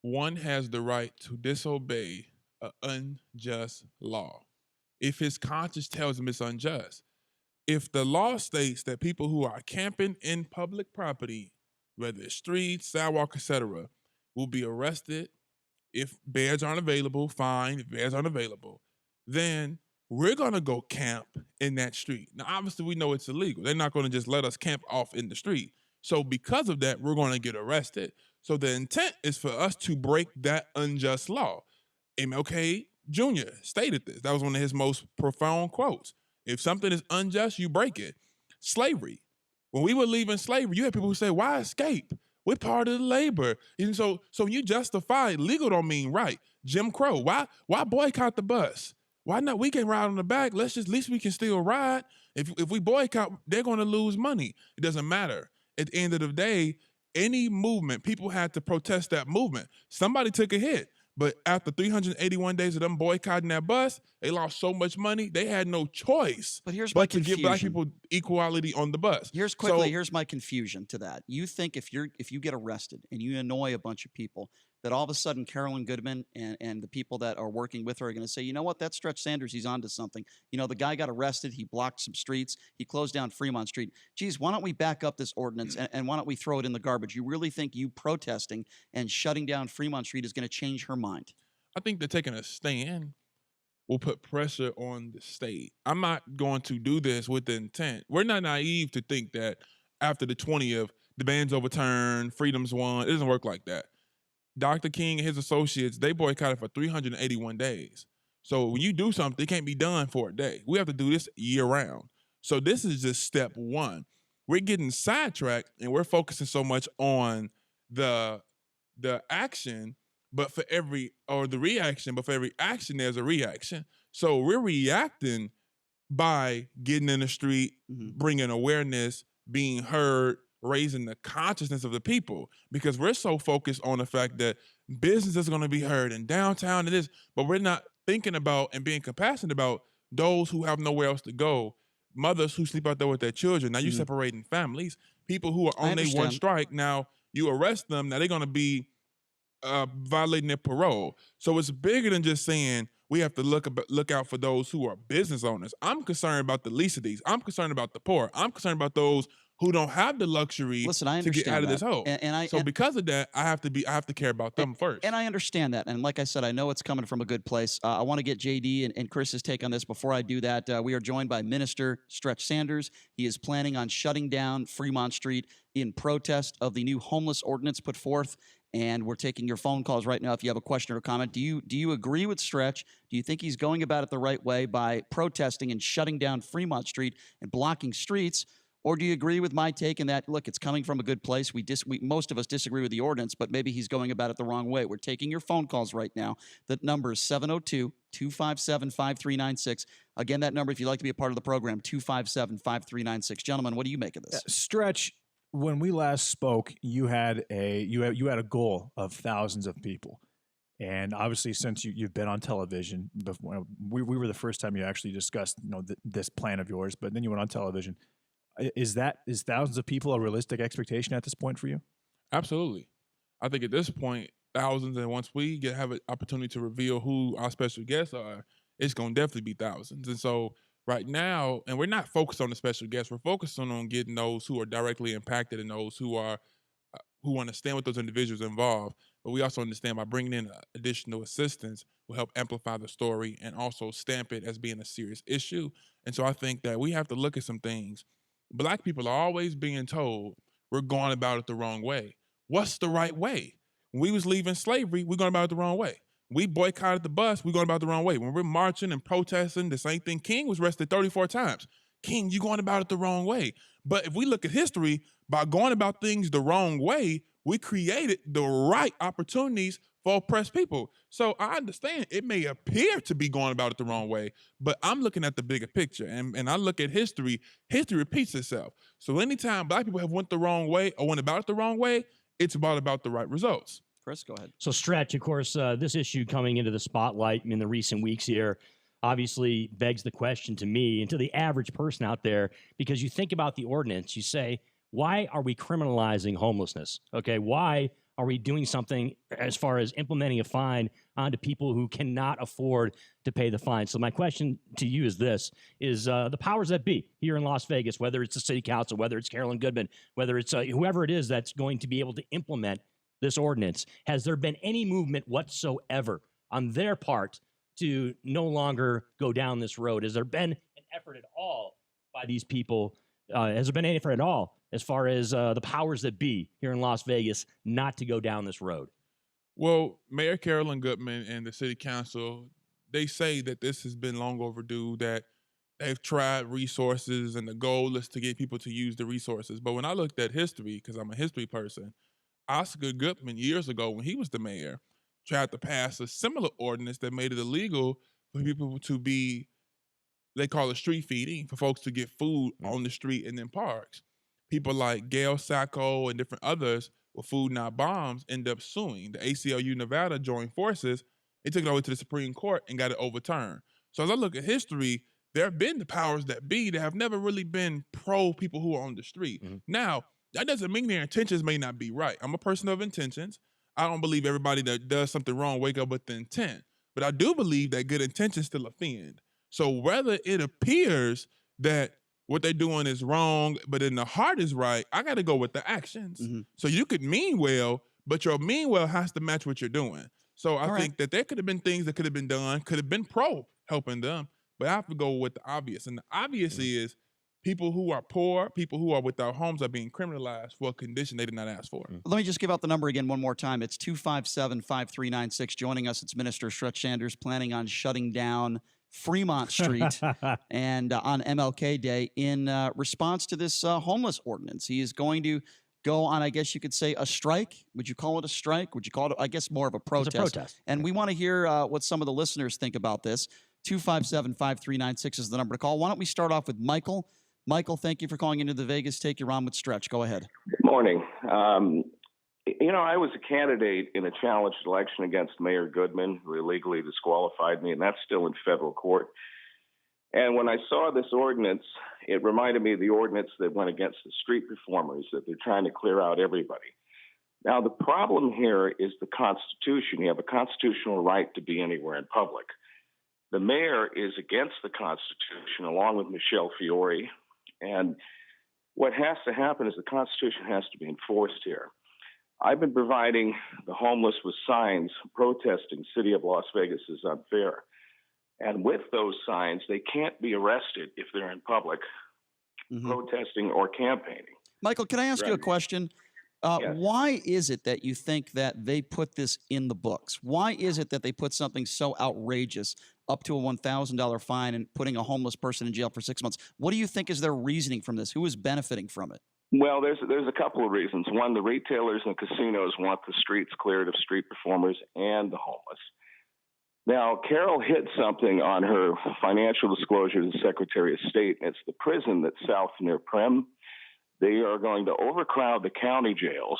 Speaker 8: one has the right to disobey an unjust law if his conscience tells him it's unjust. If the law states that people who are camping in public property, whether it's streets, sidewalk, etc., will be arrested if beds aren't available, fine. If beds aren't available, then we're going to go camp in that street. Now, obviously, we know it's illegal. They're not going to just let us camp off in the street. So because of that, we're going to get arrested. So the intent is for us to break that unjust law. MLK Jr. stated this. That was one of his most profound quotes. If something is unjust, you break it. Slavery. When we were leaving slavery, you had people who say, why escape? We're part of the labor. And so you justify legal don't mean right. Jim Crow, why boycott the bus? Why not? We can ride on the back. At least we can still ride. If we boycott, they're going to lose money. It doesn't matter. At the end of the day, any movement, people had to protest that movement. Somebody took a hit. But after 381 days of them boycotting that bus, they lost so much money, they had no choice
Speaker 2: but
Speaker 8: to give black people equality on the bus.
Speaker 2: Here's my confusion to that. You think if you get arrested and you annoy a bunch of people, that all of a sudden Carolyn Goodman and the people that are working with her are going to say, you know what, that Stretch Sanders, he's onto something. You know, the guy got arrested. He blocked some streets. He closed down Fremont Street. Geez, why don't we back up this ordinance and why don't we throw it in the garbage? You really think you protesting and shutting down Fremont Street is going to change her mind?
Speaker 8: I think that taking a stand will put pressure on the state. I'm not going to do this with the intent. We're not naive to think that after the 20th, the ban's overturned, freedom's won. It doesn't work like that. Dr. King and his associates, they boycotted for 381 days. So when you do something, it can't be done for a day. We have to do this year round. So this is just step one. We're getting sidetracked and we're focusing so much on the action, but for every reaction, there's a reaction. So we're reacting by getting in the street, bringing awareness, being heard, raising the consciousness of the people, because we're so focused on the fact that business is going to be heard in downtown and this, but we're not thinking about and being compassionate about those who have nowhere else to go, mothers who sleep out there with their children. Now you're separating families, people who are on their one strike. Now you arrest them. Now they're going to be violating their parole. So it's bigger than just saying we have to look out for those who are business owners. I'm concerned about the least of these. I'm concerned about the poor. I'm concerned about those who don't have the luxury to get out of this hole. Because of that, I have to care about them first.
Speaker 2: And I understand that. And like I said, I know it's coming from a good place. I want to get JD and Chris's take on this. Before I do that, we are joined by Minster Stretch Sanders. He is planning on shutting down Fremont Street in protest of the new homeless ordinance put forth. And we're taking your phone calls right now if you have a question or comment. Do you agree with Stretch? Do you think he's going about it the right way by protesting and shutting down Fremont Street and blocking streets? Or do you agree with my take in that, look, it's coming from a good place. Most of us disagree with the ordinance, but maybe he's going about it the wrong way. We're taking your phone calls right now. The number is 702-257-5396. Again, that number, if you'd like to be a part of the program, 257-5396. Gentlemen, what do you make of this?
Speaker 6: Stretch, when we last spoke, you had a goal of thousands of people. And obviously, since you've been on television, we were the first time you actually discussed this plan of yours, but then you went on television. Is thousands of people a realistic expectation at this point for you?
Speaker 8: Absolutely. I think at this point, thousands, and once we have an opportunity to reveal who our special guests are, it's going to definitely be thousands. And so right now, and we're not focused on the special guests, we're focusing on getting those who are directly impacted and those who understand what those individuals involved. But we also understand by bringing in additional assistance will help amplify the story and also stamp it as being a serious issue. And so I think that we have to look at some things. Black people are always being told we're going about it the wrong way. What's the right way? When we was leaving slavery, we're going about it the wrong way. We boycotted the bus, we're going about it the wrong way. When we're marching and protesting, the same thing. King was arrested 34 times. King, you're going about it the wrong way. But if we look at history, by going about things the wrong way, we created the right opportunities for oppressed people. So I understand it may appear to be going about it the wrong way, but I'm looking at the bigger picture. And I look at history repeats itself. So anytime Black people have went the wrong way or went about it the wrong way, it's about the right results.
Speaker 2: Chris, go ahead.
Speaker 9: So Stretch, of course, this issue coming into the spotlight in the recent weeks here obviously begs the question to me and to the average person out there, because you think about the ordinance, you say, why are we criminalizing homelessness? Okay, why are we doing something as far as implementing a fine onto people who cannot afford to pay the fine? So my question to you is this, is the powers that be here in Las Vegas, whether it's the city council, whether it's Carolyn Goodman, whether it's whoever it is that's going to be able to implement this ordinance, has there been any movement whatsoever on their part to no longer go down this road? Has there been an effort at all by these people? Has there been any effort at all as far as the powers that be here in Las Vegas not to go down this road?
Speaker 8: Well, Mayor Carolyn Goodman and the city council, they say that this has been long overdue, that they've tried resources and the goal is to get people to use the resources. But when I looked at history, because I'm a history person, Oscar Goodman years ago when he was the mayor tried to pass a similar ordinance that made it illegal for people to be, they call it street feeding, for folks to get food on the street and in parks. People like Gail Sacco and different others with Food Not Bombs end up suing. The ACLU Nevada joined forces. They took it over to the Supreme Court and got it overturned. So as I look at history, there have been the powers that be that have never really been pro people who are on the street. Now, that doesn't mean their intentions may not be right. I'm a person of intentions. I don't believe everybody that does something wrong wake up with the intent. But I do believe that good intentions still offend. So whether it appears that what they're doing is wrong, but in the heart is right, I got to go with the actions. So you could mean well, but your mean well has to match what you're doing. So I think that there could have been things that could have been done, could have been pro helping them, but I have to go with the obvious. And the obvious is people who are poor, people who are without homes are being criminalized for a condition they did not ask for.
Speaker 2: Let me just give out the number again one more time. It's 257-5396. Joining us, it's Minster Stretch Sanders, planning on shutting down Freemont Street and on MLK Day in response to this homeless ordinance. He is going to go on, I guess you could say, a strike. Would you call it a strike? Would you call it, I guess, more of a protest?
Speaker 9: It's a protest.
Speaker 2: And we want to hear what some of the listeners think about this. 257-5396 is the number to call. Why don't we start off with Michael? Michael, thank you for calling into the Vegas Take. You're on with Stretch. Go ahead.
Speaker 10: Good morning. I was a candidate in a challenged election against Mayor Goodman, who illegally disqualified me, and that's still in federal court. And when I saw this ordinance, it reminded me of the ordinance that went against the street performers, that they're trying to clear out everybody. Now, the problem here is the Constitution. You have a constitutional right to be anywhere in public. The mayor is against the Constitution, along with Michelle Fiore. And what has to happen is the Constitution has to be enforced here. I've been providing the homeless with signs protesting City of Las Vegas is unfair. And with those signs, they can't be arrested if they're in public protesting or campaigning.
Speaker 2: Michael, can I ask you a question?
Speaker 10: Yes.
Speaker 2: Why is it that you think that they put this in the books? Why is it that they put something so outrageous up to a $1,000 fine and putting a homeless person in jail for 6 months? What do you think is their reasoning from this? Who is benefiting from it?
Speaker 10: Well, there's a couple of reasons. One, the retailers and casinos want the streets cleared of street performers and the homeless. Now, Carol hit something on her financial disclosure to the Secretary of State. It's the prison that's south near Prem. They are going to overcrowd the county jails,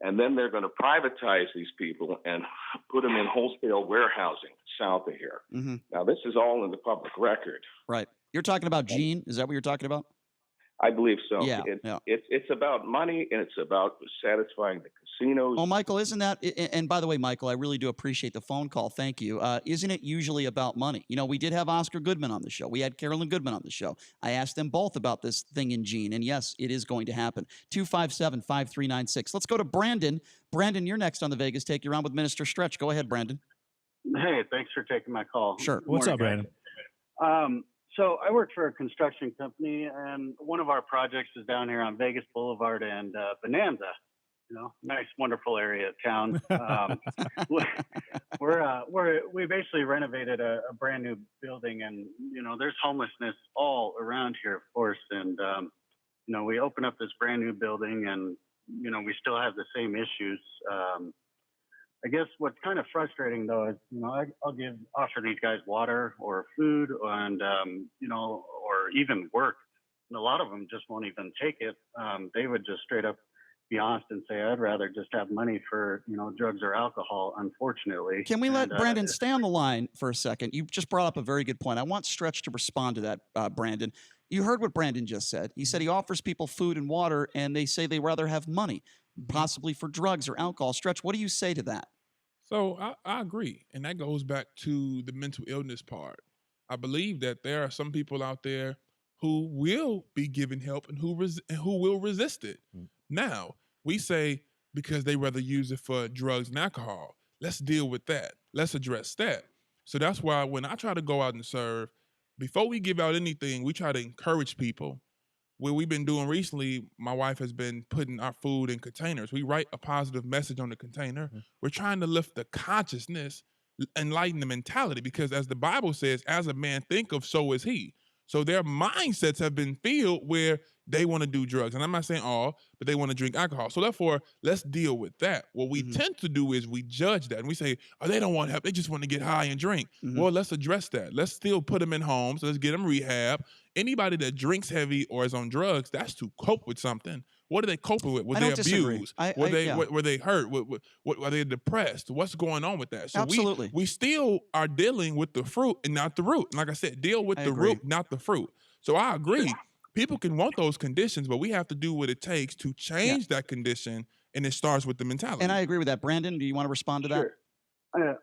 Speaker 10: and then they're going to privatize these people and put them in wholesale warehousing south of here. Now, this is all in the public record.
Speaker 2: Right. You're talking about Gene? Is that what you're talking about?
Speaker 10: I believe so.
Speaker 2: Yeah,
Speaker 10: It's about money, and it's about satisfying the casinos.
Speaker 2: Oh, Michael, isn't that, and by the way, Michael, I really do appreciate the phone call. Thank you. Isn't it usually about money? You know, we did have Oscar Goodman on the show. We had Carolyn Goodman on the show. I asked them both about this thing in Gene, and yes, it is going to happen. 257-5396. Let's go to Brandon. Brandon, you're next on the Vegas Take. You're on with Minster Stretch. Go ahead, Brandon.
Speaker 11: Hey, thanks for taking my call.
Speaker 2: Sure.
Speaker 6: What's up, Brandon?
Speaker 11: So I work for a construction company, and one of our projects is down here on Vegas Boulevard and Bonanza. You know, nice, wonderful area of town. We basically renovated a brand new building, and you know, there's homelessness all around here, of course. And you know, we open up this brand new building, and you know, we still have the same issues. I guess what's kind of frustrating though is, you know, I'll offer these guys water or food and, you know, or even work. And a lot of them just won't even take it. They would just straight up be honest and say, I'd rather just have money for, you know, drugs or alcohol, unfortunately.
Speaker 2: Can we let Brandon stay on the line for a second? You just brought up a very good point. I want Stretch to respond to that, Brandon. You heard what Brandon just said. He said he offers people food and water, and they say they rather have money, possibly for drugs or alcohol. Stretch, what do you say to that?
Speaker 8: So I agree. And that goes back to the mental illness part. I believe that there are some people out there who will be given help and who will resist it. Now, we say because they rather use it for drugs and alcohol. Let's deal with that. Let's address that. So that's why when I try to go out and serve, before we give out anything, we try to encourage people. What we've been doing recently, my wife has been putting our food in containers. We write a positive message on the container. We're trying to lift the consciousness, enlighten the mentality, because as the Bible says, as a man thinketh, so is he. So their mindsets have been filled where they want to do drugs. And I'm not saying all, but they want to drink alcohol. So therefore, let's deal with that. What we tend to do is we judge that and we say, oh, they don't want help. They just want to get high and drink. Well, let's address that. Let's still put them in homes. Let's get them rehab. Anybody that drinks heavy or is on drugs, that's to cope with something. What are they coping with? Were they abused? Were they hurt? Were they depressed? What's going on with that? So
Speaker 2: Absolutely.
Speaker 8: we still are dealing with the fruit and not the root. And like I said, deal with the root, not the fruit. So I agree. People can want those conditions, but we have to do what it takes to change that condition and it starts with the mentality.
Speaker 2: And I agree with that. Brandon, do you want to respond to that?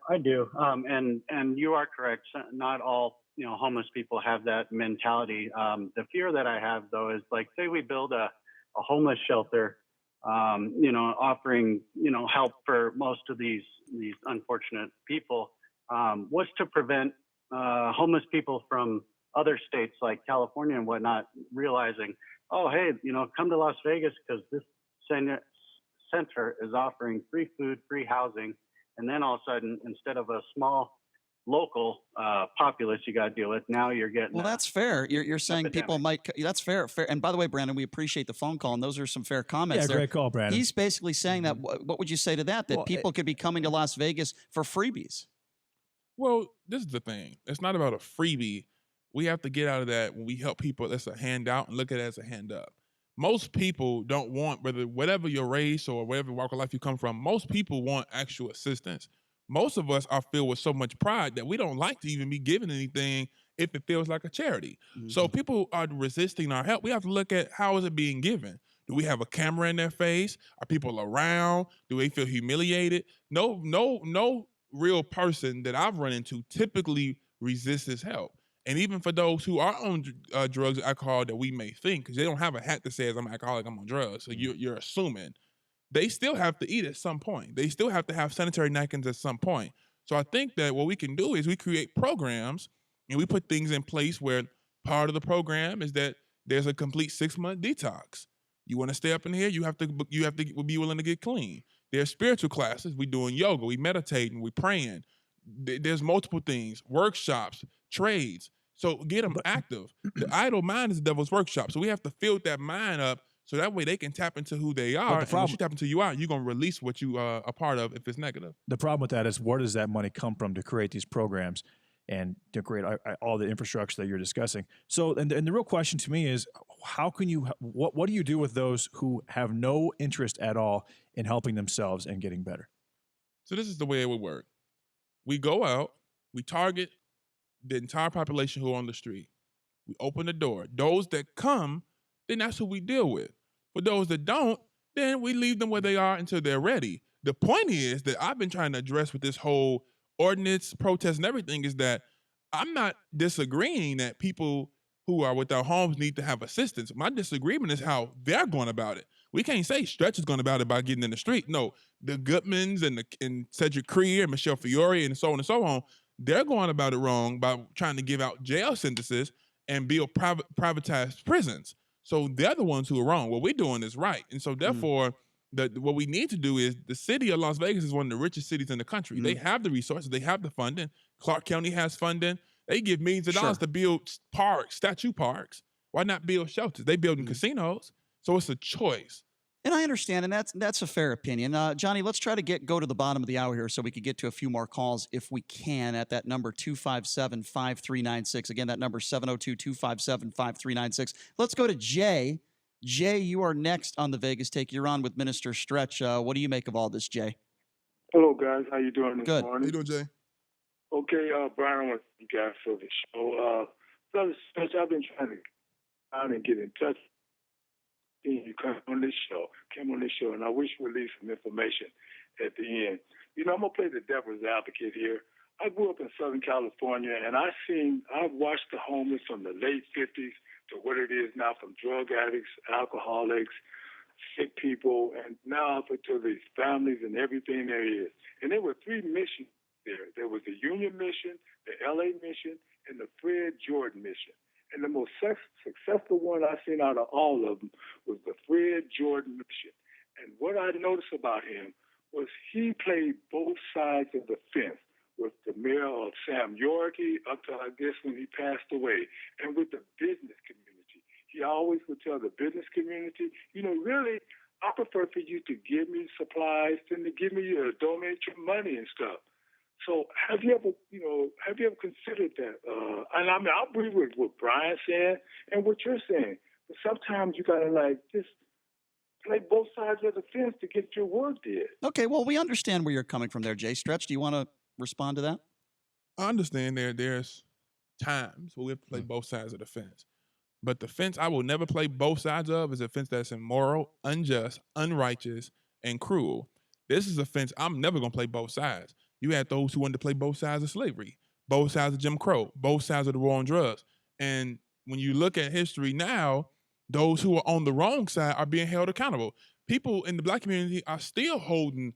Speaker 11: I do. And you are correct. Not all, homeless people have that mentality. The fear that I have, though, is like, say we build a homeless shelter, offering, help for most of these unfortunate people. What's to prevent homeless people from other states like California and whatnot realizing, oh, hey, come to Las Vegas because this center is offering free food, free housing. And then all of a sudden, instead of a small local populace you got to deal with, now you're getting.
Speaker 2: Well, that's fair. You're saying people might. That's fair. And by the way, Brandon, we appreciate the phone call, and those are some fair comments.
Speaker 6: Yeah, great call, Brandon.
Speaker 2: He's basically saying that. What would you say to that? That people could be coming to Las Vegas for freebies.
Speaker 8: Well, this is the thing. It's not about a freebie. We have to get out of that when we help people. That's a handout and look at it as a hand up. Most people don't want, whatever your race or whatever walk of life you come from, most people want actual assistance. Most of us are filled with so much pride that we don't like to even be given anything if it feels like a charity. Mm-hmm. So people are resisting our help. We have to look at how is it being given. Do we have a camera in their face? Are people around? Do they feel humiliated? No real person that I've run into typically resists this help. And even for those who are on drugs or alcohol that we may think, because they don't have a hat that says I'm an alcoholic, I'm on drugs, so you're assuming, they still have to eat at some point. They still have to have sanitary napkins at some point. So I think that what we can do is we create programs and we put things in place where part of the program is that there's a complete 6-month detox. You want to stay up in here, you have to be willing to get clean. There's spiritual classes. We doing yoga, we meditating, we praying. There's multiple things, workshops, trades. So get them active. The idle mind is the devil's workshop. So we have to fill that mind up so that way they can tap into who they are. And once you tap into who you are, you're going to release what you are a part of if it's negative.
Speaker 6: The problem with that is where does that money come from to create these programs and to create all the infrastructure that you're discussing? So, and the real question to me is, how can you, what do you do with those who have no interest at all in helping themselves and getting better?
Speaker 8: So this is the way it would work. We go out, we target the entire population who are on the street. We open the door. Those that come, then that's who we deal with. For those that don't, then we leave them where they are until they're ready. The point is that I've been trying to address with this whole ordinance, protest, and everything is that I'm not disagreeing that people who are without homes need to have assistance. My disagreement is how they're going about it. We can't say Stretch is going about it by getting in the street. No, the Goodmans and Cedric Creer and Michelle Fiore and so on and so on, they're going about it wrong by trying to give out jail sentences and build privatized prisons. So they're the ones who are wrong. What we're doing is right. And so therefore, what we need to do is the city of Las Vegas is one of the richest cities in the country. They have the resources. They have the funding. Clark County has funding. They give millions of dollars to build parks, statue parks. Why not build shelters? They building casinos. So it's a choice.
Speaker 2: And I understand, and that's a fair opinion. Johnny, let's try to go to the bottom of the hour here so we could get to a few more calls if we can at that number 257-5396. Again, that number 702-257-5396. Let's go to Jay. Jay, you are next on the Vegas Take. You're on with Minster Stretch. What do you make of all this, Jay?
Speaker 12: Hello, guys. How you doing this
Speaker 2: Good.
Speaker 12: morning?
Speaker 8: How you doing, Jay?
Speaker 12: Okay, Brian, I want to thank you guys for the show. Brother Stretch, I've been trying to get in touch. You came on this show, and I wish you would leave some information at the end. I'm going to play the devil's advocate here. I grew up in Southern California, and I've watched the homeless from the late 50s to what it is now, from drug addicts, alcoholics, sick people, and now up to the families and everything there is. And there were 3 missions there. There was the Union mission, the LA mission, and the Fred Jordan mission. And the most successful one I've seen out of all of them was the Fred Jordan mission. And what I noticed about him was he played both sides of the fence, with the mayor of Sam Yorkie up to, I guess, when he passed away, and with the business community. He always would tell the business community, really, I prefer for you to give me supplies than to give me donate your money and stuff. So have you ever considered that? And I agree with what Brian's saying and what you're saying. But sometimes you got to just play both sides of the fence to get your work did.
Speaker 2: Okay, well, we understand where you're coming from there, Jay. Stretch, do you want to respond to that?
Speaker 8: I understand there's times where we have to play both sides of the fence. But the fence I will never play both sides of is a fence that's immoral, unjust, unrighteous, and cruel. This is a fence. I'm never going to play both sides. You had those who wanted to play both sides of slavery, both sides of Jim Crow, both sides of the war on drugs. And when you look at history now, those who are on the wrong side are being held accountable. People in the black community are still holding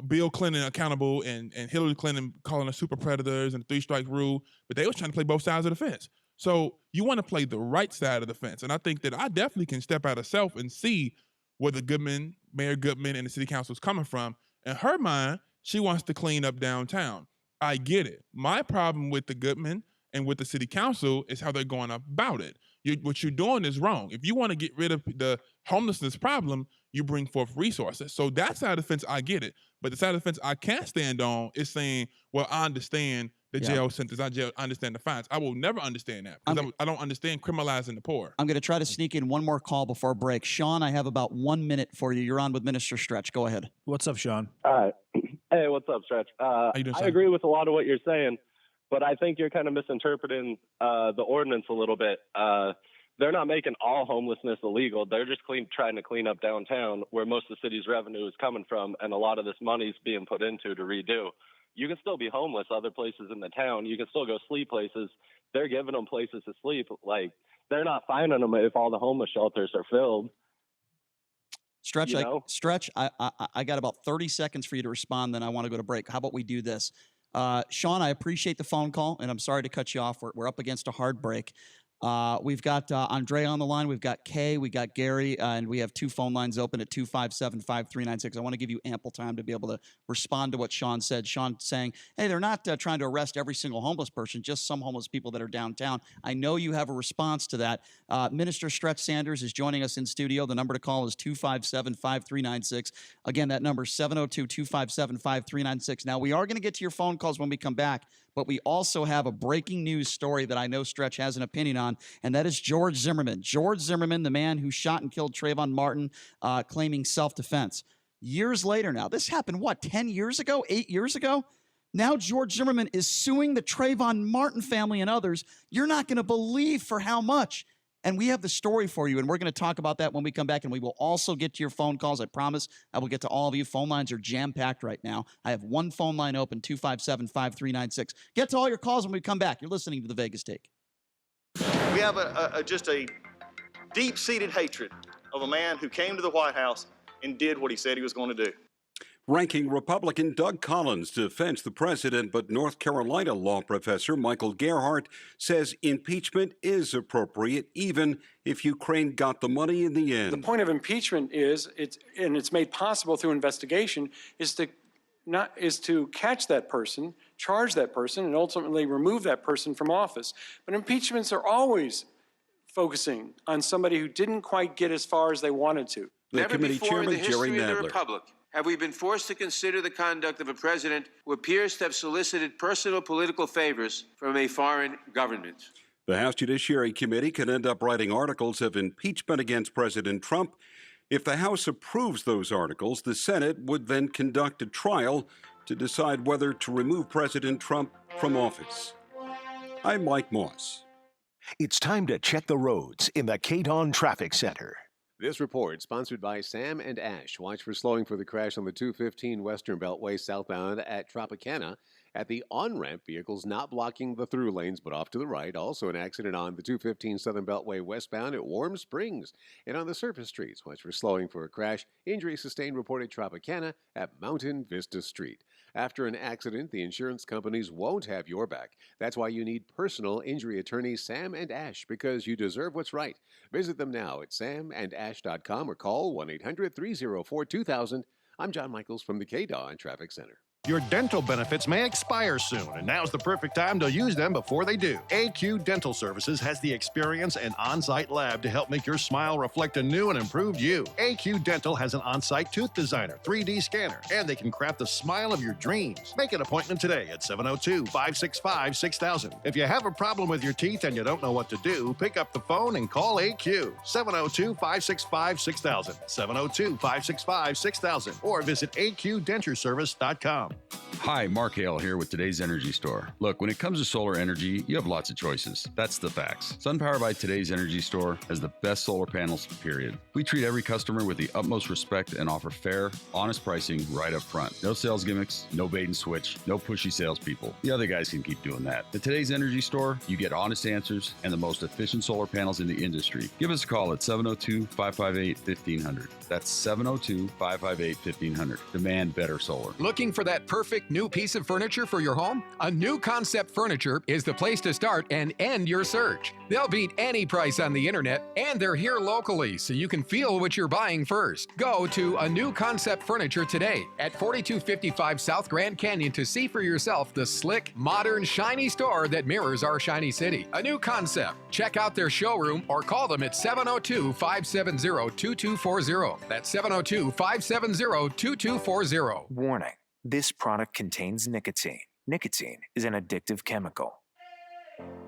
Speaker 8: Bill Clinton accountable and Hillary Clinton calling us super predators and the 3-strike rule, but they was trying to play both sides of the fence. So you want to play the right side of the fence. And I think that I definitely can step out of self and see where the Mayor Goodman and the city council is coming from. In her mind, she wants to clean up downtown. I get it. My problem with the Goodman and with the city council is how they're going about it. What you're doing is wrong. If you want to get rid of the homelessness problem, you bring forth resources. So that side of the fence, I get it. But the side of the fence I can't stand on is saying, well, I understand the jail sentence. I understand the fines. I will never understand that because I don't understand criminalizing the poor.
Speaker 2: I'm going to try to sneak in one more call before break. Sean, I have about 1 minute for you. You're on with Minster Stretch. Go ahead.
Speaker 6: What's up, Sean?
Speaker 14: All right. Hey, what's up, Stretch? I agree with a lot of what you're saying, but I think you're kind of misinterpreting the ordinance a little bit. They're not making all homelessness illegal. They're just trying to clean up downtown where most of the city's revenue is coming from, and a lot of this money is being put into to redo. You can still be homeless other places in the town. You can still go sleep places. They're giving them places to sleep. Like, they're not finding them if all the homeless shelters are filled.
Speaker 2: Stretch, I got about 30 seconds for you to respond, then I want to go to break. How about we do this? Sean, I appreciate the phone call, and I'm sorry to cut you off. We're up against a hard break. We've got Andre on the line. We've got Kay. We got Gary. And we have 2 phone lines open at 257-5396. I want to give you ample time to be able to respond to what Sean said. Sean saying, hey, they're not trying to arrest every single homeless person, just some homeless people that are downtown. I know you have a response to that. Minster Stretch Sanders is joining us in studio. The number to call is 257-5396. Again, that number is 702-257-5396. Now, we are going to get to your phone calls when we come back, but we also have a breaking news story that I know Stretch has an opinion on, and that is George Zimmerman. George Zimmerman, the man who shot and killed Trayvon Martin, claiming self-defense. Years later now, this happened, 10 years ago, 8 years ago? Now George Zimmerman is suing the Trayvon Martin family and others. You're not going to believe for how much. And we have the story for you, and we're going to talk about that when we come back, and we will also get to your phone calls. I promise I will get to all of you. Phone lines are jam-packed right now. I have 1 phone line open, 257-5396. Get to all your calls when we come back. You're listening to The Vegas Take.
Speaker 15: We have just a deep-seated hatred of a man who came to the White House and did what he said he was going to do.
Speaker 21: Ranking Republican Doug Collins defends the president, but North Carolina law professor Michael Gerhardt says impeachment is appropriate, even if Ukraine got the money in the end.
Speaker 16: The point of impeachment is, it's made possible through investigation, is to catch that person, charge that person, and ultimately remove that person from office. But impeachments are always focusing on somebody who didn't quite get as far as they wanted to.
Speaker 21: The committee chairman, Jerry
Speaker 24: Never before in the history of the
Speaker 21: Nadler.
Speaker 24: Republic have we been forced to consider the conduct of a president who appears to have solicited personal political favors from a foreign government.
Speaker 21: The House Judiciary Committee could end up writing articles of impeachment against President Trump. If the House approves those articles, the Senate would then conduct a trial to decide whether to remove President Trump from office. I'm Mike Moss.
Speaker 1: It's time to check the roads in the KDON Traffic Center.
Speaker 25: This report sponsored by Sam and Ash. Watch for slowing for the crash on the 215 Western Beltway southbound at Tropicana. At the on-ramp, vehicles not blocking the through lanes but off to the right. Also an accident on the 215 Southern Beltway westbound at Warm Springs. And on the surface streets, watch for slowing for a crash. Injury sustained reported Tropicana at Mountain Vista Street. After an accident, the insurance companies won't have your back. That's why you need personal injury attorneys Sam and Ash, because you deserve what's right. Visit them now at samandash.com or call 1-800-304-2000. I'm John Michaels from the KDON Traffic Center.
Speaker 17: Your dental benefits may expire soon, and now's the perfect time to use them before they do. AQ Dental Services has the experience and on-site lab to help make your smile reflect a new and improved you. AQ Dental has an on-site tooth designer, 3D scanner, and they can craft the smile of your dreams. Make an appointment today at 702-565-6000. If you have a problem with your teeth and you don't know what to do, pick up the phone and call AQ. 702-565-6000. 702-565-6000. Or visit aqdentureservice.com.
Speaker 3: Hi, Mark Hale here with Today's Energy Store. Look, when it comes to solar energy, you have lots of choices. That's the facts. SunPower by Today's Energy Store has the best solar panels, period. We treat every customer with the utmost respect and offer fair, honest pricing right up front. No sales gimmicks, no bait and switch, no pushy salespeople. The other guys can keep doing that. At Today's Energy Store, you get honest answers and the most efficient solar panels in the industry. Give us a call at 702-558-1500. That's 702-558-1500. Demand better solar.
Speaker 4: Looking for that perfect new piece of furniture for your home? A New Concept Furniture is the place to start and end your search. They'll beat any price on the internet, and they're here locally, so you can feel what you're buying first. Go to A New Concept Furniture today at 4255 South Grand Canyon to see for yourself the slick, modern, shiny store that mirrors our shiny city. A New Concept. Check out their showroom or call them at 702-570-2240. That's 702-570-2240.
Speaker 5: Warning. This product contains nicotine. Nicotine is an addictive chemical.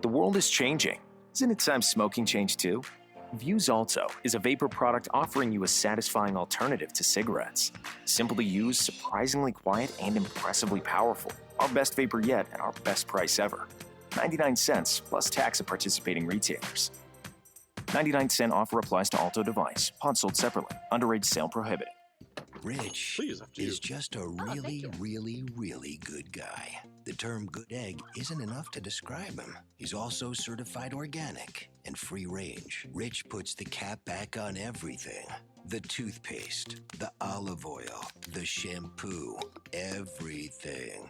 Speaker 5: The world is changing. Isn't it time smoking changed too? Vuse Alto is a vapor product offering you a satisfying alternative to cigarettes. Simple to use, surprisingly quiet, and impressively powerful. Our best vapor yet and our best price ever. 99 cents plus tax at participating retailers. 99-cent offer applies to Alto device. Pod sold separately. Underage sale prohibited.
Speaker 18: Rich is just a really good guy. The term good egg isn't enough to describe him. He's also certified organic and free range. Rich puts the cap back on everything. The toothpaste, the olive oil, the shampoo, everything.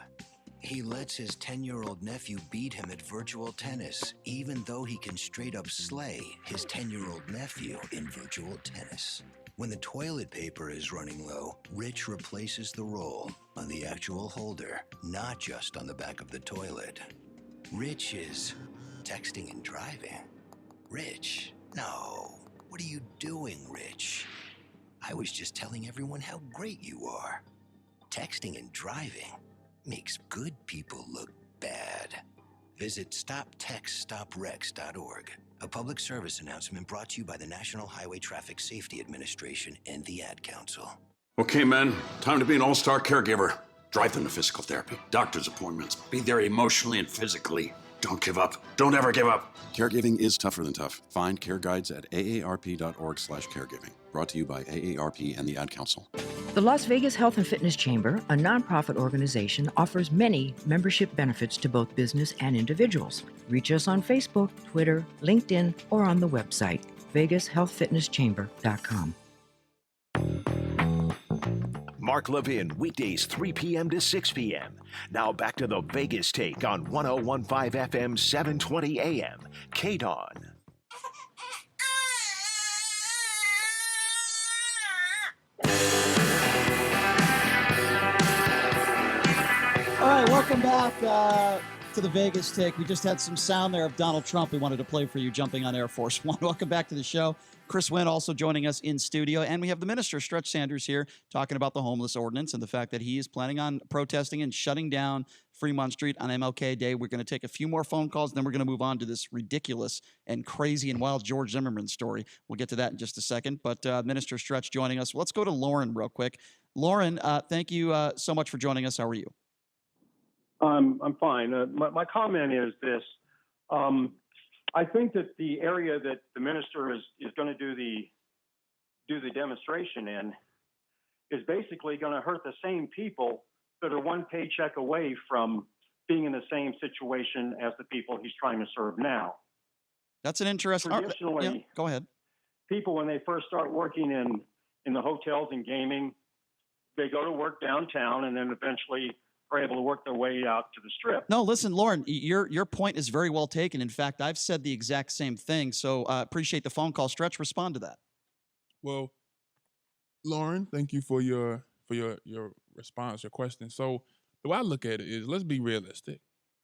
Speaker 18: He lets his 10-year-old nephew beat him at virtual tennis, even though he can straight up slay his 10-year-old nephew in virtual tennis. When the toilet paper is running low, Rich replaces the roll on the actual holder, not just on the back of the toilet. Rich is texting and driving. Rich, no. What are you doing, Rich? I was just telling everyone how great you are. Texting and driving makes good people look bad. Visit StopTextStopWrecks.org. A public service announcement brought to you by the National Highway Traffic Safety Administration and the Ad Council.
Speaker 19: Okay, men, time to be an all-star caregiver. Drive them to physical therapy, doctor's appointments, be there emotionally and physically. Don't give up. Don't ever give up.
Speaker 20: Caregiving is tougher than tough. Find care guides at aarp.org/caregiving. Brought to you by AARP and the Ad Council.
Speaker 22: The Las Vegas Health and Fitness Chamber, a nonprofit organization, offers many membership benefits to both business and individuals. Reach us on Facebook, Twitter, LinkedIn, or on the website, vegashealthfitnesschamber.com.
Speaker 1: Mark Levin, weekdays 3 p.m. to 6 p.m. Now back to the Vegas Take on 101.5 FM, 720 AM, KDON.
Speaker 2: All right, welcome back to the Vegas Take. We just had some sound there of Donald Trump we wanted to play for you jumping on Air Force One. Welcome back to the show. Chris Wynn also joining us in studio. And we have the Minister Stretch Sanders here talking about the homeless ordinance and the fact that he is planning on protesting and shutting down Freemont Street on MLK Day. We're going to take a few more phone calls, then we're going to move on to this ridiculous and crazy and wild George Zimmerman story. We'll get to that in just a second. But Minister Stretch joining us. Let's go to Lauren real quick. Lauren, thank you so much for joining us. How are you?
Speaker 23: I'm fine. My comment is this. I think that the area that the minister is going to do the demonstration in is basically going to hurt the same people that are one paycheck away from being in the same situation as the people he's trying to serve now.
Speaker 2: That's an interesting.
Speaker 23: Traditionally,
Speaker 2: go ahead.
Speaker 23: People, when they first start working in the hotels and gaming, they go to work downtown and then eventually are able to work their way out to the strip.
Speaker 2: No, listen, Lauren, your point is very well taken. In fact, I've said the exact same thing. So appreciate the phone call. Stretch, respond to that.
Speaker 8: Well, Lauren, thank you for your response, your question. So the way I look at it is, let's be realistic.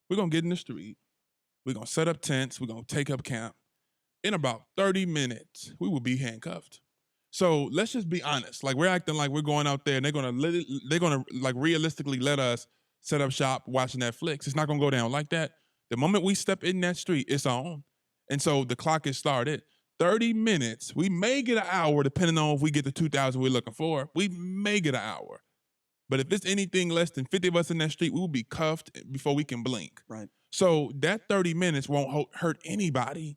Speaker 8: We're going to get in the street. We're going to set up tents. We're going to take up camp. In about 30 minutes, we will be handcuffed. So let's just be honest. Like, we're acting like we're going out there and they're gonna like realistically let us set up shop watching Netflix. It's not gonna go down like that. The moment we step in that street, it's on. And so the clock is started. 30 minutes. We may get an hour depending on if we get the 2,000 we're looking for. We may get an hour. But if it's anything less than 50 of us in that street, we will be cuffed before we can blink.
Speaker 2: Right.
Speaker 8: So that 30 minutes won't hurt anybody.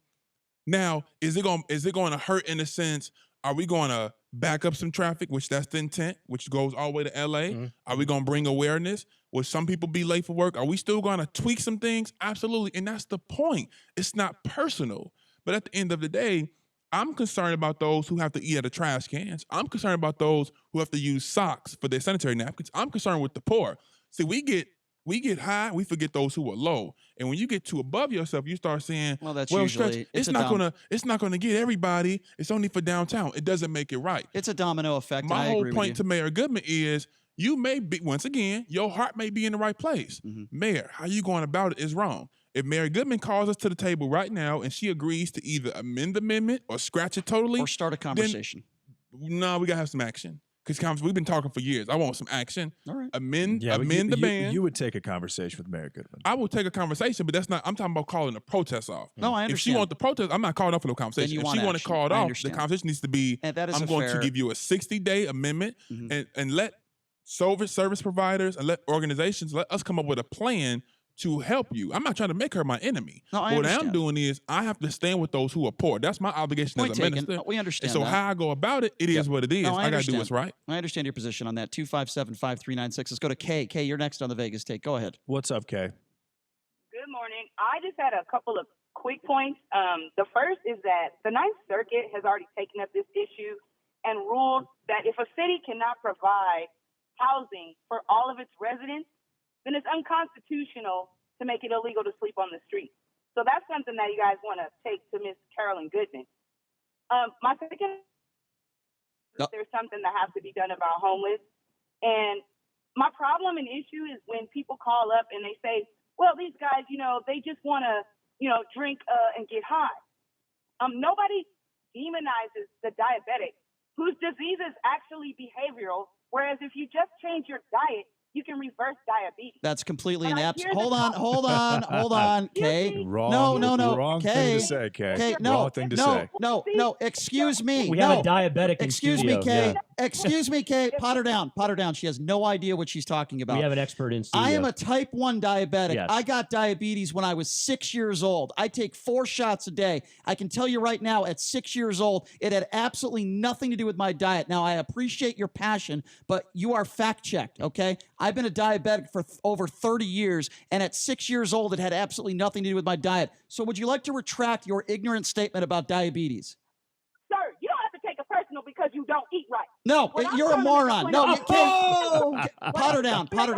Speaker 8: Now, is it going to hurt in the sense, are we going to back up some traffic, which that's the intent, which goes all the way to LA?
Speaker 7: Mm-hmm.
Speaker 8: Are we going to bring awareness? Will some people be late for work? Are we still going to tweak some things? Absolutely. And that's the point. It's not personal. But at the end of the day, I'm concerned about those who have to eat out of trash cans. I'm concerned about those who have to use socks for their sanitary napkins. I'm concerned with the poor. See, we get high, we forget those who are low. And when you get too above yourself, you start saying,
Speaker 2: well, that's
Speaker 8: Stretch,
Speaker 2: usually
Speaker 8: it's not gonna get everybody. It's only for downtown. It doesn't make it right.
Speaker 2: It's a domino effect.
Speaker 8: My
Speaker 2: I
Speaker 8: whole
Speaker 2: agree
Speaker 8: point
Speaker 2: with
Speaker 8: to Mayor Goodman is, you may be, once again, your heart may be in the right place. Mayor, how you going about it is wrong. If Mayor Goodman calls us to the table right now and she agrees to either amend the amendment or scratch it totally,
Speaker 2: or start a conversation.
Speaker 8: No, we gotta have some action. Because we've been talking for years. I want some action.
Speaker 2: All right.
Speaker 8: Amend the ban.
Speaker 6: You would take a conversation with Mayor Goodman.
Speaker 8: I will take a conversation, but that's not. I'm talking about calling the protest off.
Speaker 2: No, I understand.
Speaker 8: If she wants the protest, I'm not calling off for no conversation.
Speaker 2: Then you
Speaker 8: If
Speaker 2: want
Speaker 8: she want to
Speaker 2: action.
Speaker 8: call it
Speaker 2: I
Speaker 8: off,
Speaker 2: understand.
Speaker 8: the conversation needs to be,
Speaker 2: And that is
Speaker 8: I'm going to
Speaker 2: fair-
Speaker 8: give you a 60-day amendment and let service providers and let organizations, let us come up with a plan to help you. I'm not trying to make her my enemy.
Speaker 2: No, I
Speaker 8: what
Speaker 2: understand.
Speaker 8: I'm doing is I have to stand with those who are poor. That's my obligation
Speaker 2: Point
Speaker 8: as a
Speaker 2: taken.
Speaker 8: minister.
Speaker 2: We understand
Speaker 8: And so
Speaker 2: that.
Speaker 8: how I go about it, it is what it is.
Speaker 2: No,
Speaker 8: I got to do
Speaker 2: understand.
Speaker 8: what's right.
Speaker 2: I understand your position on that. 257-5396. Let's go to Kay. Kay, you're next on the Vegas Take. Go ahead.
Speaker 6: What's up, Kay?
Speaker 9: Good morning. I just had a couple of quick points. The first is that the Ninth Circuit has already taken up this issue and ruled that if a city cannot provide housing for all of its residents, then it's unconstitutional to make it illegal to sleep on the street. So that's something that you guys want to take to Ms. Carolyn Goodman. My second, there's something that has to be done about homeless. And my problem and issue is when people call up and they say, well, these guys, they just want to, drink and get high. Nobody demonizes the diabetic whose disease is actually behavioral, whereas if you just change your diet, you can reverse diabetes.
Speaker 2: That's completely
Speaker 9: But
Speaker 2: an
Speaker 9: I
Speaker 2: abs.
Speaker 9: hear
Speaker 2: Hold
Speaker 9: the-
Speaker 2: on, Kay.
Speaker 6: Wrong.
Speaker 2: No,
Speaker 6: Wrong
Speaker 2: Kay.
Speaker 6: thing to say, Kay.
Speaker 2: Kay,
Speaker 6: Wrong thing to say.
Speaker 2: No, excuse me.
Speaker 7: We
Speaker 2: no.
Speaker 7: have a diabetic in
Speaker 2: Excuse
Speaker 7: studio,
Speaker 2: me, Kay.
Speaker 7: yeah.
Speaker 2: Excuse me, Kay. Pot her down. She has no idea what she's talking about.
Speaker 7: We have an expert in studio.
Speaker 2: I am a type 1 diabetic.
Speaker 7: Yes.
Speaker 2: I got diabetes when I was 6 years old. I take 4 shots a day. I can tell you right now, at 6 years old, it had absolutely nothing to do with my diet. Now, I appreciate your passion, but you are fact-checked, okay? I've been a diabetic for over 30 years, and at 6 years old, it had absolutely nothing to do with my diet. So would you like to retract your ignorant statement about diabetes?
Speaker 9: Sir, you don't have to take it personal because you don't eat right.
Speaker 2: No,
Speaker 9: What I'm
Speaker 2: you're a
Speaker 9: trying to
Speaker 2: moron.
Speaker 9: explain-
Speaker 2: No, you
Speaker 7: Oh!
Speaker 2: can't. Pot her down. Pot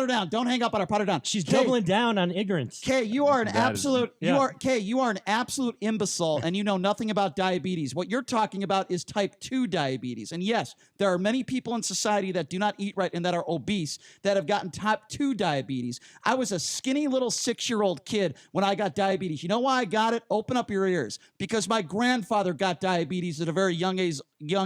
Speaker 2: her down. Don't hang up on her. Pot her down.
Speaker 7: She's
Speaker 2: Kay,
Speaker 7: doubling down on ignorance.
Speaker 2: Kay, you are an absolute.
Speaker 7: yeah.
Speaker 2: You are an absolute imbecile, and you know nothing about diabetes. What you're talking about is type 2 diabetes. And yes, there are many people in society that do not eat right and that are obese that have gotten type 2 diabetes. I was a skinny little 6-year-old kid when I got diabetes. You know why I got it? Open up your ears. Because my grandfather got diabetes at a very young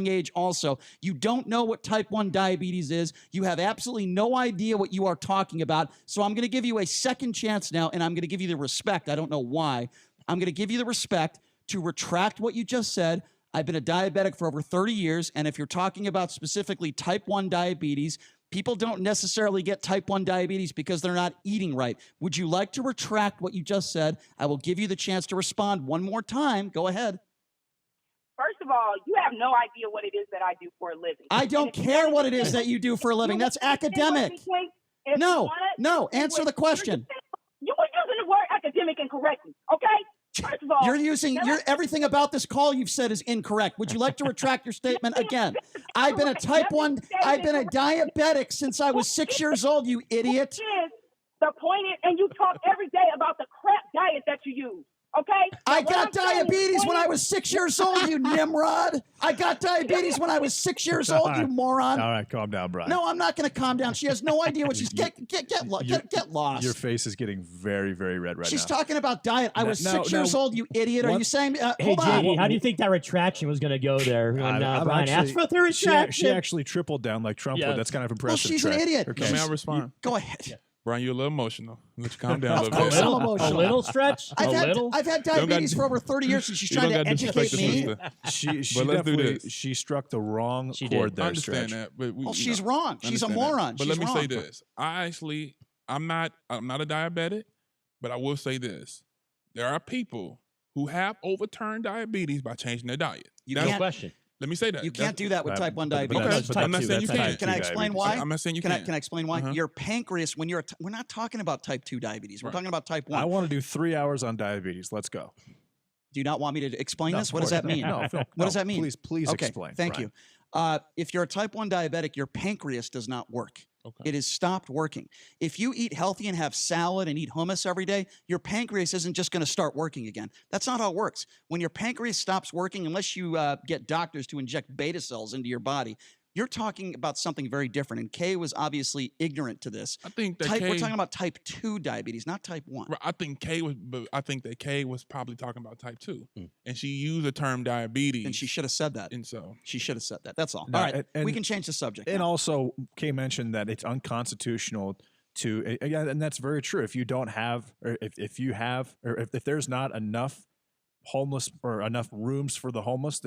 Speaker 2: age also. You don't know what type 1 diabetes is. You have absolutely no idea what you are talking about. So I'm going to give you a second chance now, and I'm going to give you the respect. I don't know why. I'm going to give you the respect to retract what you just said. I've been a diabetic for over 30 years, and if you're talking about specifically type 1 diabetes, people don't necessarily get type 1 diabetes because they're not eating right. Would you like to retract what you just said? I will give you the chance to respond one more time. Go ahead.
Speaker 9: First of all, you have no idea what it is that I do for a living.
Speaker 2: I don't care what it is that you do for a living. That's academic. No. Answer the question.
Speaker 9: You were using the word academic incorrectly, okay? First of all,
Speaker 2: everything about this call you've said is incorrect. Would you like to retract your statement again? I've been a type 1, I've been a diabetic since I was 6 years old, you idiot.
Speaker 9: The point is, and you talk every day about the crap diet that you use. Okay?
Speaker 2: I got diabetes when I was 6 years old, you Nimrod. I got diabetes when I was 6 years old, you moron.
Speaker 6: All right, calm down, Brian.
Speaker 2: No, I'm not going to calm down. She has no idea what she's get lost.
Speaker 6: Your face is getting very, very red right
Speaker 2: She's
Speaker 6: now.
Speaker 2: talking about diet. I was 6 years old, you idiot. Are you saying?
Speaker 7: Hey,
Speaker 2: hold on.
Speaker 7: JD, how do you think that retraction was going to go there when
Speaker 6: I'm
Speaker 7: Brian
Speaker 6: actually-
Speaker 7: asked for the retraction?
Speaker 6: She actually tripled down like Trump would. That's kind of impressive.
Speaker 2: she's an
Speaker 6: Trey.
Speaker 2: idiot.
Speaker 6: Okay.
Speaker 8: May I respond?
Speaker 2: Go ahead.
Speaker 8: Brian, you're a little emotional. Let you calm down a
Speaker 2: Of
Speaker 8: little
Speaker 2: course
Speaker 8: bit.
Speaker 2: I'm emotional.
Speaker 7: A little stretch?
Speaker 2: I've had
Speaker 7: little?
Speaker 2: diabetes for over 30 years, and she's
Speaker 8: You
Speaker 2: trying
Speaker 8: don't
Speaker 2: to
Speaker 8: gotta disrespect
Speaker 2: educate
Speaker 8: the
Speaker 2: me.
Speaker 8: sister.
Speaker 6: She
Speaker 8: But let's do
Speaker 6: definitely
Speaker 8: this.
Speaker 6: she struck the wrong
Speaker 7: She
Speaker 6: chord
Speaker 7: did.
Speaker 6: there.
Speaker 8: I understand
Speaker 6: Stretch.
Speaker 8: that, but
Speaker 2: Well, she's wrong. She's a
Speaker 8: understand that.
Speaker 2: moron.
Speaker 8: But
Speaker 2: She's
Speaker 8: let me say
Speaker 2: wrong.
Speaker 8: this: I'm not a diabetic, but I will say this: there are people who have overturned diabetes by changing their diet.
Speaker 2: You
Speaker 8: That's-
Speaker 2: can't-
Speaker 7: question.
Speaker 8: Let me say that.
Speaker 2: You can't do that with type 1
Speaker 6: but
Speaker 2: diabetes.
Speaker 6: that's-
Speaker 8: Okay, I'm not saying you can't.
Speaker 2: Can I explain why?
Speaker 8: I'm not saying you
Speaker 2: Can
Speaker 8: can't.
Speaker 2: I explain why?
Speaker 8: Uh-huh.
Speaker 2: Your pancreas, when you're, we're not talking about type 2 diabetes. We're talking about type 1.
Speaker 6: I want to do 3 hours on diabetes. Let's go.
Speaker 2: Do you not want me to explain
Speaker 6: No,
Speaker 2: this?
Speaker 6: of
Speaker 2: What does
Speaker 6: course.
Speaker 2: that mean?
Speaker 6: No,
Speaker 2: What does that mean?
Speaker 6: Please
Speaker 2: okay,
Speaker 6: explain.
Speaker 2: Thank
Speaker 6: Brian.
Speaker 2: you. If you're a type 1 diabetic, your pancreas does not work.
Speaker 8: Okay.
Speaker 2: It has stopped working. If you eat healthy and have salad and eat hummus every day, your pancreas isn't just going to start working again. That's not how it works. When your pancreas stops working, unless you get doctors to inject beta cells into your body, you're talking about something very different. And Kay was obviously ignorant to this.
Speaker 8: I think that
Speaker 2: we're
Speaker 8: Kay-
Speaker 2: talking about type 2 diabetes, not type 1.
Speaker 8: Right, I think that Kay was probably talking about type 2, and she used the term diabetes.
Speaker 2: And she should have said that.
Speaker 8: And so
Speaker 2: She should have said that. That's all.
Speaker 6: No,
Speaker 2: All right,
Speaker 6: and-
Speaker 2: we can change the subject.
Speaker 6: And
Speaker 2: now.
Speaker 6: also, Kay mentioned that it's unconstitutional to, again, and that's very true. If you don't have, or if you have, or if there's not enough homeless or enough rooms for the homeless,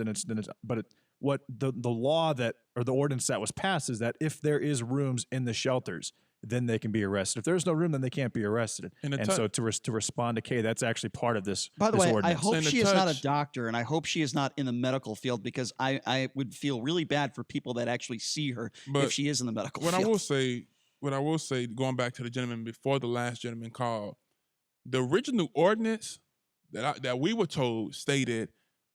Speaker 6: what the law that, or the ordinance that was passed is that if there is rooms in the shelters, then they can be arrested. If there's no room, then they can't be arrested.
Speaker 8: And
Speaker 6: so to respond to Kay, that's actually part of this.
Speaker 2: By the
Speaker 6: this
Speaker 2: way,
Speaker 6: ordinance.
Speaker 2: I hope she is not a doctor, and I hope she is not in the medical field, because I would feel really bad for people that actually see her if she is in the medical
Speaker 8: what
Speaker 2: field.
Speaker 8: I will say, going back to the gentleman before the last gentleman called, the original ordinance that we were told stated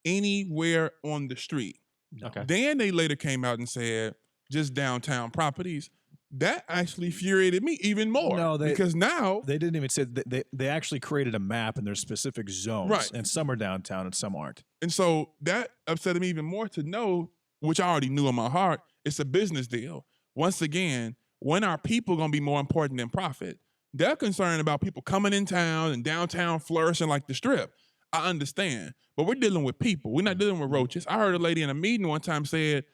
Speaker 8: anywhere on the street.
Speaker 7: Okay.
Speaker 8: Then they later came out and said just downtown properties. That actually infuriated me even more.
Speaker 6: No,
Speaker 8: because now
Speaker 6: they didn't even say they actually created a map and there's specific zones,
Speaker 8: Right.
Speaker 6: and some are downtown and some aren't.
Speaker 8: And so that upset me even more to know, which I already knew in my heart, it's a business deal. Once again, when are people going to be more important than profit? They're concerned about people coming in town and downtown flourishing like the Strip. I understand. But we're dealing with people. We're not dealing with roaches. I heard a lady in a meeting one time said,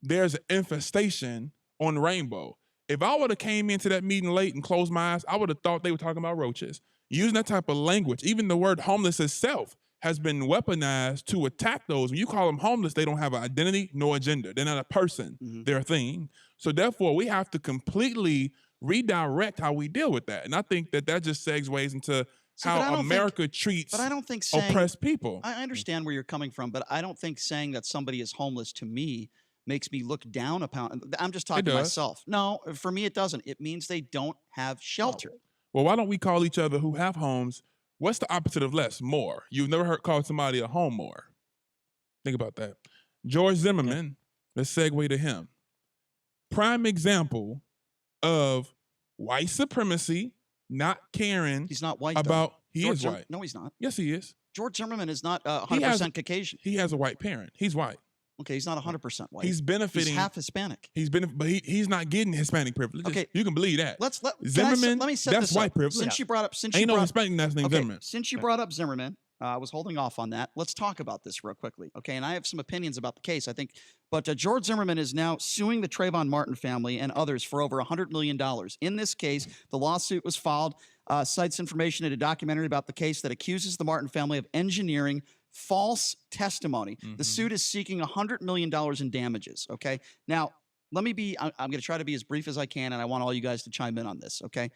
Speaker 8: there's an infestation on the Rainbow. If I would have came into that meeting late and closed my eyes, I would have thought they were talking about roaches. Using that type of language, even the word homeless itself has been weaponized to attack those. When you call them homeless, they don't have an identity nor a gender. They're not a person. They're a thing. So therefore, we have to completely redirect how we deal with that. And I think that just segues into
Speaker 2: See, but I
Speaker 8: how
Speaker 2: don't
Speaker 8: America treats
Speaker 2: But I don't think saying,
Speaker 8: oppressed people.
Speaker 2: I understand where you're coming from, but I don't think saying that somebody is homeless to me makes me look down upon. I'm just talking to
Speaker 8: does.
Speaker 2: myself. No, for me it doesn't. It means they don't have shelter.
Speaker 8: Well, why don't we call each other who have homes, what's the opposite of less? More. You've never heard call somebody a home more. Think about that. George Zimmerman, let's segue to him. Prime example of white supremacy, not caring.
Speaker 2: He's not white
Speaker 8: about,
Speaker 2: though.
Speaker 8: he
Speaker 2: George
Speaker 8: is
Speaker 2: Zim-
Speaker 8: white.
Speaker 2: No, he's not.
Speaker 8: Yes, he is.
Speaker 2: George Zimmerman is not 100%
Speaker 8: He has-
Speaker 2: Caucasian.
Speaker 8: He has a white parent. He's white.
Speaker 2: Okay, he's not 100% white.
Speaker 8: He's benefiting.
Speaker 2: He's half Hispanic.
Speaker 8: But he's not getting Hispanic privileges.
Speaker 2: Okay.
Speaker 8: You can believe that.
Speaker 2: Zimmerman. Let me set
Speaker 8: that's
Speaker 2: this
Speaker 8: white
Speaker 2: up.
Speaker 8: privilege.
Speaker 2: Since you brought up,
Speaker 8: Ain't no Hispanic that's named Zimmerman.
Speaker 2: Since you brought up Zimmerman, I was holding off on that. Let's talk about this real quickly, okay? And I have some opinions about the case, I think. But George Zimmerman is now suing the Trayvon Martin family and others for over $100 million. In this case, the lawsuit was filed, cites information in a documentary about the case that accuses the Martin family of engineering false testimony. The suit is seeking $100 million in damages, okay? Now, I'm going to try to be as brief as I can, and I want all you guys to chime in on this, okay?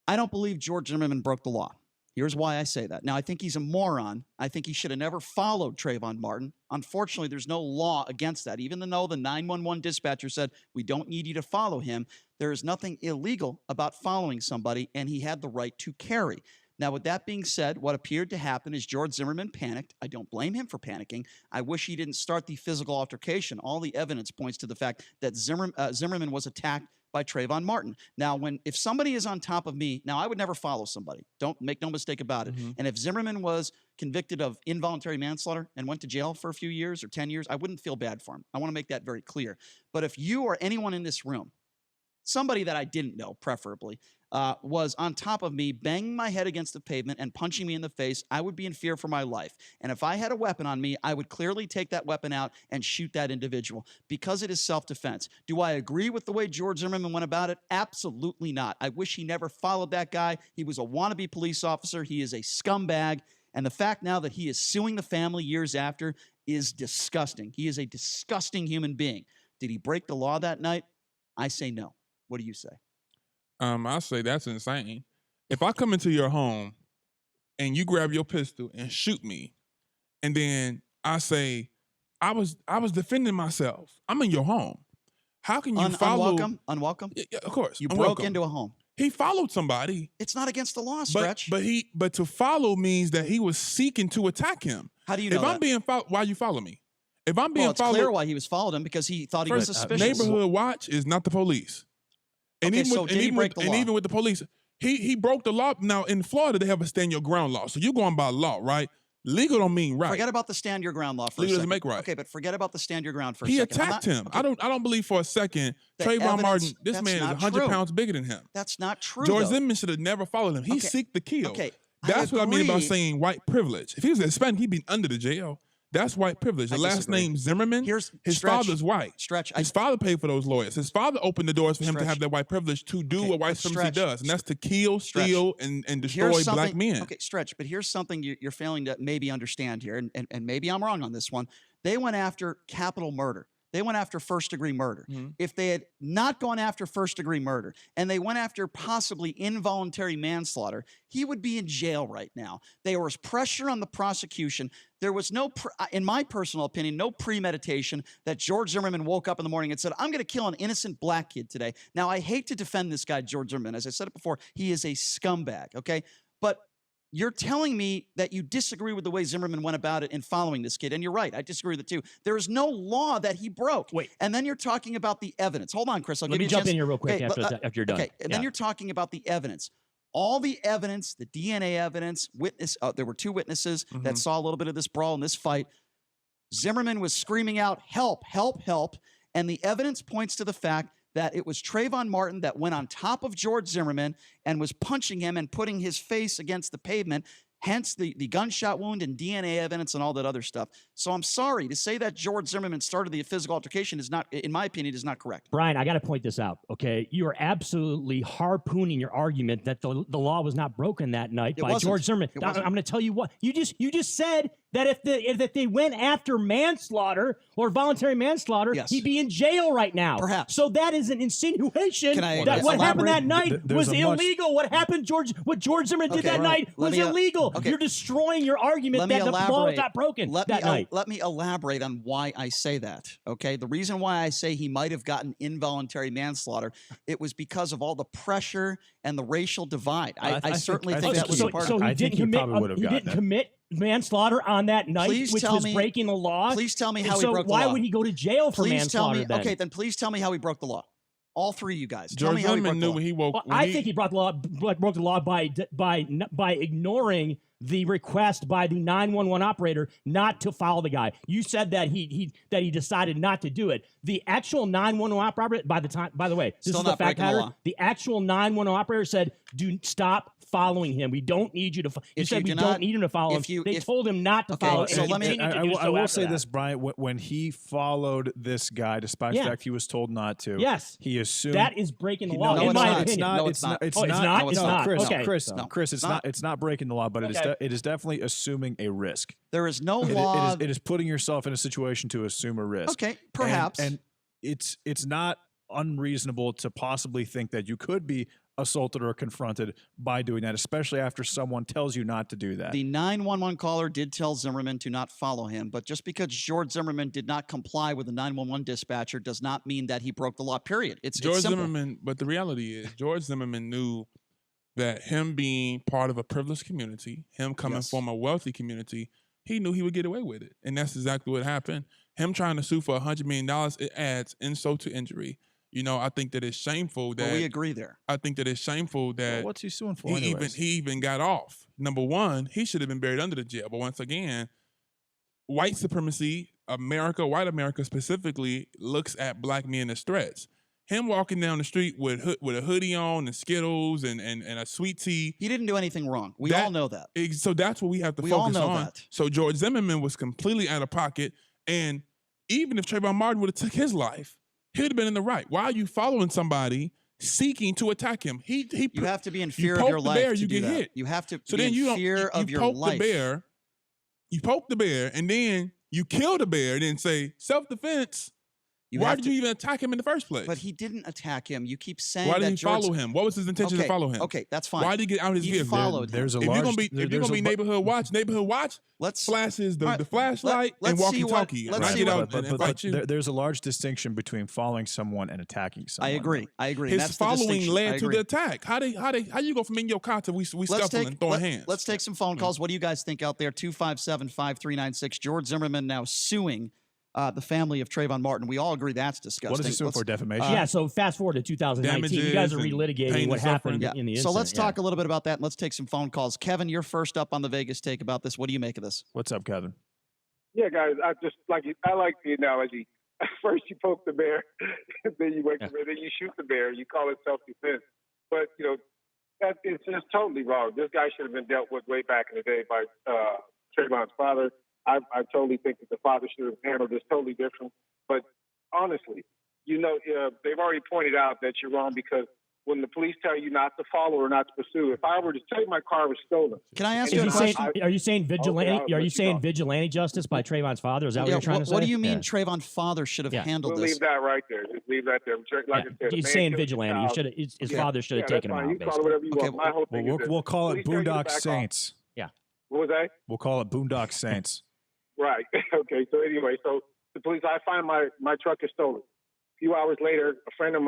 Speaker 2: I don't believe George Zimmerman broke the law. Here's why I say that. Now, I think he's a moron. I think he should have never followed Trayvon Martin. Unfortunately, there's no law against that. Even though the 911 dispatcher said, we don't need you to follow him, there is nothing illegal about following somebody, and he had the right to carry. Now, with that being said, what appeared to happen is George Zimmerman panicked. I don't blame him for panicking. I wish he didn't start the physical altercation. All the evidence points to the fact that Zimmerman was attacked by Trayvon Martin. Now, if somebody is on top of me, now I would never follow somebody. Don't make no mistake about it. And if Zimmerman was convicted of involuntary manslaughter and went to jail for a few years or 10 years, I wouldn't feel bad for him. I want to make that very clear. But if you or anyone in this room, somebody that I didn't know, preferably, was on top of me, banging my head against the pavement and punching me in the face, I would be in fear for my life. And if I had a weapon on me, I would clearly take that weapon out and shoot that individual because it is self-defense. Do I agree with the way George Zimmerman went about it? Absolutely not. I wish he never followed that guy. He was a wannabe police officer. He is a scumbag. And the fact now that he is suing the family years after is disgusting. He is a disgusting human being. Did he break the law that night? I say no. What do you say?
Speaker 8: I say that's insane. If I come into your home and you grab your pistol and shoot me, and then I say, I was defending myself. I'm in your home. How can you follow?
Speaker 2: Unwelcome?
Speaker 8: Yeah, of course.
Speaker 2: You broke into a home.
Speaker 8: He followed somebody.
Speaker 2: It's not against the law, Stretch.
Speaker 8: But to follow means that he was seeking to attack him.
Speaker 2: How do you know
Speaker 8: if I'm being followed, why you follow me? If I'm being
Speaker 2: it's
Speaker 8: followed,
Speaker 2: clear why he was followed him, because he thought he was suspicious.
Speaker 8: Neighborhood watch is not the police. And
Speaker 2: Okay,
Speaker 8: even
Speaker 2: so
Speaker 8: with,
Speaker 2: did he break the law?
Speaker 8: And even with the police, he broke the law. Now in Florida, they have a stand your ground law. So you're going by law, right? Legal don't mean right.
Speaker 2: Forget about the stand your ground law for
Speaker 8: Legal
Speaker 2: a second.
Speaker 8: doesn't make right.
Speaker 2: Okay, but forget about the stand your ground for a
Speaker 8: He
Speaker 2: second.
Speaker 8: attacked him. I don't believe for a second Trayvon Martin, this man is 100 pounds bigger than him.
Speaker 2: That's not true.
Speaker 8: George
Speaker 2: though.
Speaker 8: Zimmerman should have never followed him. He seeked the kill.
Speaker 2: Okay,
Speaker 8: That's what I mean about
Speaker 2: agree.
Speaker 8: saying white privilege. If he was Hispanic, he'd be under the jail. That's white privilege. The last
Speaker 2: disagree.
Speaker 8: name Zimmerman, his father's white. His father paid for those lawyers. His father opened the doors for him to have that white privilege to do what white supremacy does, and that's to kill, steal, and destroy black men.
Speaker 2: Okay, Stretch, but here's something you're failing to maybe understand here, and maybe I'm wrong on this one. They went after capital murder. They went after first-degree murder. If they had not gone after first-degree murder and they went after possibly involuntary manslaughter, he would be in jail right now. There was pressure on the prosecution. There was no, in my personal opinion, no premeditation that George Zimmerman woke up in the morning and said, I'm going to kill an innocent black kid today. Now, I hate to defend this guy, George Zimmerman. As I said it before, he is a scumbag, okay? But you're telling me that you disagree with the way Zimmerman went about it in following this kid, and you're right. I disagree with it too. There is no law that he broke.
Speaker 7: Wait.
Speaker 2: And then you're talking about the evidence. Hold on, Chris. I'll
Speaker 7: Let
Speaker 2: give
Speaker 7: me
Speaker 2: you a
Speaker 7: jump
Speaker 2: chance.
Speaker 7: in here real quick
Speaker 2: Okay,
Speaker 7: after you're done.
Speaker 2: Okay, and then you're talking about the evidence. All the evidence, the DNA evidence, there were two witnesses that saw a little bit of this brawl and this fight. Zimmerman was screaming out, help, help, help. And the evidence points to the fact that it was Trayvon Martin that went on top of George Zimmerman and was punching him and putting his face against the pavement. Hence the gunshot wound and DNA evidence and all that other stuff. So I'm sorry to say that George Zimmerman started the physical altercation is not, in my opinion, is not correct.
Speaker 7: Brian, I got to point this out, okay? You are absolutely harpooning your argument that the law was not broken that night by George Zimmerman. I'm going to tell you what. You just said that if they went after manslaughter or voluntary manslaughter, he'd be in jail right now.
Speaker 2: Perhaps.
Speaker 7: So that is an insinuation that what happened that night was illegal. What happened, what George Zimmerman did that night was illegal. You're destroying your argument that the law was not broken that night.
Speaker 2: Let me elaborate on why I say that, okay? The reason why I say he might have gotten involuntary manslaughter, it was because of all the pressure and the racial divide. I certainly think that was a part of it.
Speaker 7: So he didn't commit manslaughter on that night, which was breaking the law.
Speaker 2: Please tell me how he broke the law.
Speaker 7: So why would he go to jail for manslaughter then?
Speaker 2: Okay, then please tell me how he broke the law. All three of you guys.
Speaker 8: George Zimmerman knew when he woke.
Speaker 7: I think he broke the law by ignoring the request by the 911 operator not to follow the guy. You said that he decided not to do it. The actual 911 operator, by the way, this is the fact pattern. The actual 911 operator said, "Do stop following him. We don't need you to." You said we don't need him to follow him. They told him not to follow.
Speaker 6: So I will say this, Brian. When he followed this guy, despite the fact he was told not to, he assumed
Speaker 7: that is breaking the law.
Speaker 6: No,
Speaker 7: in my
Speaker 6: it's
Speaker 7: opinion,
Speaker 6: not. It's not. Chris,
Speaker 2: Okay.
Speaker 6: it's not breaking the law, but it is definitely assuming a risk.
Speaker 2: There is no law.
Speaker 6: It is putting yourself in a situation to assume a risk.
Speaker 2: Okay, perhaps.
Speaker 6: And it's not unreasonable to possibly think that you could be assaulted or confronted by doing that, especially after someone tells you not to do that.
Speaker 2: The 911 caller did tell Zimmerman to not follow him, but just because George Zimmerman did not comply with the 911 dispatcher does not mean that he broke the law, period. It's
Speaker 8: George
Speaker 2: simple.
Speaker 8: Zimmerman, but the reality is George Zimmerman knew that him being part of a privileged community, him coming from a wealthy community, he knew he would get away with it. And that's exactly what happened. Him trying to sue for $100 million, it adds insult to injury. You know, I think that it's shameful that...
Speaker 2: Well, we agree there.
Speaker 8: I think that it's shameful that...
Speaker 6: Well, what's he suing for
Speaker 8: he even got off. Number one, he should have been buried under the jail. But once again, white supremacy, white America specifically, looks at black men as threats. him walking down the street with a hoodie on and Skittles and a sweet tea.
Speaker 2: He didn't do anything wrong. We all know that.
Speaker 8: So that's what we have to
Speaker 2: We all
Speaker 8: focus
Speaker 2: know
Speaker 8: on.
Speaker 2: that.
Speaker 8: So George Zimmerman was completely out of pocket, and even if Trayvon Martin would have took his life, he would have been in the right. Why are you following somebody seeking to attack him? You
Speaker 2: have to be in fear of your life
Speaker 8: bear,
Speaker 2: to
Speaker 8: you
Speaker 2: do
Speaker 8: get
Speaker 2: that.
Speaker 8: hit.
Speaker 2: You have to
Speaker 8: So
Speaker 2: be
Speaker 8: then
Speaker 2: in fear of your
Speaker 8: poke
Speaker 2: life.
Speaker 8: The bear, you poke the bear, and then you kill the bear, and then say self-defense. Why did you even attack him in the first place?
Speaker 2: But he didn't attack him. You keep saying
Speaker 8: Why
Speaker 2: that
Speaker 8: did he follow him? What was his intention to follow him?
Speaker 2: Okay, that's fine.
Speaker 8: Why did he get out his vehicle?
Speaker 2: Followed him.
Speaker 8: If you're gonna be neighborhood watch,
Speaker 2: let's
Speaker 8: flash the flashlight and walkie-talkie.
Speaker 6: There's a large distinction between following someone and attacking someone.
Speaker 2: I agree.
Speaker 8: His
Speaker 2: That's the
Speaker 8: following
Speaker 2: distinction.
Speaker 8: led
Speaker 2: I
Speaker 8: to
Speaker 2: agree.
Speaker 8: the attack. How you go from in your car to we scuffling and throwing hands?
Speaker 2: Let's take some phone calls. What do you guys think out there? 257-5396. George Zimmerman now suing the family of Trayvon Martin. We all agree that's disgusting.
Speaker 6: What is he suing for? Defamation?
Speaker 7: Yeah, so fast forward to 2019. You guys are relitigating what happened in the incident.
Speaker 2: So let's talk a little bit about that, and let's take some phone calls. Kevin, you're first up on the Vegas take about this. What do you make of this?
Speaker 6: What's up, Kevin?
Speaker 10: Yeah, guys, I like the analogy. First you poke the bear, then you wake the bear, then you shoot the bear. You call it self-defense. But, that it's just totally wrong. This guy should have been dealt with way back in the day by Trayvon's father. I totally think that the father should have handled this totally different. But honestly, they've already pointed out that you're wrong because when the police tell you not to follow or not to pursue, if I were to say my car was stolen,
Speaker 2: can I ask you a question?
Speaker 7: Are you saying vigilante? Are you saying vigilante justice by Trayvon's father? Is that what you're trying to say?
Speaker 2: What do you mean Trayvon's father should have handled
Speaker 10: we'll
Speaker 2: this?
Speaker 10: leave that right there. Just leave that there. Like I said,
Speaker 7: he's saying vigilante. His father should have taken him out.
Speaker 10: You call it whatever you want. My whole thing is
Speaker 6: We'll call it Boondock Saints.
Speaker 7: Yeah.
Speaker 10: What was that?
Speaker 6: We'll call it Boondock Saints.
Speaker 10: Right. Okay. So anyway, the police, I find my truck is stolen. A few hours later, a friend of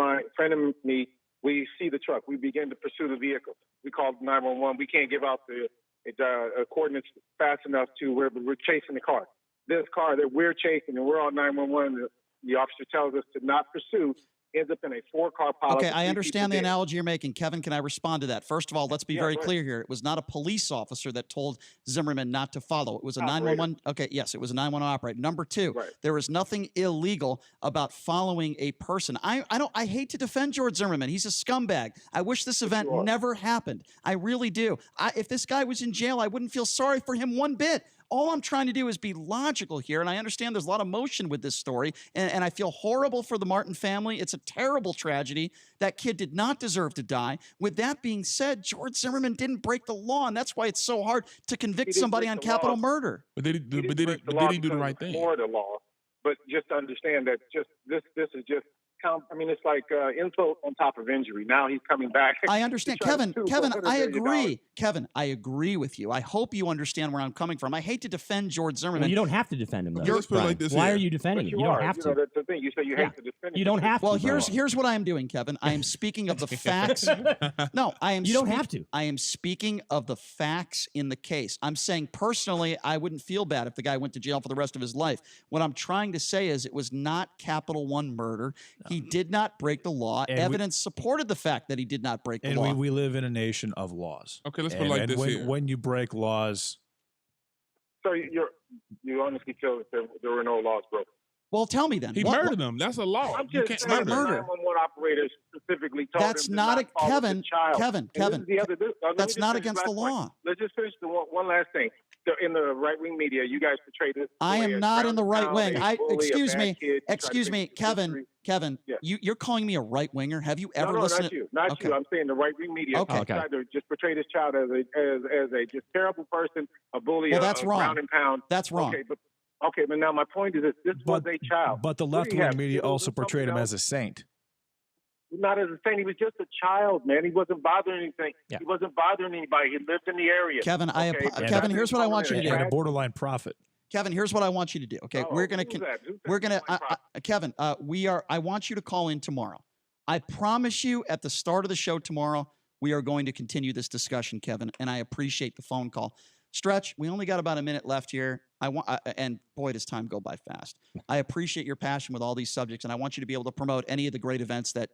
Speaker 10: me, we see the truck. We begin to pursue the vehicle. We call 911. We can't give out the coordinates fast enough to where we're chasing the car. This car that we're chasing, and we're on 911, the officer tells us to not pursue, ends up in a 4-car pile.
Speaker 2: Okay, I understand the analogy you're making. Kevin, can I respond to that? First of all, let's be very clear here. It was not a police officer that told Zimmerman not to follow. It was a 911. Okay, yes, it was a 911 operator. Number two, there is nothing illegal about following a person. I hate to defend George Zimmerman. He's a scumbag. I wish this event never happened. I really do. If this guy was in jail, I wouldn't feel sorry for him one bit. All I'm trying to do is be logical here, and I understand there's a lot of emotion with this story, and I feel horrible for the Martin family. It's a terrible tragedy. That kid did not deserve to die. With that being said, George Zimmerman didn't break the law, and that's why it's so hard to convict somebody on capital murder.
Speaker 8: But did he do the right thing?
Speaker 10: More the law, but just to understand that this is just. It's like insult on top of injury. Now he's coming back.
Speaker 2: I understand. Kevin, I agree. Kevin, I agree with you. I hope you understand where I'm coming from. I hate to defend George Zimmerman.
Speaker 7: Well, you don't have to defend him, though.
Speaker 8: Let's put it like this.
Speaker 7: Why are you defending him? You don't have to.
Speaker 10: That's the thing. You say you hate to defend him.
Speaker 7: You don't have to.
Speaker 2: Well, here's what I am doing, Kevin. I am speaking of the facts. No, I am.
Speaker 7: You don't have to.
Speaker 2: I am speaking of the facts in the case. I'm saying personally, I wouldn't feel bad if the guy went to jail for the rest of his life. What I'm trying to say is it was not Capital One murder. He did not break the law.
Speaker 6: And
Speaker 2: evidence supported the fact that he did not break the law.
Speaker 6: And we live in a nation of laws.
Speaker 8: Okay, let's put it like this here.
Speaker 6: When you break laws.
Speaker 10: So you honestly feel that there were no laws broken?
Speaker 2: Well, tell me then.
Speaker 8: He murdered them. That's a law.
Speaker 10: I'm just
Speaker 8: saying
Speaker 10: the 911 operator specifically told
Speaker 2: That's
Speaker 10: him
Speaker 2: not
Speaker 10: to not follow
Speaker 2: Kevin.
Speaker 10: the child.
Speaker 2: Kevin. That's not against the law.
Speaker 10: Let's just finish one last thing. In the right-wing media, you guys portray this.
Speaker 2: I am not in the right wing. Excuse me, Kevin. You're calling me a right winger. Have you ever listened?
Speaker 10: Not you. I'm saying the right-wing media tried to just portray this child as a just terrible person, a bully,
Speaker 2: well, that's wrong.
Speaker 10: ground and pound.
Speaker 2: That's wrong.
Speaker 10: Okay, but now my point is this was a child.
Speaker 6: But the left-wing media also portrayed him as a saint.
Speaker 10: Not as a saint. He was just a child, man. He wasn't bothering anything. Yeah. He wasn't bothering anybody. He lived in the area.
Speaker 2: Kevin, Kevin, here's what I want you to do.
Speaker 6: And a borderline prophet.
Speaker 2: Kevin, here's what I want you to do. Okay, Kevin, I want you to call in tomorrow. I promise you at the start of the show tomorrow, we are going to continue this discussion, Kevin, and I appreciate the phone call. Stretch, we only got about a minute left here. And boy, does time go by fast. I appreciate your passion with all these subjects, and I want you to be able to promote any of the great events that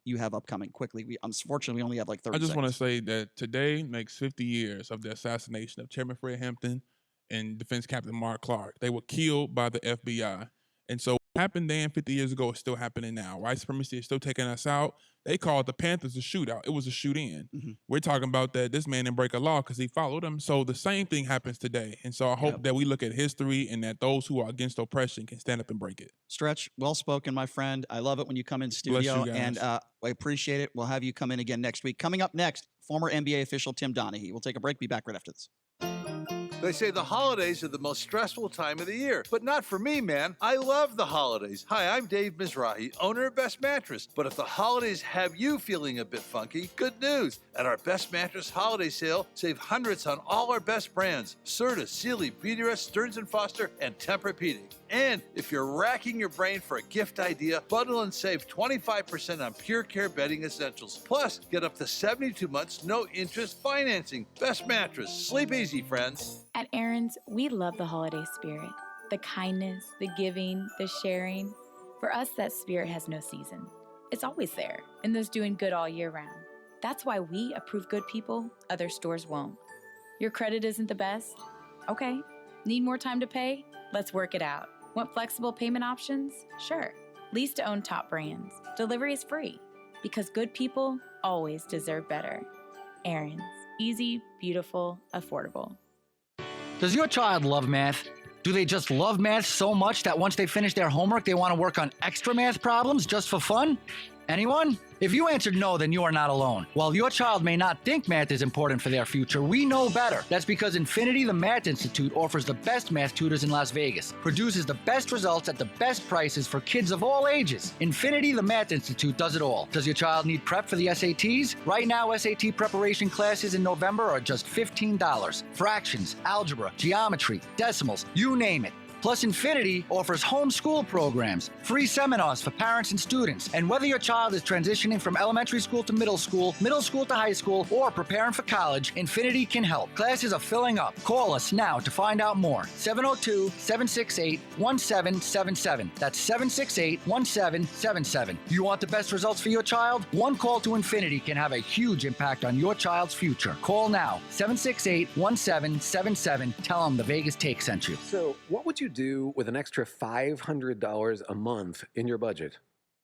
Speaker 2: you have upcoming quickly. Unfortunately, we only have like 30
Speaker 8: I just
Speaker 2: seconds.
Speaker 8: want to say that today makes 50 years of the assassination of Chairman Fred Hampton and Defense Captain Mark Clark. They were killed by the FBI. And so what happened then 50 years ago is still happening now. White supremacy is still taking us out. They called the Panthers a shootout. It was a shoot-in. We're talking about that this man didn't break a law because he followed them. So the same thing happens today. And so I hope that we look at history and that those who are against oppression can stand up and break it.
Speaker 2: Stretch, well spoken, my friend. I love it when you come in studio,
Speaker 8: Bless you guys.
Speaker 2: and I appreciate it. We'll have you come in again next week. Coming up next, former NBA official Tim Donaghy. We'll take a break. Be back right after this.
Speaker 11: They say the holidays are the most stressful time of the year, but not for me, man. I love the holidays. Hi, I'm Dave Mizrahi, owner of Best Mattress. But if the holidays have you feeling a bit funky, good news. At our Best Mattress holiday sale, save hundreds on all our best brands: Serta, Sealy, Beautyrest, Stearns & Foster, and Tempur-Pedic. And if you're racking your brain for a gift idea, bundle and save 25% on Pure Care bedding essentials. Plus, get up to 72 months, no interest financing. Best Mattress. Sleep easy, friends.
Speaker 12: At Aaron's, we love the holiday spirit. The kindness, the giving, the sharing. For us, that spirit has no season. It's always there, and those doing good all year round. That's why we approve good people other stores won't. Your credit isn't the best? Okay. Need more time to pay? Let's work it out. Want flexible payment options? Sure. Lease to own top brands. Delivery is free. Because good people always deserve better. Aaron's. Easy, beautiful, affordable.
Speaker 13: Does your child love math? Do they just love math so much that once they finish their homework, they want to work on extra math problems just for fun? Anyone? If you answered no, then you are not alone. While your child may not think math is important for their future, we know better. That's because Infinity the Math Institute offers the best math tutors in Las Vegas, produces the best results at the best prices for kids of all ages. Infinity the Math Institute does it all. Does your child need prep for the SATs? Right now, SAT preparation classes in November are just $15. Fractions, algebra, geometry, decimals, you name it. Plus, Infinity offers homeschool programs, free seminars for parents and students. And whether your child is transitioning from elementary school to middle school to high school, or preparing for college, Infinity can help. Classes are filling up. Call us now to find out more. 702-768-1777. That's 768-1777. You want the best results for your child? One call to Infinity can have a huge impact on your child's future. Call now. 768-1777. Tell them the Vegas Take sent you.
Speaker 25: So, what would you do with an extra $500 a month in your budget?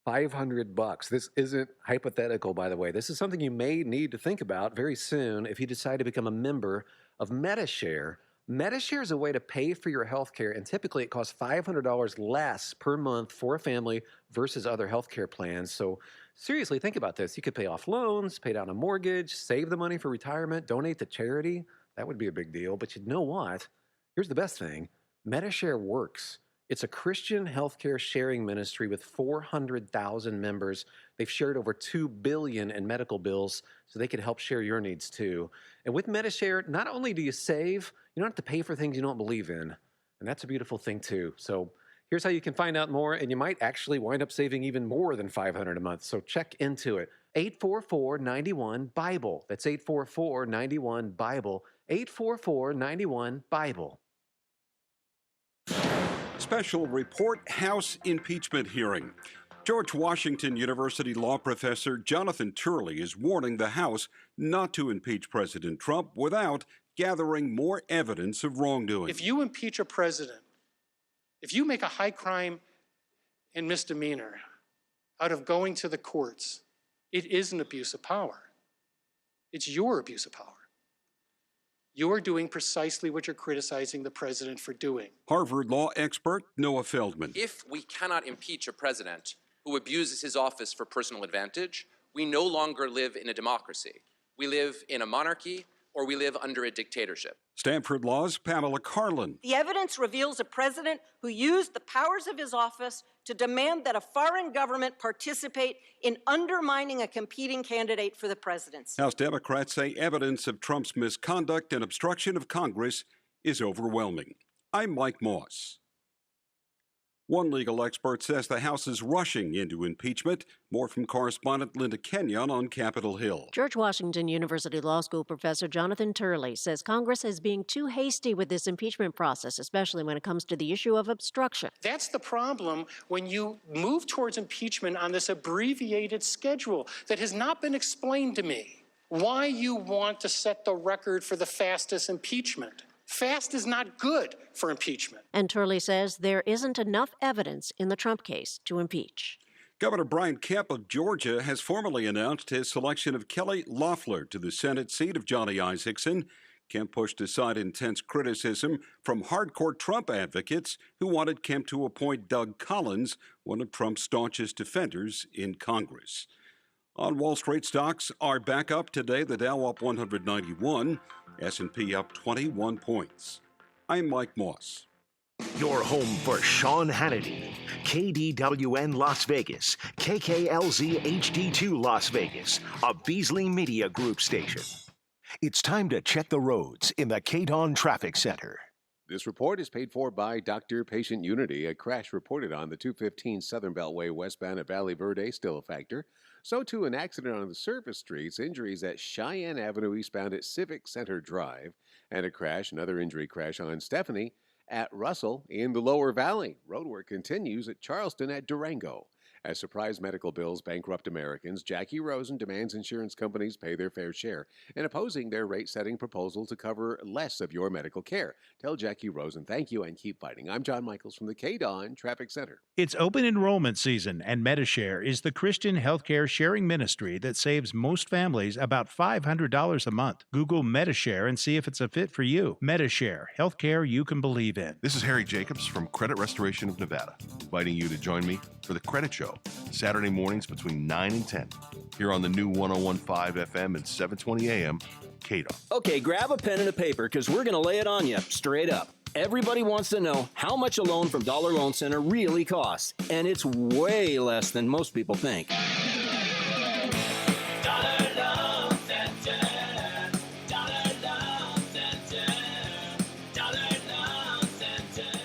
Speaker 25: $500. This isn't hypothetical, by the way. This is something you may need to think about very soon if you decide to become a member of MediShare. MediShare is a way to pay for your health care, and typically it costs $500 less per month for a family versus other health care plans. So seriously, think about this. You could pay off loans, pay down a mortgage, save the money for retirement, donate to charity. That would be a big deal. But you know what? Here's the best thing. MediShare works. It's a Christian healthcare sharing ministry with 400,000 members. They've shared over $2 billion in medical bills, so they can help share your needs too. And with MediShare, not only do you save, you don't have to pay for things you don't believe in. And that's a beautiful thing too. So here's how you can find out more, and you might actually wind up saving even more than $500 a month. So check into it. 844-91-BIBLE. That's 844-91-BIBLE. 844-91-BIBLE.
Speaker 21: Special report House impeachment hearing. George Washington University law professor Jonathan Turley is warning the House not to impeach President Trump without gathering more evidence of wrongdoing.
Speaker 14: If you impeach a president, if you make a high crime and misdemeanor out of going to the courts, it is an abuse of power. It's your abuse of power. You're doing precisely what you're criticizing the president for doing.
Speaker 21: Harvard law expert Noah Feldman.
Speaker 15: If we cannot impeach a president who abuses his office for personal advantage, we no longer live in a democracy. We live in a monarchy, or we live under a dictatorship.
Speaker 21: Stanford Law's Pamela Carlin.
Speaker 26: The evidence reveals a president who used the powers of his office to demand that a foreign government participate in undermining a competing candidate for the presidency.
Speaker 21: House Democrats say evidence of Trump's misconduct and obstruction of Congress is overwhelming. I'm Mike Moss. One legal expert says the House is rushing into impeachment. More from correspondent Linda Kenyon on Capitol Hill.
Speaker 27: George Washington University Law School professor Jonathan Turley says Congress is being too hasty with this impeachment process, especially when it comes to the issue of obstruction.
Speaker 14: That's the problem when you move towards impeachment on this abbreviated schedule that has not been explained to me. Why you want to set the record for the fastest impeachment. Fast is not good for impeachment.
Speaker 27: And Turley says there isn't enough evidence in the Trump case to impeach.
Speaker 21: Governor Brian Kemp of Georgia has formally announced his selection of Kelly Loeffler to the Senate seat of Johnny Isakson. Kemp pushed aside intense criticism from hardcore Trump advocates who wanted Kemp to appoint Doug Collins, one of Trump's staunchest defenders in Congress. On Wall Street, stocks are back up today. The Dow up 191, S&P up 21 points. I'm Mike Moss.
Speaker 1: Your home for Sean Hannity, KDWN Las Vegas, KKLZ HD2 Las Vegas, a Beasley Media Group station. It's time to check the roads in the KDON Traffic Center.
Speaker 25: This report is paid for by Doctor-Patient Unity. A crash reported on the 215 Southern Beltway westbound at Valley Verde, still a factor. So too an accident on the surface streets, injuries at Cheyenne Avenue eastbound at Civic Center Drive, and a crash, another injury crash on Stephanie at Russell in the Lower Valley. Roadwork continues at Charleston at Durango. As surprise medical bills bankrupt Americans, Jackie Rosen demands insurance companies pay their fair share and opposing their rate-setting proposal to cover less of your medical care. Tell Jackie Rosen thank you and keep fighting. I'm John Michaels from the KDON Traffic Center.
Speaker 3: It's open enrollment season, and Medishare is the Christian healthcare sharing ministry that saves most families about $500 a month. Google Medishare and see if it's a fit for you. Medishare, healthcare you can believe in.
Speaker 4: This is Harry Jacobs from Credit Restoration of Nevada, inviting you to join me for the Credit Show, Saturday mornings between 9 and 10, here on the new 101.5 FM and 720 AM, KDON.
Speaker 5: Okay, grab a pen and a paper because we're going to lay it on you straight up. Everybody wants to know how much a loan from Dollar Loan Center really costs, and it's way less than most people think.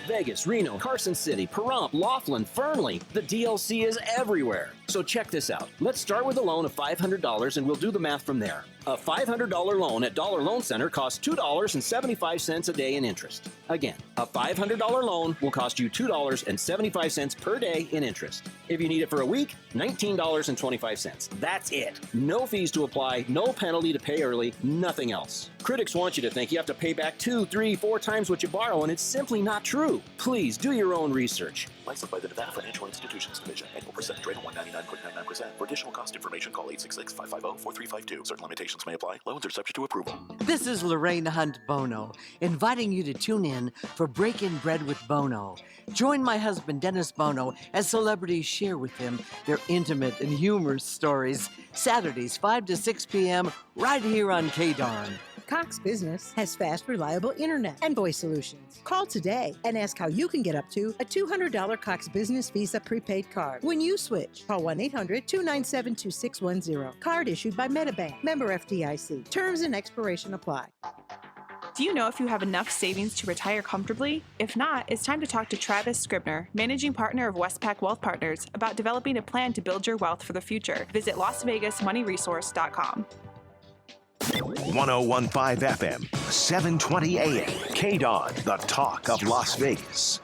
Speaker 5: Vegas, Reno, Carson City, Pahrump, Laughlin, Fernley. The DLC is everywhere. So check this out. Let's start with a loan of $500 and we'll do the math from there. A $500 loan at Dollar Loan Center costs $2.75 a day in interest. Again, a $500 loan will cost you $2.75 per day in interest. If you need it for a week, $19.25. That's it. No fees to apply, no penalty to pay early, nothing else. Critics want you to think you have to pay back 2, 3, 4 times what you borrow, and it's simply not true. Please do your own research.
Speaker 16: Licensed by the Nevada Financial Institutions Division. Annual percentage rate of 199.99%. For additional cost information, call 866-550-4352. Certain limitations may apply. Loans are subject to approval.
Speaker 17: This is Lorraine Hunt Bono, inviting you to tune in for Breaking Bread with Bono. Join my husband, Dennis Bono, as celebrities share with him their intimate and humorous stories. Saturdays, 5 to 6 p.m., right here on KDON.
Speaker 18: Cox Business has fast, reliable internet and voice solutions. Call today and ask how you can get up to a $200 Cox Business Visa prepaid card when you switch. Call 1-800-297-2610. Card issued by Metabank. Member FDIC. Terms and expiration apply.
Speaker 24: Do you know if you have enough savings to retire comfortably? If not, it's time to talk to Travis Scribner, managing partner of Westpac Wealth Partners, about developing a plan to build your wealth for the future. Visit LasVegasMoneyResource.com.
Speaker 1: 101.5 FM, 720 AM, KDON, the talk of Las Vegas.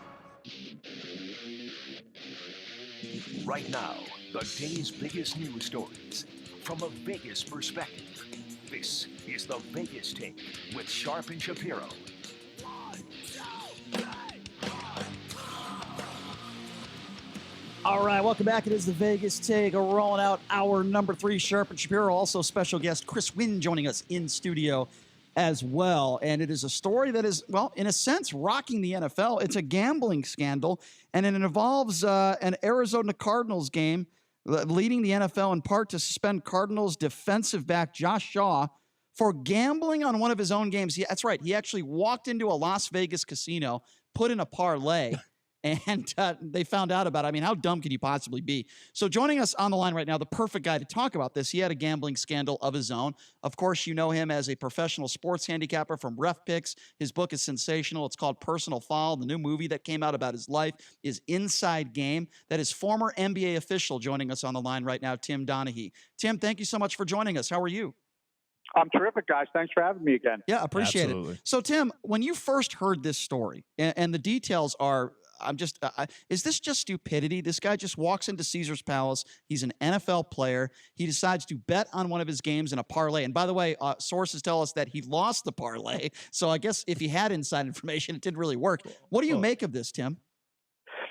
Speaker 1: Right now, the day's biggest news stories from a Vegas perspective. This is the Vegas Take with Sharp and Shapiro.
Speaker 2: All right, welcome back. It is the Vegas Take. We're rolling out hour number 3, Sharp and Shapiro. Also, special guest Chris Wynn joining us in studio as well. And it is a story that is, well, in a sense, rocking the NFL. It's a gambling scandal, and it involves an Arizona Cardinals game leading the NFL in part to suspend Cardinals defensive back Josh Shaw for gambling on one of his own games. That's right. He actually walked into a Las Vegas casino, put in a parlay, and they found out about it. I mean, how dumb could you possibly be? So joining us on the line right now, the perfect guy to talk about this. He had a gambling scandal of his own. Of course, you know him as a professional sports handicapper from Ref Picks. His book is sensational. It's called Personal Foul. The new movie that came out about his life is Inside Game. That is former NBA official joining us on the line right now, Tim Donaghy. Tim, thank you so much for joining us. How are you?
Speaker 28: I'm terrific, guys. Thanks for having me again.
Speaker 2: Yeah, appreciate it. So, Tim, when you first heard this story, and the details are is this just stupidity? This guy just walks into Caesar's Palace. He's an NFL player. He decides to bet on one of his games in a parlay. And by the way, sources tell us that he lost the parlay. So I guess if he had inside information, it didn't really work. What do you make of this, Tim?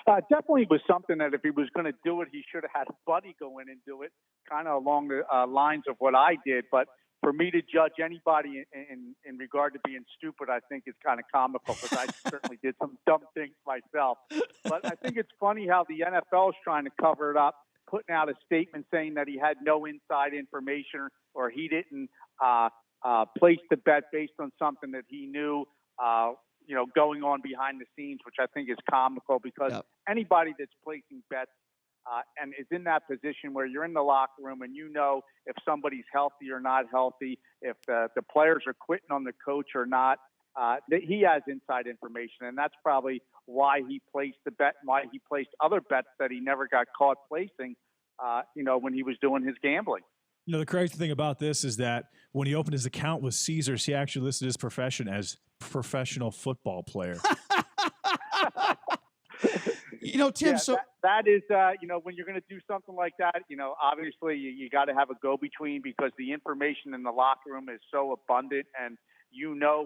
Speaker 28: Definitely was something that if he was going to do it, he should have had a buddy go in and do it, kind of along the lines of what I did. But for me to judge anybody in regard to being stupid, I think is kind of comical because I certainly did some dumb things myself. But I think it's funny how the NFL is trying to cover it up, putting out a statement saying that he had no inside information or he didn't place the bet based on something that he knew going on behind the scenes, which I think is comical because anybody that's placing bets and is in that position where you're in the locker room and you know if somebody's healthy or not healthy, if the players are quitting on the coach or not, he has inside information. And that's probably why he placed the bet and why he placed other bets that he never got caught placing, when he was doing his gambling.
Speaker 6: The crazy thing about this is that when he opened his account with Caesars, he actually listed his profession as professional football player.
Speaker 2: Tim,
Speaker 28: that is, when you're going to do something like that, obviously you got to have a go-between because the information in the locker room is so abundant. And,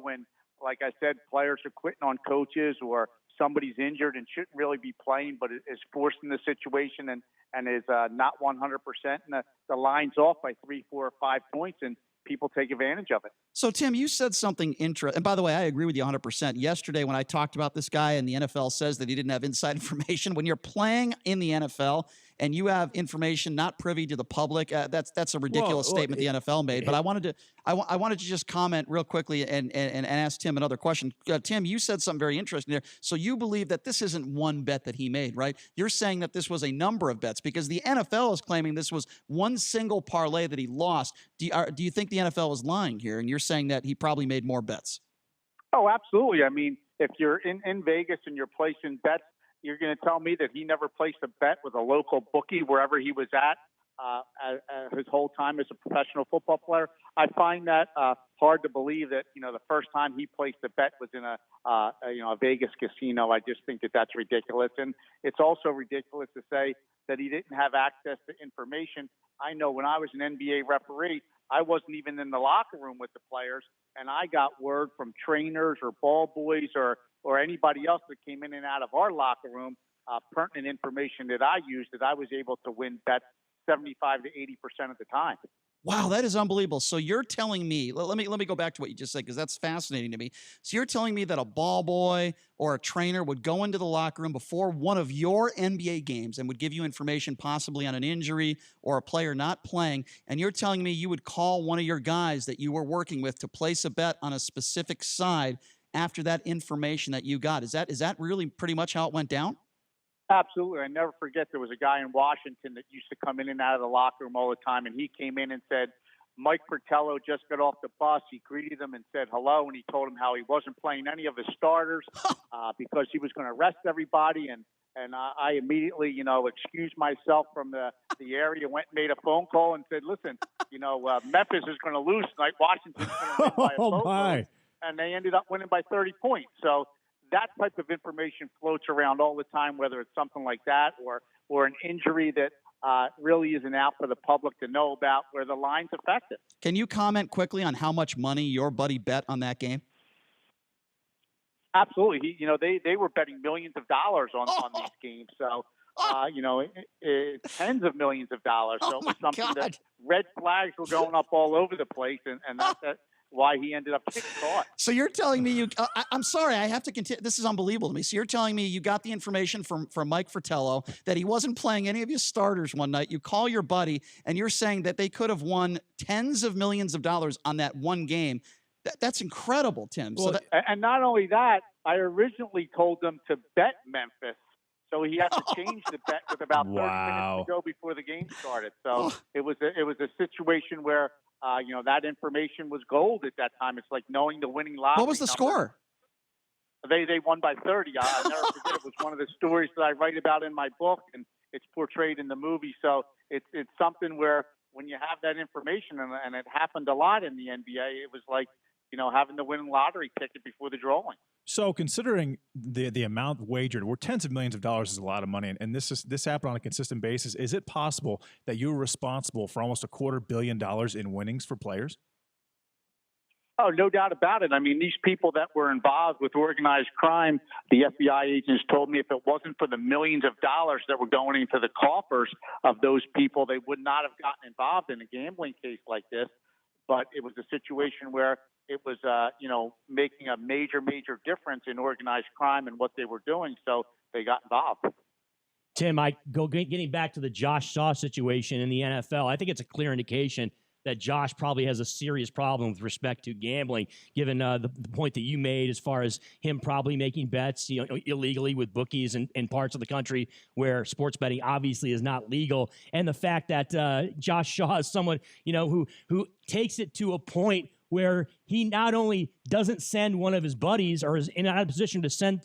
Speaker 28: when, like I said, players are quitting on coaches or somebody's injured and shouldn't really be playing, but is forced in the situation and is not 100%. And the line's off by 3, 4, or 5 points, and people take advantage of it.
Speaker 2: So, Tim, you said something interesting. And by the way, I agree with you 100%. Yesterday, when I talked about this guy and the NFL says that he didn't have inside information, when you're playing in the NFL and you have information not privy to the public, that's a ridiculous statement the NFL made. But I wanted to just comment real quickly and ask Tim another question. Tim, you said something very interesting there. So you believe that this isn't one bet that he made, right? You're saying that this was a number of bets because the NFL is claiming this was one single parlay that he lost. Do you think the NFL is lying here? And you're saying that he probably made more bets?
Speaker 28: Oh, absolutely. I mean, if you're in Vegas and you're placing bets, you're going to tell me that he never placed a bet with a local bookie wherever he was at his whole time as a professional football player. I find that hard to believe that, the first time he placed a bet was in a Vegas casino. I just think that that's ridiculous. And it's also ridiculous to say that he didn't have access to information. I know when I was an NBA referee, I wasn't even in the locker room with the players, and I got word from trainers or ball boys or anybody else that came in and out of our locker room, pertinent information that I used, that I was able to win bets 75 to 80% of the time.
Speaker 2: Wow, that is unbelievable. So you're telling me, let me go back to what you just said, because that's fascinating to me. So you're telling me that a ball boy or a trainer would go into the locker room before one of your NBA games and would give you information possibly on an injury or a player not playing, and you're telling me you would call one of your guys that you were working with to place a bet on a specific side after that information that you got. Is that really pretty much how it went down?
Speaker 28: Absolutely. I never forget there was a guy in Washington that used to come in and out of the locker room all the time, and he came in and said, Mike Fratello just got off the bus. He greeted him and said hello, and he told him how he wasn't playing any of his starters because he was going to rest everybody. And I immediately, excused myself from the area, went and made a phone call and said, listen, Memphis is going to lose tonight. Washington's going to win by a boatload. And they ended up winning by 30 points. So that type of information floats around all the time, whether it's something like that or an injury that really isn't out for the public to know about, where the line's effective.
Speaker 2: Can you comment quickly on how much money your buddy bet on that game?
Speaker 28: Absolutely. They were betting millions of dollars on these games. So, tens of millions of dollars. So it was something that red flags were going up all over the place, and that's why he ended up getting caught.
Speaker 2: So you're telling me I'm sorry, I have to continue. This is unbelievable to me. So you're telling me you got the information from Mike Fratello that he wasn't playing any of his starters one night. You call your buddy, and you're saying that they could have won tens of millions of dollars on that one game. That's incredible, Tim.
Speaker 28: Well, and not only that, I originally told them to bet Memphis. So he had to change the bet with about 30 minutes to go before the game started. So it was a situation where that information was gold at that time. It's like knowing the winning lottery.
Speaker 2: What was the score?
Speaker 28: They won by 30. I'll never forget. It was one of the stories that I write about in my book, and it's portrayed in the movie. So it's something where when you have that information, and it happened a lot in the NBA, it was like having the winning lottery ticket before the drawing.
Speaker 6: So considering the amount wagered, where tens of millions of dollars is a lot of money, and this happened on a consistent basis, is it possible that you were responsible for almost $250 million in winnings for players?
Speaker 28: Oh, no doubt about it. I mean, these people that were involved with organized crime, the FBI agents told me if it wasn't for the millions of dollars that were going into the coffers of those people, they would not have gotten involved in a gambling case like this. But it was a situation where it was, making a major, major difference in organized crime and what they were doing. So they got involved.
Speaker 7: Tim, getting back to the Josh Shaw situation in the NFL, I think it's a clear indication that Josh probably has a serious problem with respect to gambling, given the point that you made as far as him probably making bets, illegally with bookies in parts of the country where sports betting obviously is not legal, and the fact that Josh Shaw is someone who takes it to a point where he not only doesn't send one of his buddies or is not in a position to send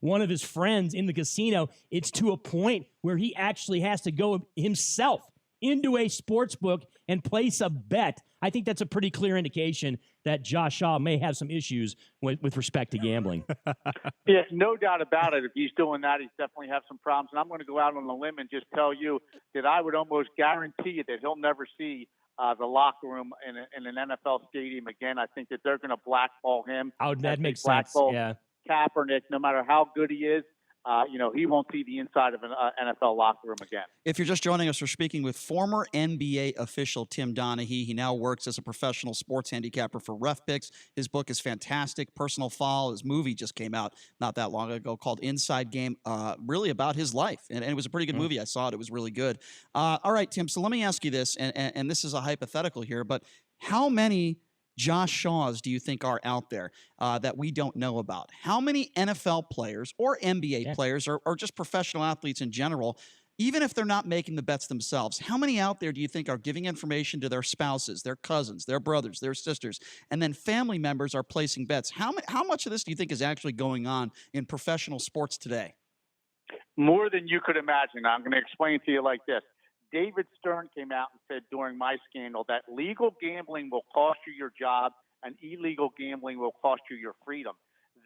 Speaker 7: one of his friends in the casino, it's to a point where he actually has to go himself into a sports book and place a bet. I think that's a pretty clear indication that Josh Shaw may have some issues with respect to gambling.
Speaker 28: Yeah, no doubt about it. If he's doing that, he's definitely have some problems. And I'm going to go out on a limb and just tell you that I would almost guarantee you that he'll never see the locker room in an NFL stadium again. I think that they're going to blackball him.
Speaker 7: Oh, that makes sense. Yeah.
Speaker 28: Kaepernick, no matter how good he is, he won't see the inside of an NFL locker room again.
Speaker 2: If you're just joining us, we're speaking with former NBA official Tim Donaghy. He now works as a professional sports handicapper for Ref Picks. His book is fantastic, Personal Foul. His movie just came out not that long ago called Inside Game, really about his life. And it was a pretty good movie. I saw it. It was really good. All right, Tim, so let me ask you this, and this is a hypothetical here, but how many Josh Shaws do you think are out there that we don't know about? How many NFL players or NBA players or just professional athletes in general, even if they're not making the bets themselves, how many out there do you think are giving information to their spouses, their cousins, their brothers, their sisters, and then family members are placing bets? How much of this do you think is actually going on in professional sports today?
Speaker 28: More than you could imagine. I'm going to explain to you like this. David Stern came out and said during my scandal that legal gambling will cost you your job and illegal gambling will cost you your freedom.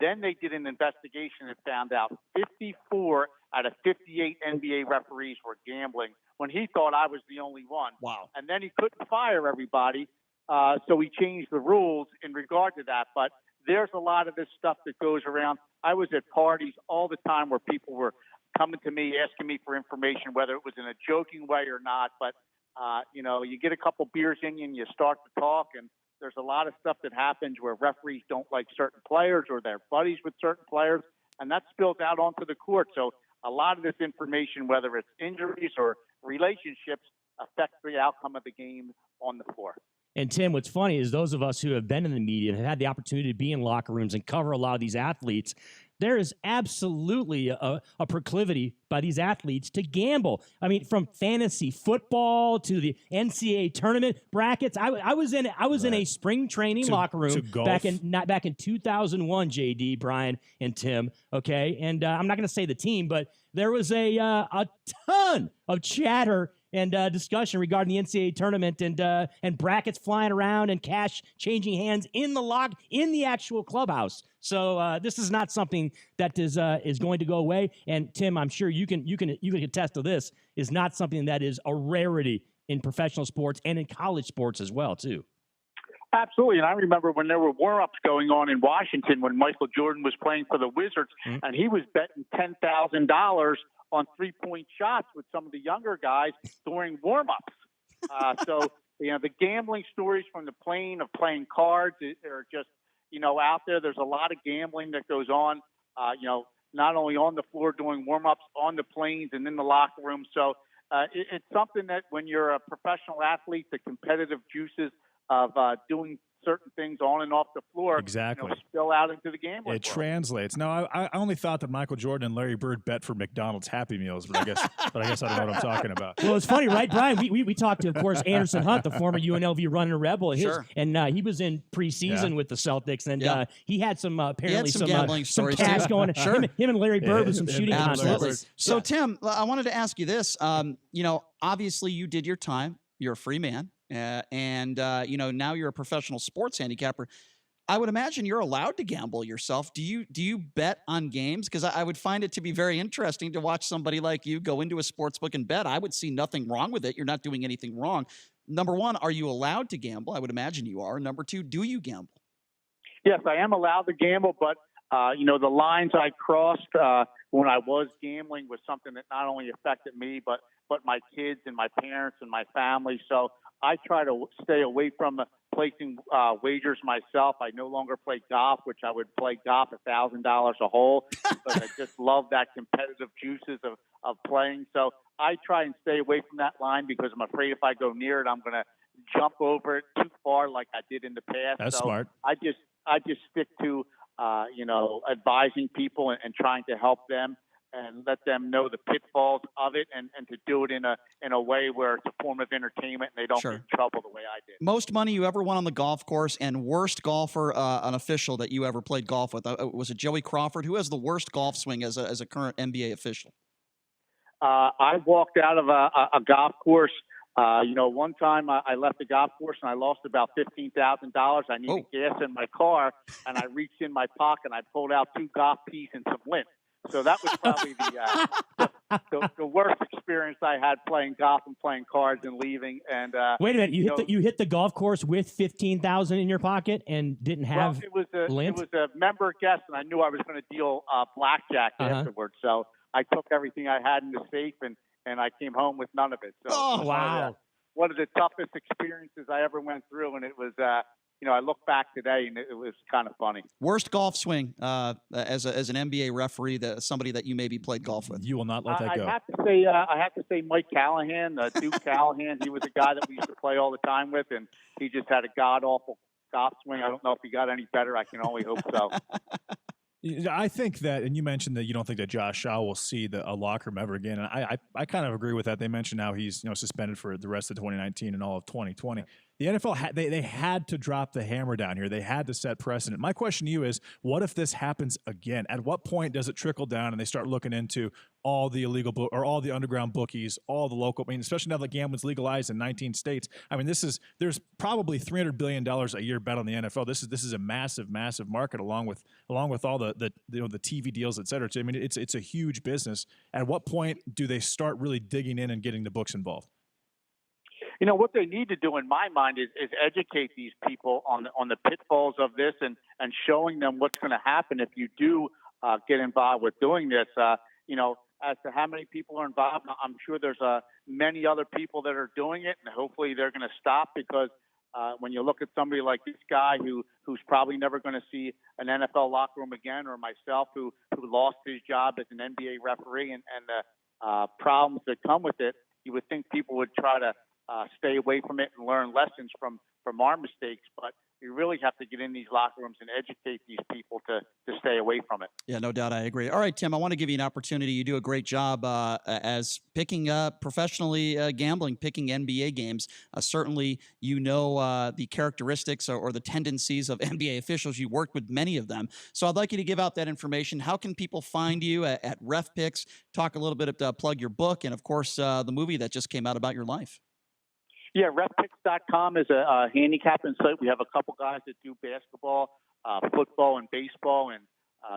Speaker 28: Then they did an investigation and found out 54 out of 58 NBA referees were gambling when he thought I was the only one.
Speaker 2: Wow.
Speaker 28: And then he couldn't fire everybody, so he changed the rules in regard to that. But there's a lot of this stuff that goes around. I was at parties all the time where people were coming to me, asking me for information, whether it was in a joking way or not. But, you get a couple beers in you and you start to talk, and there's a lot of stuff that happens where referees don't like certain players or they're buddies with certain players, and that spills out onto the court. So a lot of this information, whether it's injuries or relationships, affects the outcome of the game on the floor.
Speaker 7: And Tim, what's funny is those of us who have been in the media and have had the opportunity to be in locker rooms and cover a lot of these athletes, there is absolutely a proclivity by these athletes to gamble. I mean, from fantasy football to the NCAA tournament brackets. I was in a spring training locker room back in 2001. JD, Brian, and Tim. Okay, and I'm not going to say the team, but there was a ton of chatter and discussion regarding the NCAA tournament and brackets flying around and cash changing hands in the actual clubhouse. So this is not something that is going to go away. And Tim, I'm sure you can attest to this, is not something that is a rarity in professional sports and in college sports as well, too.
Speaker 28: Absolutely. And I remember when there were warm-ups going on in Washington when Michael Jordan was playing for the Wizards, and he was betting $10,000 on three-point shots with some of the younger guys during warm-ups. So, the gambling stories from the plane of playing cards are just, out there. There's a lot of gambling that goes on, not only on the floor doing warm-ups, on the planes and in the locker room. So it's something that when you're a professional athlete, the competitive juices of doing certain things on and off the floor spill out into the gambling world.
Speaker 6: Translates. No, I only thought that Michael Jordan and Larry Bird bet for McDonald's Happy Meals, but I guess I don't know what I'm talking about.
Speaker 7: Well, it's funny, right, Brian? We talked to, of course, Anderson Hunt, the former UNLV running Rebel, and he was in preseason with the Celtics, and he had some apparently some gambling stories, some cash going. Him and Larry Bird with some shooting contests.
Speaker 2: So, Tim, I wanted to ask you this. Obviously, you did your time. You're a free man. Now you're a professional sports handicapper. I would imagine you're allowed to gamble yourself. Do you bet on games? Because I would find it to be very interesting to watch somebody like you go into a sports book and bet. I would see nothing wrong with it. You're not doing anything wrong. Number one, are you allowed to gamble? I would imagine you are. Number two, do you gamble?
Speaker 28: Yes, I am allowed to gamble, but the lines I crossed when I was gambling was something that not only affected me, but my kids and my parents and my family. So I try to stay away from placing wagers myself. I no longer play golf, which I would play golf $1,000 a hole because I just love that competitive juices of playing. So I try and stay away from that line because I'm afraid if I go near it, I'm going to jump over it too far like I did in the past.
Speaker 6: That's
Speaker 28: so
Speaker 6: smart.
Speaker 28: I just stick to advising people and trying to help them and let them know the pitfalls of it and to do it in a way where it's a form of entertainment and they don't
Speaker 2: Sure.
Speaker 28: get in trouble the way I did.
Speaker 2: Most money you ever won on the golf course, and worst golfer, an official that you ever played golf with. Was it Joey Crawford? Who has the worst golf swing as a current NBA official?
Speaker 28: I walked out of a golf course. One time I left the golf course and I lost about $15,000. I needed gas in my car, and I reached in my pocket and I pulled out 2 golf tees and some lint. So that was probably the worst experience I had playing golf and playing cards and leaving. And
Speaker 7: wait a minute, you hit the golf course with $15,000 in your pocket and didn't have lint?
Speaker 28: It was a member guest, and I knew I was going to deal blackjack afterwards. So I took everything I had in the safe and I came home with none of it. So
Speaker 7: oh, wow.
Speaker 28: One of the toughest experiences I ever went through, and it was I look back today and it was kind of funny.
Speaker 2: Worst golf swing as an NBA referee, somebody that you maybe played golf with.
Speaker 6: You will not let that go.
Speaker 28: I have to say Mike Callahan, Duke Callahan. He was a guy that we used to play all the time with, and he just had a god-awful golf swing. I don't know if he got any better. I can only hope so.
Speaker 6: I think that, and you mentioned that you don't think that Josh Shaw will see a locker room ever again. And I kind of agree with that. They mentioned now he's suspended for the rest of 2019 and all of 2020. The NFL, they had to drop the hammer down here. They had to set precedent. My question to you is, what if this happens again? At what point does it trickle down and they start looking into all the illegal or all the underground bookies, all the local, especially now that gambling's legalized in 19 states. There's probably $300 billion a year bet on the NFL. This is a massive, massive market along with all the TV deals, et cetera. It's a huge business. At what point do they start really digging in and getting the books involved?
Speaker 28: What they need to do in my mind is educate these people on the pitfalls of this and showing them what's going to happen if you do get involved with doing this. As to how many people are involved, I'm sure there's many other people that are doing it, and hopefully they're going to stop because when you look at somebody like this guy who's probably never going to see an NFL locker room again, or myself who lost his job as an NBA referee and the problems that come with it, you would think people would try to stay away from it and learn lessons from our mistakes. But you really have to get in these locker rooms and educate these people to stay away from it.
Speaker 2: Yeah, no doubt. I agree. All right, Tim, I want to give you an opportunity. You do a great job as picking professionally gambling, picking NBA games. Certainly, the characteristics or the tendencies of NBA officials. You worked with many of them. So I'd like you to give out that information. How can people find you at Ref Picks? Talk a little bit, plug your book, and, of course, the movie that just came out about your life.
Speaker 28: Yeah, refpicks.com is a handicapping site. We have a couple guys that do basketball, football, and baseball, and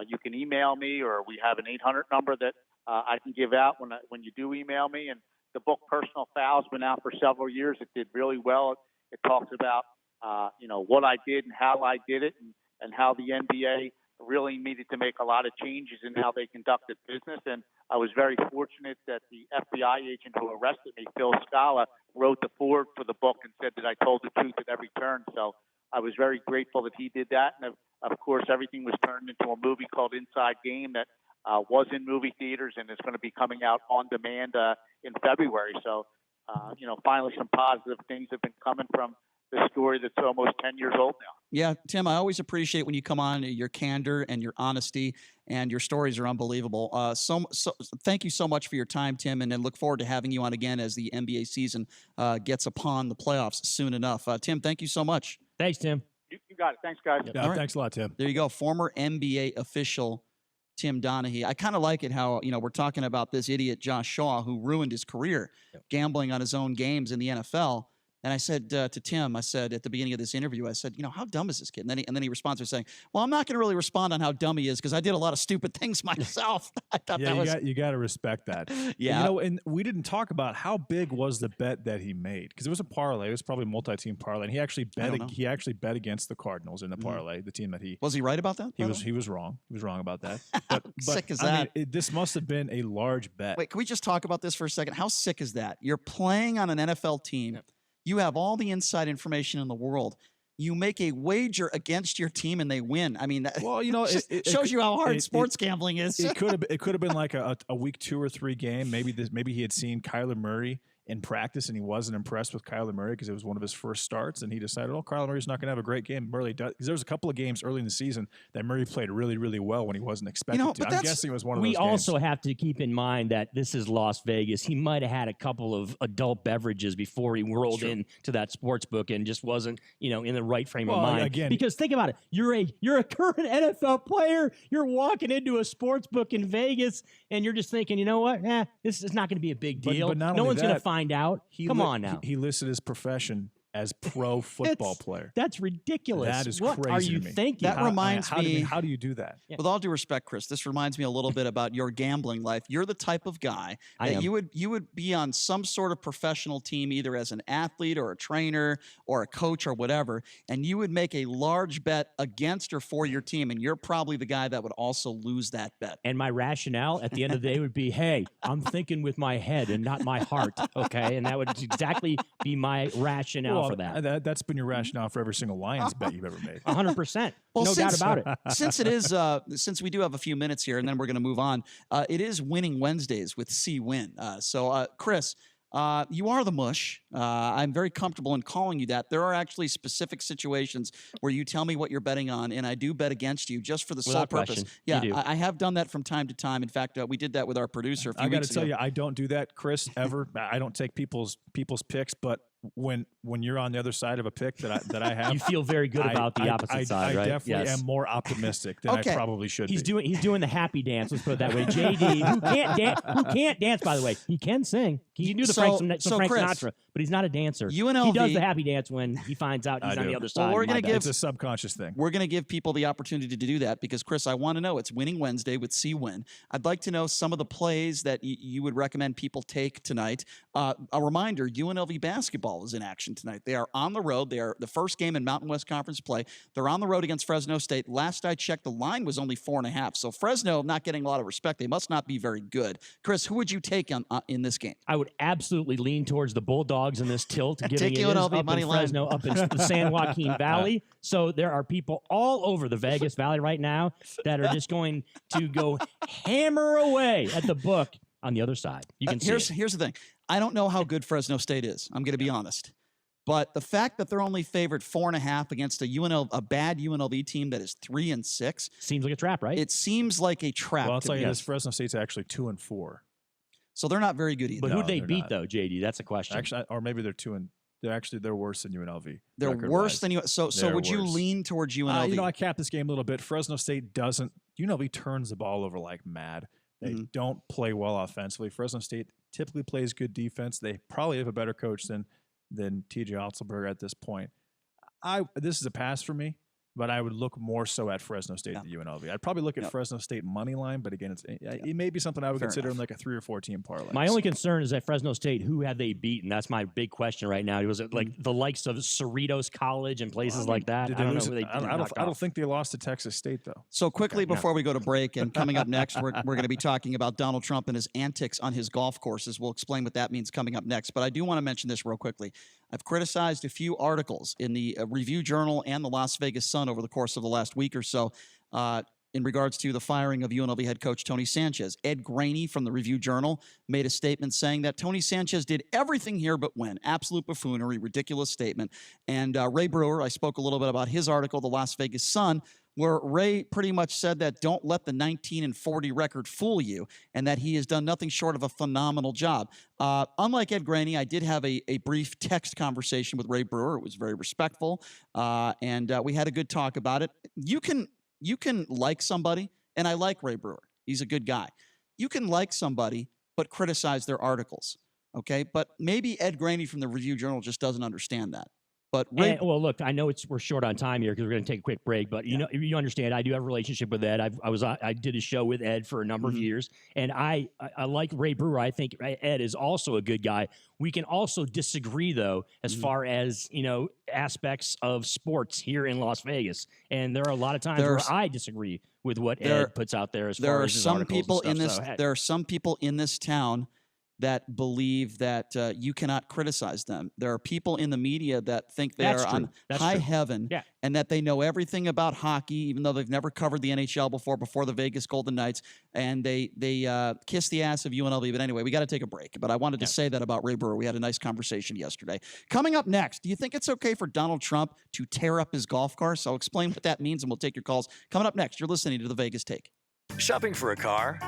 Speaker 28: you can email me, or we have an 800 number that I can give out when you do email me. And the book Personal Foul has been out for several years. It did really well. It talks about what I did and how I did it, and how the NBA really needed to make a lot of changes in how they conducted business. And I was very fortunate that the FBI agent who arrested me, Phil Scala, wrote the foreword for the book and said that I told the truth at every turn. So I was very grateful that he did that. And of course, everything was turned into a movie called Inside Game that was in movie theaters and is going to be coming out on demand in February. So, finally some positive things have been coming from the story that's almost 10 years old now.
Speaker 2: Yeah, Tim, I always appreciate when you come on, your candor and your honesty, and your stories are unbelievable. So thank you so much for your time, Tim, and look forward to having you on again as the NBA season gets upon the playoffs soon enough. Tim, thank you so much.
Speaker 7: Thanks, Tim.
Speaker 28: You got it. Thanks, guys.
Speaker 6: Yeah, thanks a lot, Tim.
Speaker 2: There you go. Former NBA official Tim Donaghy. I kind of like it how, we're talking about this idiot Josh Shaw who ruined his career gambling on his own games in the NFL. And I said to Tim, I said at the beginning of this interview, I said, how dumb is this kid? And then he responds by saying, well, I'm not going to really respond on how dumb he is because I did a lot of stupid things myself. I thought that was...
Speaker 6: you got to respect that.
Speaker 2: Yeah.
Speaker 6: And we didn't talk about how big was the bet that he made, because it was a parlay. It was probably a multi-team parlay. And he actually bet against the Cardinals in the parlay, the team that he...
Speaker 2: Was he right about that?
Speaker 6: He was wrong. He was wrong about that. But
Speaker 2: sick is that?
Speaker 6: This must have been a large bet.
Speaker 2: Wait, can we just talk about this for a second? How sick is that? You're playing on an NFL team. Yep. You have all the inside information in the world. You make a wager against your team and they win. I mean, well, it shows you how hard sports gambling is.
Speaker 6: It could have been like a week 2 or 3 game. Maybe he had seen Kyler Murray in practice and he wasn't impressed with Kyler Murray because it was one of his first starts, and he decided, Kyler Murray's not going to have a great game. Murray does, because there was a couple of games early in the season that Murray played really, really well when he wasn't expected to. I'm guessing it was one of those games.
Speaker 7: We also have to keep in mind that this is Las Vegas. He might have had a couple of adult beverages before he rolled into that sports book and just wasn't, in the right frame of mind.
Speaker 6: Again,
Speaker 7: because think about it, you're a current NFL player. You're walking into a sports book in Vegas, and you're just thinking, you know what? This is not going to be a big deal.
Speaker 6: But
Speaker 7: no one's going to find out. Come on now.
Speaker 6: He listed his profession as pro football player.
Speaker 7: That's ridiculous.
Speaker 6: That is
Speaker 7: what
Speaker 6: crazy
Speaker 7: are you
Speaker 6: to me.
Speaker 7: thinking?
Speaker 2: That reminds me.
Speaker 6: How do you do that?
Speaker 2: With all due respect, Chris, this reminds me a little bit about your gambling life. You're the type of guy that you would be on some sort of professional team, either as an athlete or a trainer or a coach or whatever, and you would make a large bet against or for your team, and you're probably the guy that would also lose that bet.
Speaker 7: And my rationale at the end of the day would be, hey, I'm thinking with my head and not my heart, okay? And that would exactly be my rationale for that.
Speaker 6: That's been your rationale for every single Lions bet you've ever made.
Speaker 7: 100%.
Speaker 2: Well,
Speaker 7: no doubt about it.
Speaker 2: Since we do have a few minutes here, and then we're going to move on, it is Winning Wednesdays with C-Win. So, Chris, you are the mush. I'm very comfortable in calling you that. There are actually specific situations where you tell me what you're betting on, and I do bet against you just for the sole purpose. Yeah, I have done that from time to time. In fact, we did that with our producer a few weeks ago.
Speaker 6: I got to tell you, I don't do that, Chris, ever. I don't take people's picks, but when you're on the other side of a pick that I have,
Speaker 7: you feel very good about the opposite side, right?
Speaker 6: I definitely am more optimistic than I probably should.
Speaker 7: He's doing the happy dance. Let's put it that way. JD, who can't dance, by the way, he can sing. He can do the Frank Sinatra, but he's not a dancer.
Speaker 2: UNLV,
Speaker 7: he does the happy dance when he finds out he's on the other side.
Speaker 2: Well,
Speaker 6: it's a subconscious thing.
Speaker 2: We're going to give people the opportunity to do that because, Chris, I want to know. It's Winning Wednesday with C-Win. I'd like to know some of the plays that you would recommend people take tonight. A reminder, UNLV basketball is in action tonight. They are on the road. They are the first game in Mountain West Conference play. They're on the road against Fresno State. Last I checked, the line was only 4.5. So Fresno not getting a lot of respect. They must not be very good. Chris, who would you take in this game?
Speaker 7: I would absolutely lean towards the Bulldogs in this tilt, giving
Speaker 2: take
Speaker 7: it
Speaker 2: UNLV
Speaker 7: up
Speaker 2: money
Speaker 7: in
Speaker 2: line.
Speaker 7: Fresno, up in the San Joaquin Valley. So there are people all over the Vegas Valley right now that are just going to go hammer away at the book on the other side. You can see
Speaker 2: Here's the thing. I don't know how good Fresno State is. I'm going to be honest. But the fact that they're only favored 4.5 against a bad UNLV team that is 3-6
Speaker 7: seems like a trap, right?
Speaker 2: It seems like a trap.
Speaker 6: Well, I'll tell you this: Fresno State's actually 2-4.
Speaker 2: So they're not very good either.
Speaker 7: But who'd they beat though, JD? That's a question.
Speaker 6: Actually, or maybe they're worse than UNLV.
Speaker 2: They're worse than you. So would you lean towards UNLV?
Speaker 6: I capped this game a little bit. Fresno State doesn't. UNLV turns the ball over like mad. They don't play well offensively. Fresno State typically plays good defense. They probably have a better coach than TJ Otzelberger at this point. This is a pass for me, but I would look more so at Fresno State than UNLV. I'd probably look at Fresno State money line, but again, it may be something I would consider in like a 3 or 4 team parlay.
Speaker 7: My only concern is that Fresno State, who have they beaten? That's my big question right now. Was it like the likes of Cerritos College and places like that?
Speaker 6: I don't think they lost to Texas State though.
Speaker 2: So quickly before we go to break, and coming up next, we're going to be talking about Donald Trump and his antics on his golf courses. We'll explain what that means coming up next. But I do want to mention this real quickly. I've criticized a few articles in the Review Journal and the Las Vegas Sun over the course of the last week or so in regards to the firing of UNLV head coach Tony Sanchez. Ed Graney from the Review Journal made a statement saying that Tony Sanchez did everything here but win. Absolute buffoonery, ridiculous statement. And Ray Brewer, I spoke a little bit about his article, the Las Vegas Sun, where Ray pretty much said that don't let the 19-40 record fool you, and that he has done nothing short of a phenomenal job. Unlike Ed Graney, I did have a brief text conversation with Ray Brewer. It was very respectful, and we had a good talk about it. You can like somebody, and I like Ray Brewer. He's a good guy. You can like somebody, but criticize their articles. Okay, but maybe Ed Graney from the Review-Journal just doesn't understand that. But
Speaker 7: well, look, I know we're short on time here because we're going to take a quick break. But you know, you understand, I do have a relationship with Ed. I did a show with Ed for a number of years, and I like Ray Brewer. I think Ed is also a good guy. We can also disagree though, as far as aspects of sports here in Las Vegas, and there are a lot of times where I disagree with what Ed puts out there. As far as his articles and stuff.
Speaker 2: There are some people in this town that believe that you cannot criticize them. There are people in the media that think they are on high heaven and that they know everything about hockey, even though they've never covered the NHL before the Vegas Golden Knights, and they kiss the ass of UNLV. But anyway, we got to take a break. But I wanted to say that about Ray Brewer. We had a nice conversation yesterday. Coming up next, do you think it's okay for Donald Trump to tear up his golf course? I'll explain what that means, and we'll take your calls. Coming up next, you're listening to the Vegas Take.
Speaker 8: Shopping for a car?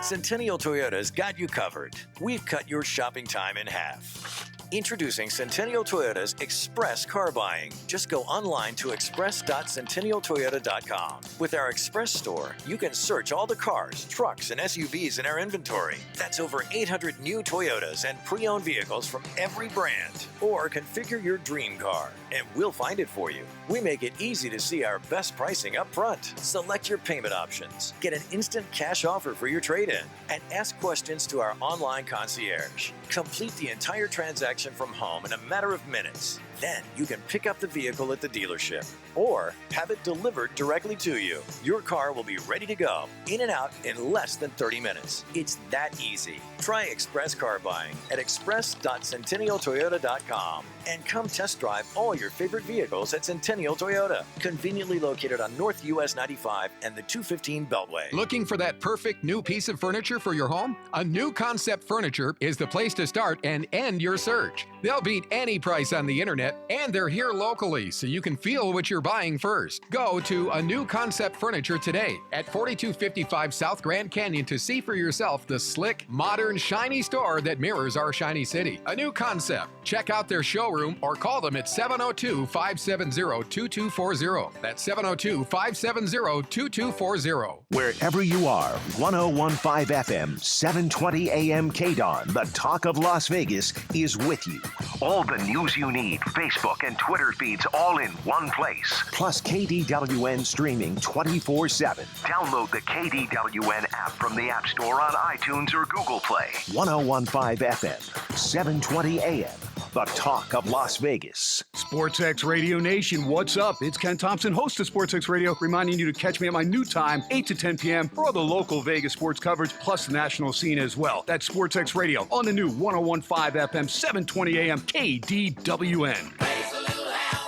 Speaker 8: Centennial Toyota's got you covered. We've cut your shopping time in half. Introducing Centennial Toyota's Express Car Buying. Just go online to express.centennialtoyota.com. With our Express store, you can search all the cars, trucks, and SUVs in our inventory. That's over 800 new Toyotas and pre-owned vehicles from every brand. Or configure your dream car, and we'll find it for you. We make it easy to see our best pricing up front. Select your payment options. Get an instant cash offer for your trade-in. And ask questions to our online concierge. Complete the entire transaction from home in a matter of minutes. Then you can pick up the vehicle at the dealership or have it delivered directly to you. Your car will be ready to go, in and out in less than 30 minutes. It's that easy. Try Express Car Buying at express.centennialtoyota.com and come test drive all your favorite vehicles at Centennial Toyota, conveniently located on North US 95 and the 215 Beltway.
Speaker 9: Looking for that perfect new piece of furniture for your home? A New Concept Furniture is the place to start and end your search. They'll beat any price on the internet, and they're here locally, so you can feel what you're buying first. Go to A New Concept Furniture today at 4255 South Grand Canyon to see for yourself the slick, modern, shiny store that mirrors our shiny city. A New Concept. Check out their showroom or call them at 702-570-2240. That's 702-570-2240.
Speaker 1: Wherever you are, 101.5 FM, 720 AM KDON, the talk of Las Vegas, is with you. All the news you need, Facebook and Twitter feeds all in one place. Plus KDWN streaming 24/7. Download the KDWN app from the App Store on iTunes or Google Play. 101.5 FM, 720 AM, the talk of Las Vegas.
Speaker 10: SportsX Radio Nation, what's up? It's Ken Thompson, host of SportsX Radio, reminding you to catch me at my new time, 8 to 10 p.m. for all the local Vegas sports coverage, plus the national scene as well. That's SportsX Radio on the new 101.5 FM, 720 AM, KDWN.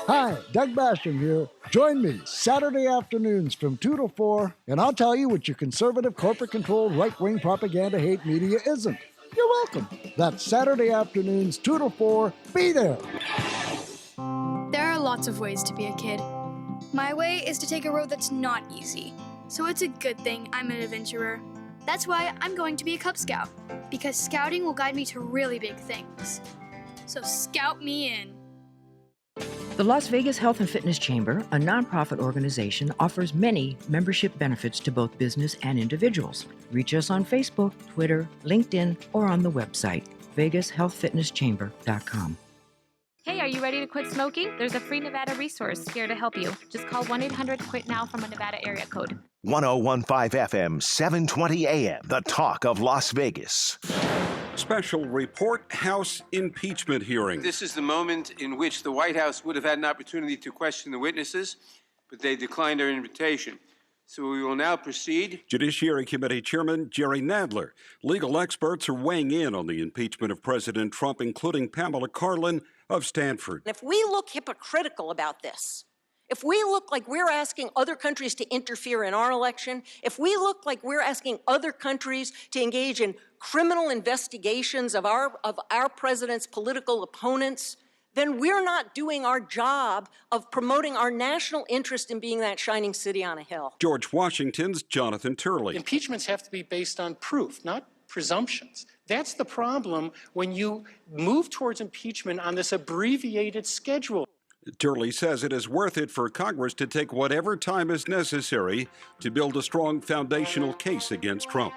Speaker 11: Hi, Doug Basham here. Join me Saturday afternoons from 2 to 4, and I'll tell you what your conservative, corporate-controlled, right-wing propaganda hate media isn't. You're welcome. That's Saturday afternoons, 2 to 4. Be there.
Speaker 19: There are lots of ways to be a kid. My way is to take a road that's not easy. So it's a good thing I'm an adventurer. That's why I'm going to be a Cub Scout, because scouting will guide me to really big things. So scout me in.
Speaker 20: The Las Vegas Health and Fitness Chamber, a nonprofit organization, offers many membership benefits to both business and individuals. Reach us on Facebook, Twitter, LinkedIn, or on the website, vegashealthfitnesschamber.com.
Speaker 22: Hey, are you ready to quit smoking? There's a free Nevada resource here to help you. Just call 1-800-QUIT-NOW from a Nevada area code.
Speaker 1: 101.5 FM, 720 AM, the talk of Las Vegas.
Speaker 21: Special report, House impeachment hearing.
Speaker 23: This is the moment in which the White House would have had an opportunity to question the witnesses, but they declined our invitation. So we will now proceed.
Speaker 21: Judiciary Committee Chairman Jerry Nadler. Legal experts are weighing in on the impeachment of President Trump, including Pamela Karlan of Stanford.
Speaker 26: If we look hypocritical about this, if we look like we're asking other countries to interfere in our election, if we look like we're asking other countries to engage in criminal investigations of our president's political opponents, then we're not doing our job of promoting our national interest in being that shining city on a hill.
Speaker 21: George Washington's Jonathan Turley.
Speaker 14: Impeachments have to be based on proof, not presumptions. That's the problem when you move towards impeachment on this abbreviated schedule.
Speaker 21: Turley says it is worth it for Congress to take whatever time is necessary to build a strong foundational case against Trump.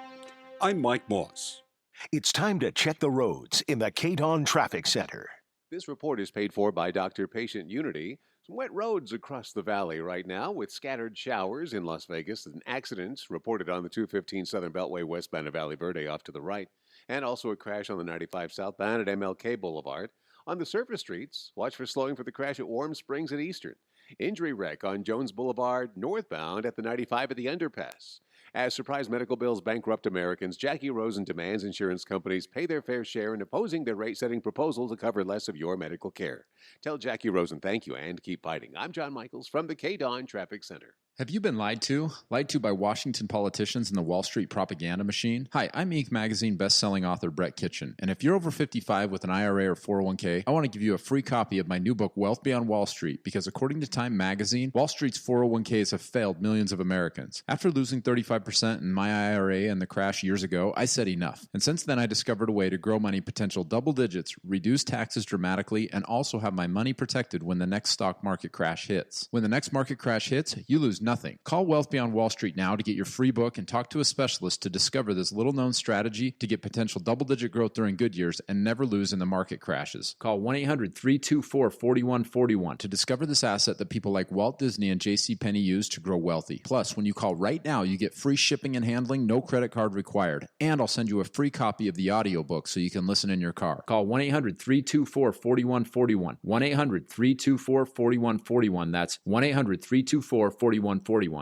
Speaker 21: I'm Mike Moss.
Speaker 1: It's time to check the roads in the KDON Traffic Center.
Speaker 3: This report is paid for by Doctor-Patient Unity. Some wet roads across the valley right now with scattered showers in Las Vegas and accidents reported on the 215 Southern Beltway westbound of Valley Verde off to the right, and also a crash on the 95 southbound at MLK Boulevard. On the surface streets, watch for slowing for the crash at Warm Springs and Eastern. Injury wreck on Jones Boulevard northbound at the 95 at the underpass. As surprise medical bills bankrupt Americans, Jackie Rosen demands insurance companies pay their fair share in opposing their rate-setting proposal to cover less of your medical care. Tell Jackie Rosen thank you and keep fighting. I'm John Michaels from the KDON Traffic Center.
Speaker 4: Have you been lied to? Lied to by Washington politicians and the Wall Street propaganda machine? Hi, I'm Inc. Magazine best-selling author Brett Kitchen, and if you're over 55 with an IRA or 401k, I want to give you a free copy of my new book, Wealth Beyond Wall Street, because according to Time Magazine, Wall Street's 401ks have failed millions of Americans. After losing 35% in my IRA and the crash years ago, I said enough. And since then, I discovered a way to grow money potential double digits, reduce taxes dramatically, and also have my money protected when the next stock market crash hits. When the next market crash hits, you lose nothing. Call Wealth Beyond Wall Street now to get your free book and talk to a specialist to discover this little-known strategy to get potential double-digit growth during good years and never lose in the market crashes. Call 1-800-324-4141 to discover this asset that people like Walt Disney and JCPenney use to grow wealthy. Plus, when you call right now, you get free shipping and handling, no credit card required. And I'll send you a free copy of the audiobook so you can listen in your car. Call 1-800-324-4141. 1-800-324-4141. That's 1-800-324-4141.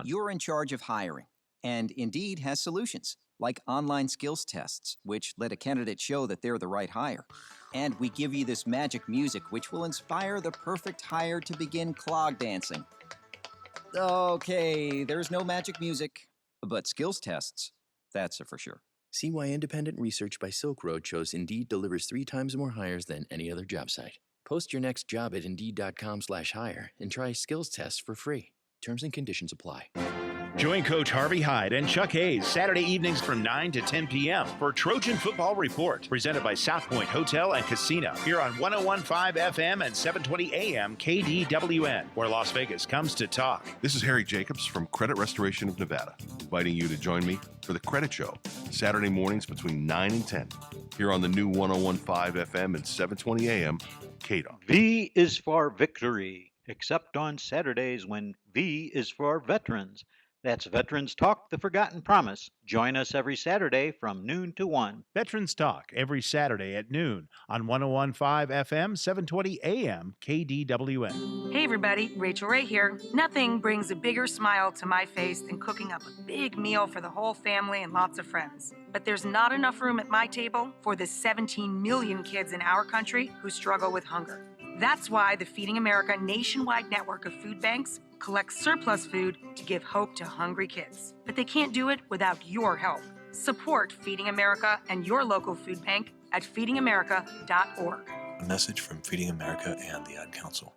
Speaker 5: You're in charge of hiring, and Indeed has solutions, like online skills tests, which let a candidate show that they're the right hire. And we give you this magic music, which will inspire the perfect hire to begin clog dancing. Okay, there's no magic music, but skills tests, that's a for sure.
Speaker 12: See why independent research by Silk Road shows Indeed delivers 3 times more hires than any other job site. Post your next job at Indeed.com/hire and try skills tests for free. Terms and conditions apply.
Speaker 13: Join Coach Harvey Hyde and Chuck Hayes Saturday evenings from 9 to 10 p.m. for Trojan Football Report, presented by South Point Hotel and Casino, here on 101.5 FM and 720 AM KDWN, where Las Vegas comes to talk.
Speaker 15: This is Harry Jacobs from Credit Restoration of Nevada, inviting you to join me for the Credit Show, Saturday mornings between 9 and 10, here on the new 101.5 FM and 720 AM KDWN.
Speaker 25: V is for victory, except on Saturdays when V is for veterans. That's Veterans Talk, The Forgotten Promise. Join us every Saturday from noon to 1.
Speaker 13: Veterans Talk every Saturday at noon on 101.5 FM, 720 AM, KDWN.
Speaker 27: Hey everybody, Rachel Ray here. Nothing brings a bigger smile to my face than cooking up a big meal for the whole family and lots of friends. But there's not enough room at my table for the 17 million kids in our country who struggle with hunger. That's why the Feeding America nationwide network of food banks collects surplus food to give hope to hungry kids. But they can't do it without your help. Support Feeding America and your local food bank at feedingamerica.org.
Speaker 29: A message from Feeding America and the Ad Council.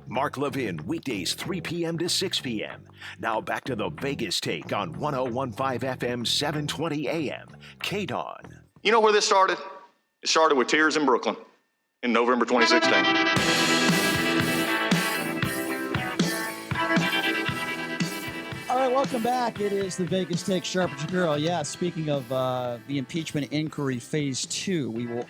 Speaker 1: Mark Levin, weekdays 3 p.m. to 6 p.m. Now back to the Vegas Take on 101.5 FM, 720 AM, KDON.
Speaker 30: You know where this started? It started with tears in Brooklyn in November 2016.
Speaker 2: All right, welcome back. It is the Vegas Take, Sharp and Shapiro. Yeah, speaking of the impeachment inquiry phase 2, we will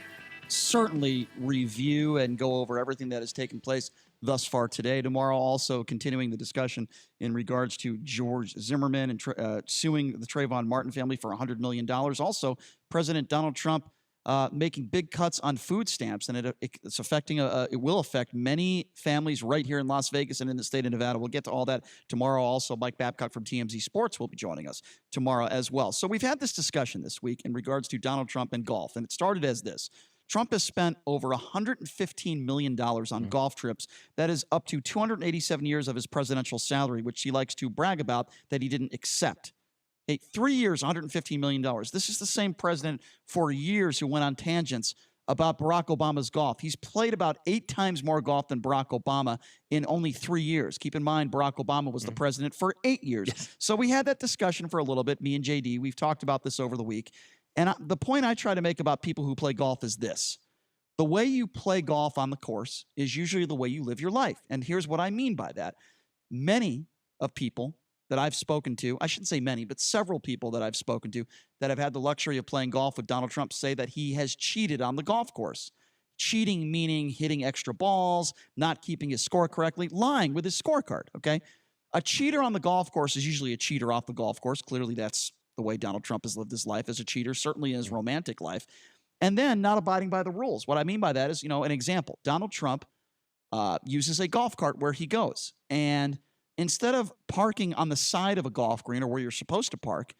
Speaker 2: certainly review and go over everything that has taken place thus far today. Tomorrow, also continuing the discussion in regards to George Zimmerman and suing the Trayvon Martin family for $100 million. Also, President Donald Trump making big cuts on food stamps, and it's affecting it will affect many families right here in Las Vegas and in the state of Nevada. We'll get to all that tomorrow. Also, Mike Babcock from TMZ Sports will be joining us tomorrow as well. So we've had this discussion this week in regards to Donald Trump and golf, and it started as this. Trump has spent over $115 million on golf trips. That is up to 287 years of his presidential salary, which he likes to brag about that he didn't accept. 3 years, $115 million. This is the same president for years who went on tangents about Barack Obama's golf. He's played about 8 times more golf than Barack Obama in only 3 years. Keep in mind, Barack Obama was the president for 8 years. Yes. So we had that discussion for a little bit, me and JD. We've talked about this over the week. And the point I try to make about people who play golf is this. The way you play golf on the course is usually the way you live your life. And here's what I mean by that. Many of people that I've spoken to, I shouldn't say many, but several people that I've spoken to that have had the luxury of playing golf with Donald Trump say that he has cheated on the golf course. Cheating meaning hitting extra balls, not keeping his score correctly, lying with his scorecard, okay? A cheater on the golf course is usually a cheater off the golf course. Clearly, that's the way Donald Trump has lived his life as a cheater, certainly in his romantic life. And then not abiding by the rules. What I mean by that is, an example. Donald Trump uses a golf cart where he goes. And instead of parking on the side of a golf green or where you're supposed to park,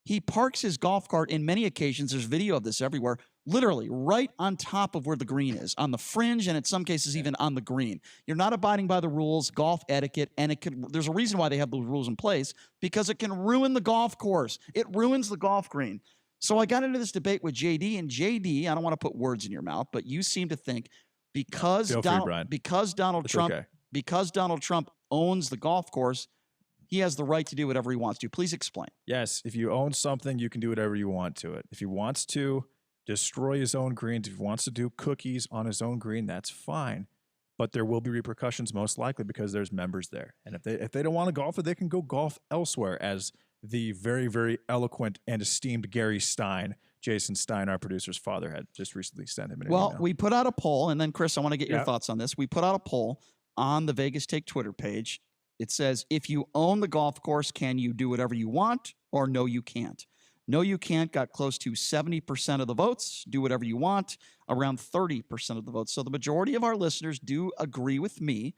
Speaker 2: he parks his golf cart in many occasions. There's video of this everywhere, literally right on top of where the green is, on the fringe, and in some cases even on the green. You're not abiding by the rules, golf etiquette, and there's a reason why they have those rules in place, because it can ruin the golf course. It ruins the golf green. So I got into this debate with JD, and JD, I don't want to put words in your mouth, but you seem to think because Donald Trump owns the golf course, he has the right to do whatever he wants to. Please explain.
Speaker 6: Yes, if you own something, you can do whatever you want to it. If he wants to destroy his own greens, if he wants to do cookies on his own green, that's fine. But there will be repercussions, most likely, because there's members there. And if they don't want to golf, they can go golf elsewhere, as the very, very eloquent and esteemed Gary Stein, Jason Stein, our producer's father, had just recently sent him an email.
Speaker 2: We put out a poll, and then, Chris, I want to get your thoughts on this. We put out a poll on the Vegas Take Twitter page. It says, if you own the golf course, can you do whatever you want, or no, you can't? No, you can't got close to 70% of the votes. Do whatever you want, around 30% of the votes. So the majority of our listeners do agree with me.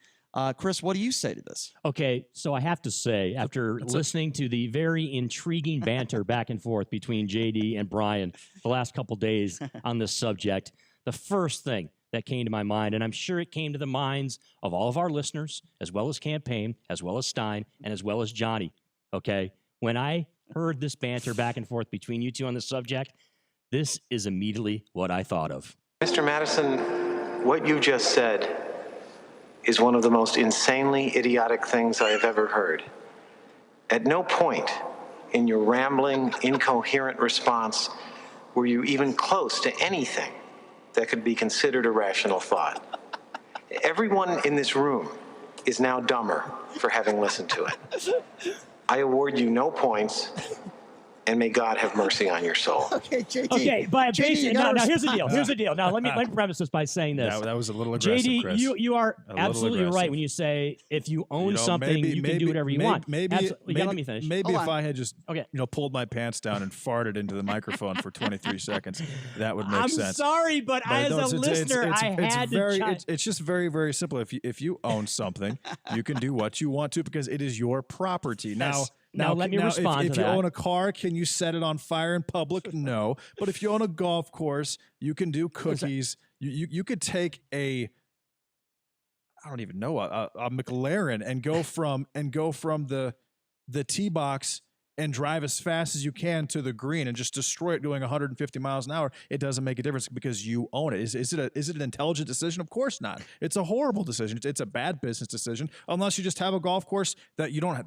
Speaker 2: Chris, what do you say to this?
Speaker 7: Okay, so I have to say, after listening to the very intriguing banter back and forth between JD and Brian the last couple days on this subject, the first thing that came to my mind, and I'm sure it came to the minds of all of our listeners, as well as Campaign, as well as Stein, and as well as Johnny, okay? When I heard this banter back and forth between you two on this subject, this is immediately what I thought of.
Speaker 8: Mr. Madison, what you just said is one of the most insanely idiotic things I have ever heard. At no point in your rambling, incoherent response were you even close to anything that could be considered a rational thought. Everyone in this room is now dumber for having listened to it. I award you no points, and may God have mercy on your soul.
Speaker 2: Okay, JD.
Speaker 7: Okay, but
Speaker 2: JD,
Speaker 7: now here's the deal. Here's the deal. Now let me preface this by saying this.
Speaker 6: That was a little aggressive,
Speaker 7: JD,
Speaker 6: Chris.
Speaker 7: you are absolutely right when you say if you own something, you can do whatever you want.
Speaker 6: Maybe
Speaker 7: let me finish.
Speaker 6: Maybe if I had just pulled my pants down and farted into the microphone for 23 seconds, that would make sense.
Speaker 7: I'm sorry, but as a listener, I had to.
Speaker 6: It's just very, very simple. If you own something, you can do what you want to because it is your property.
Speaker 7: Now let me respond to that.
Speaker 6: If you own a car, can you set it on fire in public? No. But if you own a golf course, you can do cookies. You could take I don't even know, a McLaren and go from the tee box and drive as fast as you can to the green and just destroy it doing 150 miles an hour. It doesn't make a difference because you own it. Is it an intelligent decision? Of course not. It's a horrible decision. It's a bad business decision unless you just have a golf course that you don't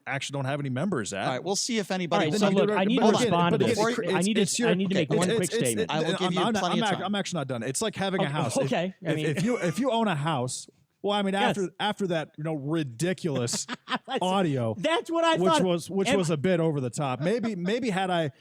Speaker 6: actually don't have any members at.
Speaker 2: All right, we'll see if anybody.
Speaker 7: All right, so look, I need to respond to this. I need to make one quick statement.
Speaker 2: I will give you plenty of time.
Speaker 6: I'm actually not done. It's like having a house.
Speaker 7: Okay.
Speaker 6: If you own a house. Well, I mean, after that, ridiculous audio.
Speaker 7: That's what I thought.
Speaker 6: Which was a bit over the top. Maybe had I,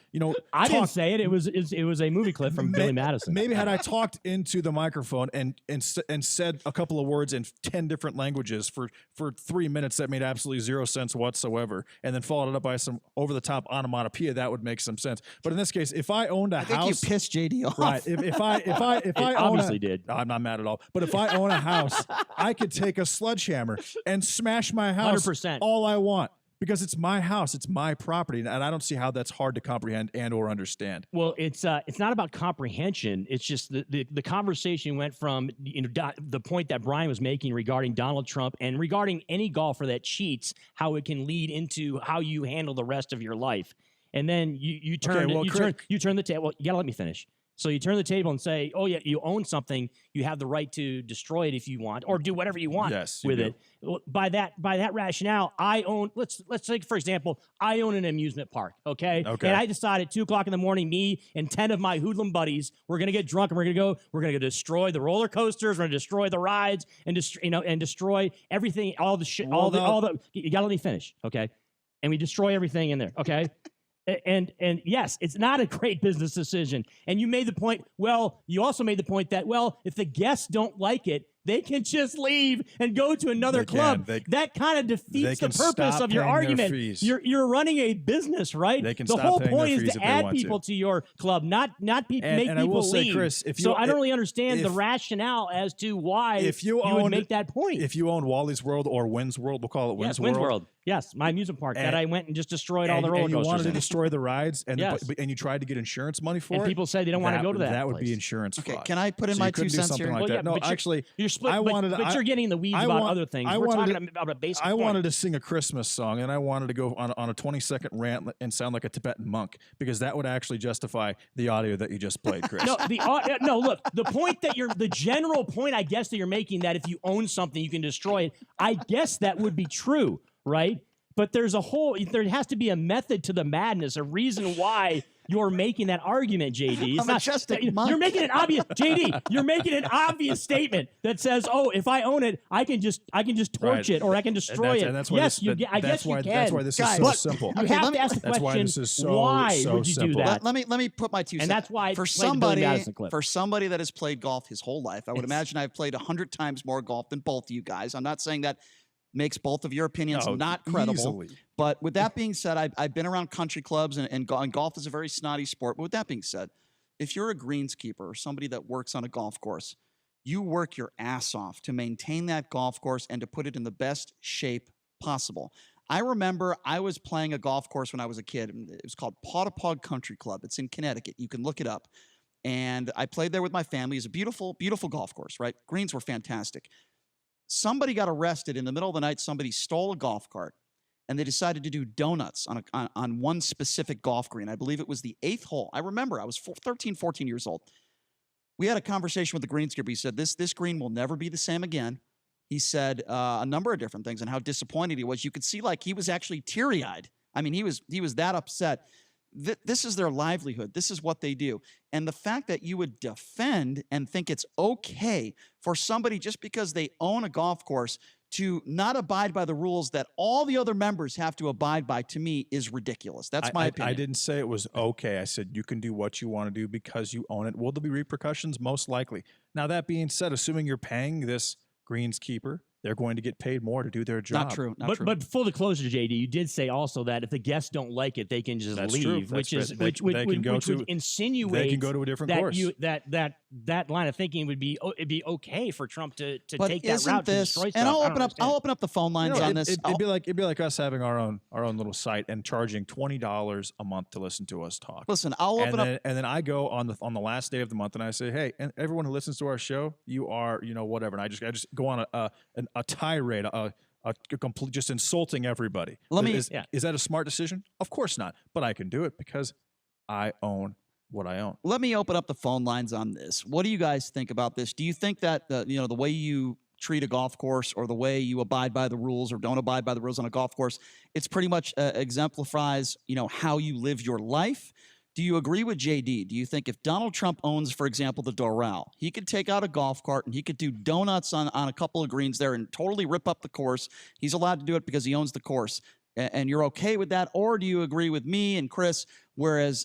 Speaker 7: I didn't say it. It was a movie clip from Billy Madison.
Speaker 6: Maybe had I talked into the microphone and said a couple of words in 10 different languages for 3 minutes that made absolutely zero sense whatsoever, and then followed it up by some over the top onomatopoeia, that would make some sense. But in this case, if I owned a house,
Speaker 2: I think you pissed JD off.
Speaker 6: Right? If I
Speaker 7: obviously did.
Speaker 6: I'm not mad at all. But if I own a house, I could take a sledgehammer and smash my house
Speaker 7: 100%.
Speaker 6: all I want because it's my house, it's my property, and I don't see how that's hard to comprehend and or understand.
Speaker 7: Well, it's not about comprehension. It's just the conversation went from the point that Brian was making regarding Donald Trump and regarding any golfer that cheats, how it can lead into how you handle the rest of your life, and then you turn the table. Well, you gotta let me finish. So you turn the table and say, oh, yeah, you own something. You have the right to destroy it if you want or do whatever you want with it. By that rationale, I own, let's take, for example, I own an amusement park, okay? And I decided 2 o'clock in the morning, me and 10 of my hoodlum buddies, we're going to get drunk and we're going to go destroy the roller coasters, we're going to destroy the rides and destroy everything, all the shit, you got to let me finish, okay? and we destroy everything in there. Okay. And yes, it's not a great business decision. And you made the point. Well, you also made the point that, well, if the guests don't like it, they can just leave and go to another club. That kind of defeats the purpose of your argument. You're running a business, right? The whole point is to add people to your club, not make people leave.
Speaker 6: Chris,
Speaker 7: I don't really understand the rationale as to why you would make that point.
Speaker 6: If you own Wally's World or Wynn's World, we'll call it Wynn's
Speaker 7: World. Yes, my amusement park that I went and just destroyed all the roller coasters.
Speaker 6: And you wanted to destroy the rides, and you tried to get insurance money for it.
Speaker 7: And people say they don't want to go to that.
Speaker 6: That would be insurance fraud.
Speaker 2: Okay, can I put in my 2 cents here?
Speaker 6: Like that. No, actually,
Speaker 7: you're split. But you're getting in the weeds about other things. We're talking about a basic point.
Speaker 6: I wanted to sing a Christmas song, and I wanted to go on a 20-second rant and sound like a Tibetan monk, because that would actually justify the audio that you just played, Chris.
Speaker 7: No, look, the point that the general point, I guess, that you're making, that if you own something, you can destroy it. I guess that would be true, right? But there has to be a method to the madness, a reason why you're making that argument, JD. You're making an obvious, JD. You're making an obvious statement that says, "Oh, if I own it, I can just torch it, or I can destroy it."
Speaker 6: That's why
Speaker 7: I guess you can.
Speaker 6: That's why this is so simple.
Speaker 7: You have to ask the question: why would you do that?
Speaker 2: Let me put my 2 cents.
Speaker 7: And that's why
Speaker 2: for somebody that has played golf his whole life, I would imagine I've played 100 times more golf than both of you guys. I'm not saying that makes both of your opinions not credible.
Speaker 6: Easily.
Speaker 2: But with that being said, I've been around country clubs, and golf is a very snotty sport. But with that being said, if you're a greenskeeper or somebody that works on a golf course, you work your ass off to maintain that golf course and to put it in the best shape possible. I remember I was playing a golf course when I was a kid. It was called Pottapog Country Club. It's in Connecticut. You can look it up. And I played there with my family. It's a beautiful, beautiful golf course, right? Greens were fantastic. Somebody got arrested in the middle of the night. Somebody stole a golf cart, and they decided to do donuts on one specific golf green. I believe it was the 8th hole. I remember I was 13, 14 years old. We had a conversation with the greenskeeper. He said, this green will never be the same again. He said a number of different things and how disappointed he was. You could see like he was actually teary-eyed. I mean, he was that upset. This is their livelihood. This is what they do. And the fact that you would defend and think it's okay for somebody just because they own a golf course to not abide by the rules that all the other members have to abide by, to me, is ridiculous. That's my opinion.
Speaker 6: I didn't say it was okay. I said you can do what you want to do because you own it. Will there be repercussions? Most likely. Now, that being said, assuming you're paying this greenskeeper, they're going to get paid more to do their job.
Speaker 2: Not true.
Speaker 7: But full disclosure, JD, you did say also that if the guests don't like it, they can just leave, which would insinuate
Speaker 6: they can go to a different course.
Speaker 7: That line of thinking would be it'd be okay for Trump to take that
Speaker 2: isn't
Speaker 7: route
Speaker 2: this,
Speaker 7: to destroy stuff.
Speaker 2: and I'll open up the phone lines on this.
Speaker 6: It'd be like us having our own little site and charging $20 a month to listen to us talk.
Speaker 2: Listen, I'll open up,
Speaker 6: and then I go on the last day of the month and I say, hey, and everyone who listens to our show, you are whatever, and I just go on a tirade. A complete, just insulting everybody. Is that a smart decision? Of course not. But I can do it because I own what I own.
Speaker 2: Let me open up the phone lines on this. What do you guys think about this? Do you think that the way you treat a golf course or the way you abide by the rules or don't abide by the rules on a golf course, it's pretty much exemplifies how you live your life? Do you agree with JD? Do you think if Donald Trump owns, for example, the Doral, he could take out a golf cart and he could do donuts on a couple of greens there and totally rip up the course? He's allowed to do it because he owns the course. And you're okay with that? Or do you agree with me and Chris, whereas,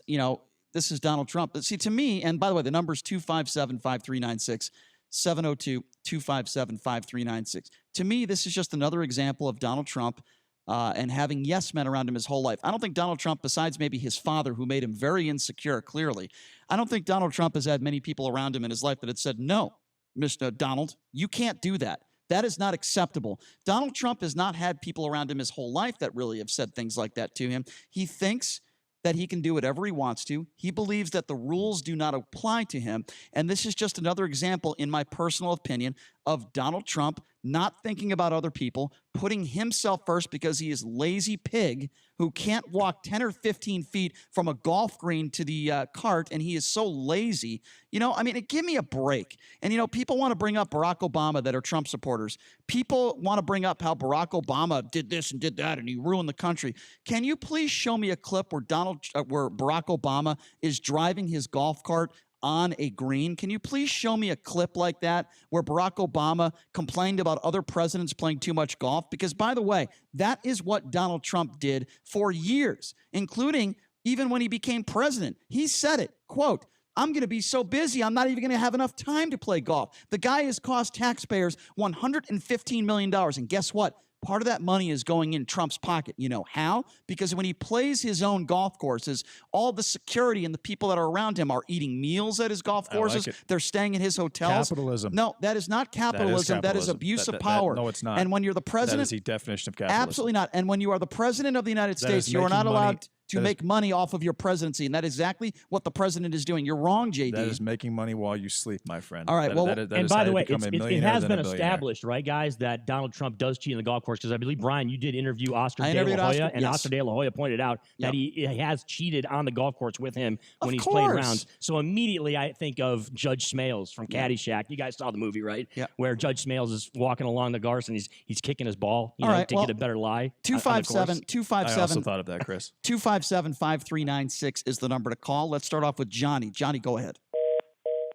Speaker 2: this is Donald Trump? But see, to me, and by the way, the number is 257-5396, 702-257-5396. To me, this is just another example of Donald Trump and having yes men around him his whole life. I don't think Donald Trump, besides maybe his father, who made him very insecure, clearly, I don't think Donald Trump has had many people around him in his life that had said, no, Mr. Donald, you can't do that. That is not acceptable. Donald Trump has not had people around him his whole life that really have said things like that to him. He thinks that he can do whatever he wants to. He believes that the rules do not apply to him. And this is just another example, in my personal opinion, of Donald Trump not thinking about other people, putting himself first because he is lazy pig who can't walk 10 or 15 feet from a golf green to the cart, and he is so lazy. Give me a break. And, people want to bring up Barack Obama that are Trump supporters. People want to bring up how Barack Obama did this and did that, and he ruined the country. Can you please show me a clip where Barack Obama is driving his golf cart on a green. Can you please show me a clip like that where Barack Obama complained about other presidents playing too much golf? Because, by the way, that is what Donald Trump did for years, including even when he became president. He said it, quote, I'm going to be so busy, I'm not even going to have enough time to play golf. The guy has cost taxpayers $115 million. And guess what? Part of that money is going in Trump's pocket. You know how? Because when he plays his own golf courses, all the security and the people that are around him are eating meals at his golf courses. They're staying at his hotels.
Speaker 6: Capitalism.
Speaker 2: No, that is not capitalism. That is abuse of power.
Speaker 6: No, it's not.
Speaker 2: And when you're the president,
Speaker 6: that is the definition of capitalism.
Speaker 2: Absolutely not. And when you are the president of the United States, you are not allowed to make money off of your presidency. And that is exactly what the president is doing. You're wrong, JD.
Speaker 6: That is making money while you sleep, my friend.
Speaker 2: All right.
Speaker 7: And by the way, it has been established, right, guys, that Donald Trump does cheat in the golf course. Because I believe, Brian, you did interview Oscar De La Hoya, and Oscar De La Hoya pointed out that he has cheated on the golf course with him when he's played rounds. So immediately I think of Judge Smales from Caddyshack. You guys saw the movie, right?
Speaker 2: Yeah.
Speaker 7: Where Judge Smales is walking along the course and he's kicking his ball to get a better lie.
Speaker 2: 257.
Speaker 6: I also thought of that, Chris.
Speaker 2: 257-5396 is the number to call. Let's start off with Johnny. Johnny, go ahead.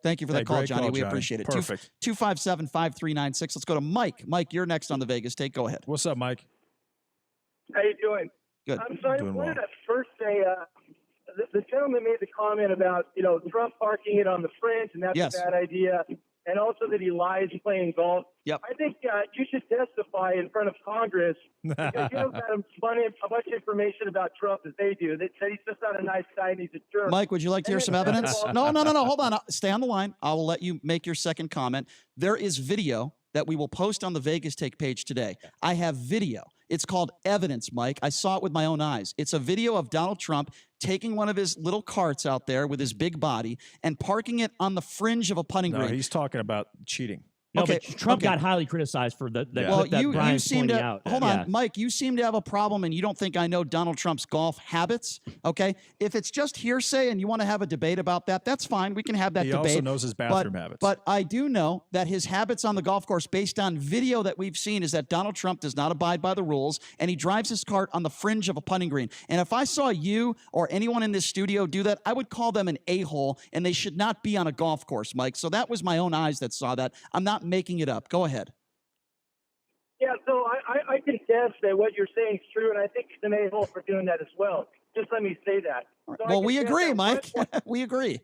Speaker 2: Thank you for that call, Johnny. We appreciate it.
Speaker 6: Perfect.
Speaker 2: 257-5396. Let's go to Mike. Mike, you're next on the Vegas Take. Go ahead.
Speaker 6: What's up, Mike?
Speaker 9: How you doing?
Speaker 2: Good.
Speaker 9: I'm sorry. I wanted to first say the gentleman made the comment about Trump parking it on the fringe, and that's a bad idea, and also that he lies playing golf.
Speaker 2: Yep.
Speaker 9: I think you should testify in front of Congress because you don't got a bunch of information about Trump as they do. They said he's just not a nice guy and he's a jerk.
Speaker 2: Mike, would you like to hear some evidence? No. Hold on. Stay on the line. I will let you make your second comment. There is video that we will post on the Vegas Take page today. I have video. It's called evidence, Mike. I saw it with my own eyes. It's a video of Donald Trump taking one of his little carts out there with his big body and parking it on the fringe of a putting green.
Speaker 6: No, he's talking about cheating.
Speaker 7: No, but Trump got highly criticized for the clip that Brian's pointing out.
Speaker 2: Hold on, Mike, you seem to have a problem and you don't think I know Donald Trump's golf habits, okay? If it's just hearsay and you want to have a debate about that, that's fine. We can have that debate.
Speaker 6: He also knows his bathroom habits.
Speaker 2: But I do know that his habits on the golf course, based on video that we've seen, is that Donald Trump does not abide by the rules and he drives his cart on the fringe of a putting green. And if I saw you or anyone in this studio do that, I would call them an a-hole and they should not be on a golf course, Mike. So that was my own eyes that saw that. I'm not making it up. Go ahead.
Speaker 9: Yeah, so I contest that what you're saying is true, and I think he's an a-hole for doing that as well. Just let me say that. So
Speaker 2: well, we agree, Mike. We agree.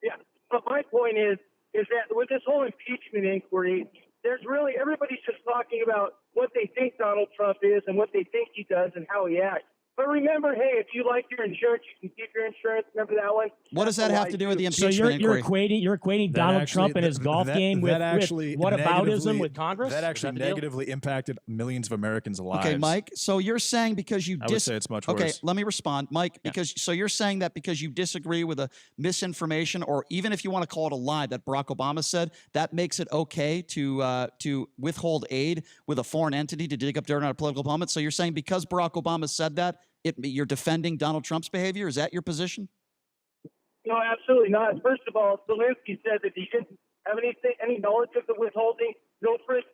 Speaker 9: Yeah, but my point is that with this whole impeachment inquiry, there's really everybody's just talking about what they think Donald Trump is and what they think he does and how he acts. But remember, hey, if you like your insurance, you can keep your insurance. Remember that one?
Speaker 2: What does that have to do with the impeachment
Speaker 7: inquiry?
Speaker 2: inquiry?
Speaker 7: You're equating Donald Trump and his golf game with whataboutism with Congress?
Speaker 6: That actually negatively impacted millions of Americans' lives.
Speaker 2: Okay, Mike. So you're saying because you
Speaker 6: I would say it's much worse.
Speaker 2: Okay, let me respond, Mike. So you're saying that because you disagree with a misinformation, or even if you want to call it a lie that Barack Obama said, that makes it okay to withhold aid with a foreign entity to dig up dirt on a political opponent. So you're saying because Barack Obama said that, you're defending Donald Trump's behavior? Is that your position?
Speaker 9: No, absolutely not. First of all, Zelensky said that he didn't have any knowledge of the withholding, no quid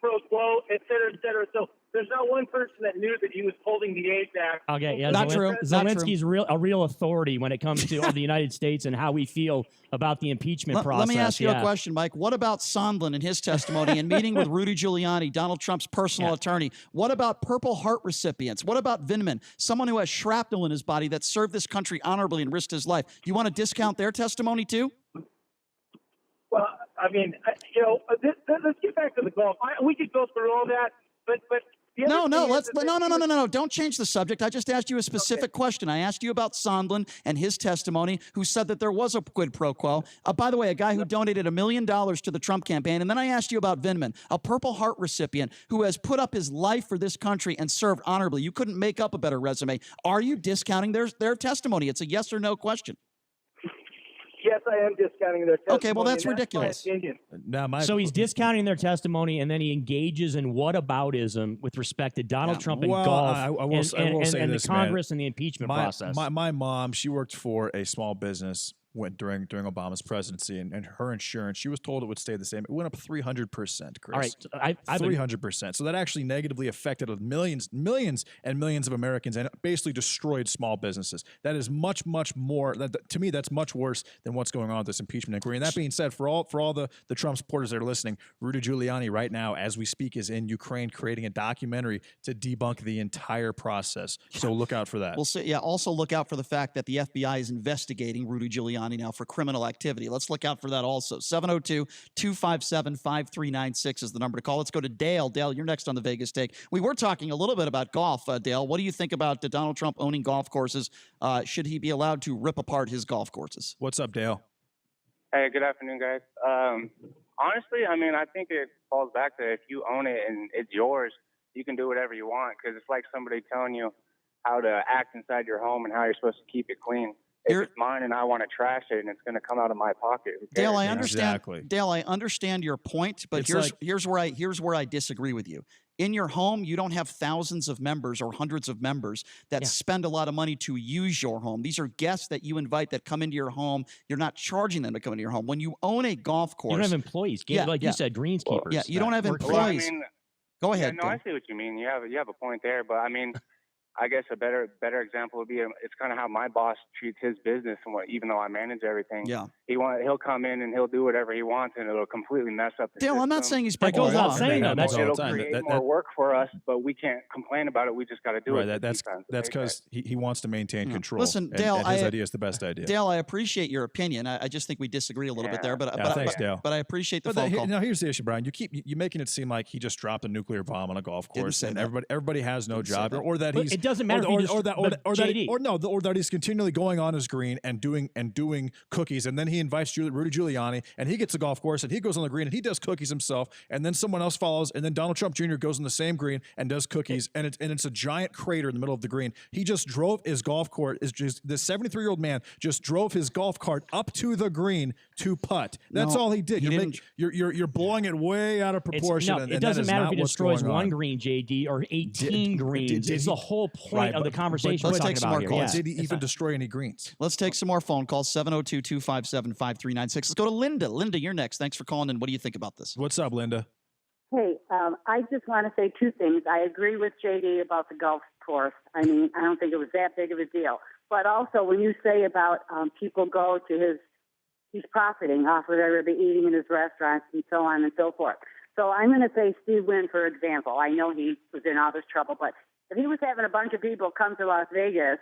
Speaker 9: pro quo, et cetera, et cetera. So there's not one person that knew that he was holding the aid back.
Speaker 7: Okay, yeah,
Speaker 2: not true.
Speaker 7: Zelensky's a real authority when it comes to the United States and how we feel about the impeachment process.
Speaker 2: Let me ask you a question, Mike. What about Sondland and his testimony and meeting with Rudy Giuliani, Donald Trump's personal attorney? What about Purple Heart recipients? What about Vindman, someone who has shrapnel in his body that served this country honorably and risked his life? Do you want to discount their testimony too?
Speaker 9: Well, I mean, let's get back to the golf. We could go through all that, but
Speaker 2: No. Don't change the subject. I just asked you a specific question. I asked you about Sondland and his testimony, who said that there was a quid pro quo. By the way, a guy who donated $1 million to the Trump campaign. And then I asked you about Vindman, a Purple Heart recipient who has put up his life for this country and served honorably. You couldn't make up a better resume. Are you discounting their testimony? It's a yes or no question.
Speaker 9: Yes, I am discounting their testimony.
Speaker 2: Okay, well, that's ridiculous.
Speaker 7: So he's discounting their testimony, and then he engages in whataboutism with respect to Donald Trump and golf
Speaker 6: I will say
Speaker 7: and
Speaker 6: this,
Speaker 7: the Congress and the impeachment process.
Speaker 6: My mom, she worked for a small business went during Obama's presidency, and her insurance, she was told it would stay the same. It went up 300%, Chris.
Speaker 7: All right, so I've
Speaker 6: 300%. So that actually negatively affected millions and millions of Americans, and basically destroyed small businesses. That is much more. To me, that's much worse than what's going on with this impeachment inquiry. And that being said, for all the Trump supporters that are listening, Rudy Giuliani right now, as we speak, is in Ukraine creating a documentary to debunk the entire process. So look out for that.
Speaker 2: We'll see. Yeah. Also look out for the fact that the FBI is investigating Rudy Giuliani now for criminal activity. Let's look out for that also. 702-257-5396 is the number to call. Let's go to Dale. Dale, you're next on the Vegas Take. We were talking a little bit about golf, Dale. What do you think about Donald Trump owning golf courses? Should he be allowed to rip apart his golf courses?
Speaker 6: What's up, Dale?
Speaker 10: Hey, good afternoon, guys. Honestly, I mean, I think it falls back to if you own it and it's yours, you can do whatever you want, because it's like somebody telling you how to act inside your home and how you're supposed to keep it clean. If it's mine and I want to trash it and it's going to come out of my pocket.
Speaker 2: Dale, I understand. Exactly. Dale, I understand your point, but here's where I disagree with you. In your home, you don't have thousands of members or hundreds of members that spend a lot of money to use your home. These are guests that you invite that come into your home. You're not charging them to come into your home. When you own a golf course,
Speaker 7: you don't have employees. You said, greenskeepers.
Speaker 2: Yeah, you don't have employees.
Speaker 10: Well, I mean,
Speaker 2: go ahead.
Speaker 10: Yeah, no, I see what you mean. You have a point there, but I mean, I guess a better example would be it's kind of how my boss treats his business, and even though I manage everything, he'll come in and he'll do whatever he wants, and it'll completely mess up the
Speaker 2: Dale,
Speaker 10: system.
Speaker 2: I'm not saying he's breaking the law.
Speaker 10: It'll create more work for us, but we can't complain about it. We just got to do it.
Speaker 6: That's because he wants to maintain control.
Speaker 2: Listen, Dale,
Speaker 6: and his idea is the best idea.
Speaker 2: Dale, I appreciate your opinion. I just think we disagree a little bit there, but
Speaker 6: thanks, Dale.
Speaker 2: But I appreciate the phone call.
Speaker 6: Now here's the issue, Brian. You're making it seem like he just dropped a nuclear bomb on a golf course, and everybody has no job, or that he's.
Speaker 7: It doesn't matter.
Speaker 6: Or that he's continually going on his green and doing cookies, and then he invites Rudy Giuliani, and he gets a golf course, and he goes on the green and he does cookies himself, and then someone else follows, and then Donald Trump Jr. goes on the same green and does cookies, and it's a giant crater in the middle of the green. He just drove his golf cart. This 73-year-old man just drove his golf cart up to the green to putt. That's all he did. You're blowing it way out of proportion.
Speaker 7: It doesn't matter if he destroys one green, JD, or 18 greens. It's the whole point of the conversation.
Speaker 2: Let's take some more calls.
Speaker 6: Did he even destroy any greens?
Speaker 2: Let's take some more phone calls. 702-257-5396. Let's go to Linda. Linda, you're next. Thanks for calling in. What do you think about this?
Speaker 6: What's up, Linda?
Speaker 11: Hey, I just want to say two things. I agree with JD about the golf course. I mean, I don't think it was that big of a deal. But also, when you say about people go to he's profiting off of everybody eating in his restaurants and so on and so forth. So I'm going to say Steve Wynn, for example. I know he was in all this trouble, but if he was having a bunch of people come to Las Vegas,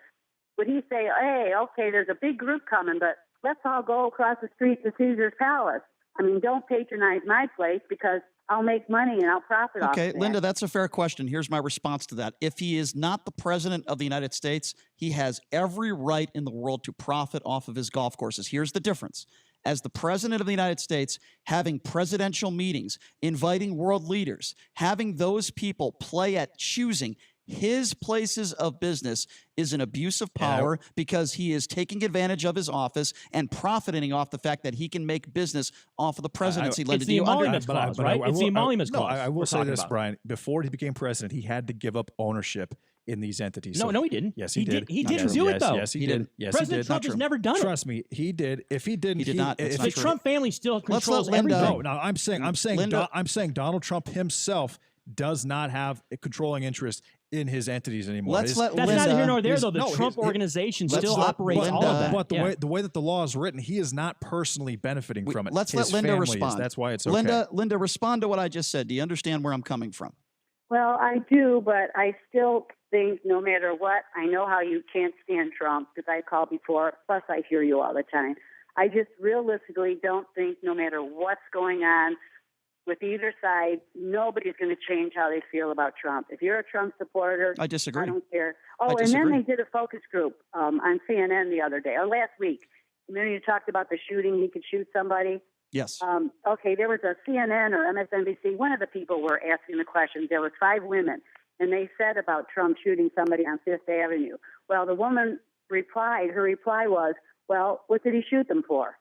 Speaker 11: would he say, hey, okay, there's a big group coming, but let's all go across the street to Caesar's Palace? I mean, don't patronize my place because I'll make money and I'll profit off of
Speaker 2: Okay,
Speaker 11: that.
Speaker 2: Linda, that's a fair question. Here's my response to that. If he is not the president of the United States, he has every right in the world to profit off of his golf courses. Here's the difference. As the president of the United States, having presidential meetings, inviting world leaders, having those people play at choosing his places of business is an abuse of power because he is taking advantage of his office and profiting off the fact that he can make business off of the presidency.
Speaker 7: It's the emoluments clause, right? It's the emoluments clause.
Speaker 6: I will say this, Brian. Before he became president, he had to give up ownership in these entities.
Speaker 7: No, he didn't.
Speaker 6: Yes, he did.
Speaker 7: He didn't do it, though.
Speaker 6: Yes, he did. Yes,
Speaker 7: President Trump has never done it.
Speaker 6: Trust me, he did. If he didn't,
Speaker 2: he did not.
Speaker 7: The Trump family still controls
Speaker 2: Linda,
Speaker 7: everything.
Speaker 6: No, I'm saying Donald Trump himself does not have a controlling interest in his entities anymore.
Speaker 7: That's neither here nor there, though. The Trump organization still operates all of that.
Speaker 6: But the way that the law is written, he is not personally benefiting from it.
Speaker 2: Let's let Linda respond.
Speaker 6: That's why it's okay.
Speaker 2: Linda, respond to what I just said. Do you understand where I'm coming from?
Speaker 11: Well, I do, but I still think no matter what, I know how you can't stand Trump because I called before, plus I hear you all the time. I just realistically don't think no matter what's going on with either side, nobody's going to change how they feel about Trump. If you're a Trump supporter,
Speaker 2: I disagree.
Speaker 11: I don't care. Oh, and then they did a focus group on CNN the other day, or last week. And then you talked about the shooting, he could shoot somebody.
Speaker 2: Yes.
Speaker 11: Okay, there was a CNN or MSNBC. One of the people were asking the questions. There was 5 women, and they said about Trump shooting somebody on Fifth Avenue. Well, the woman replied, her reply was, well, what did he shoot them for?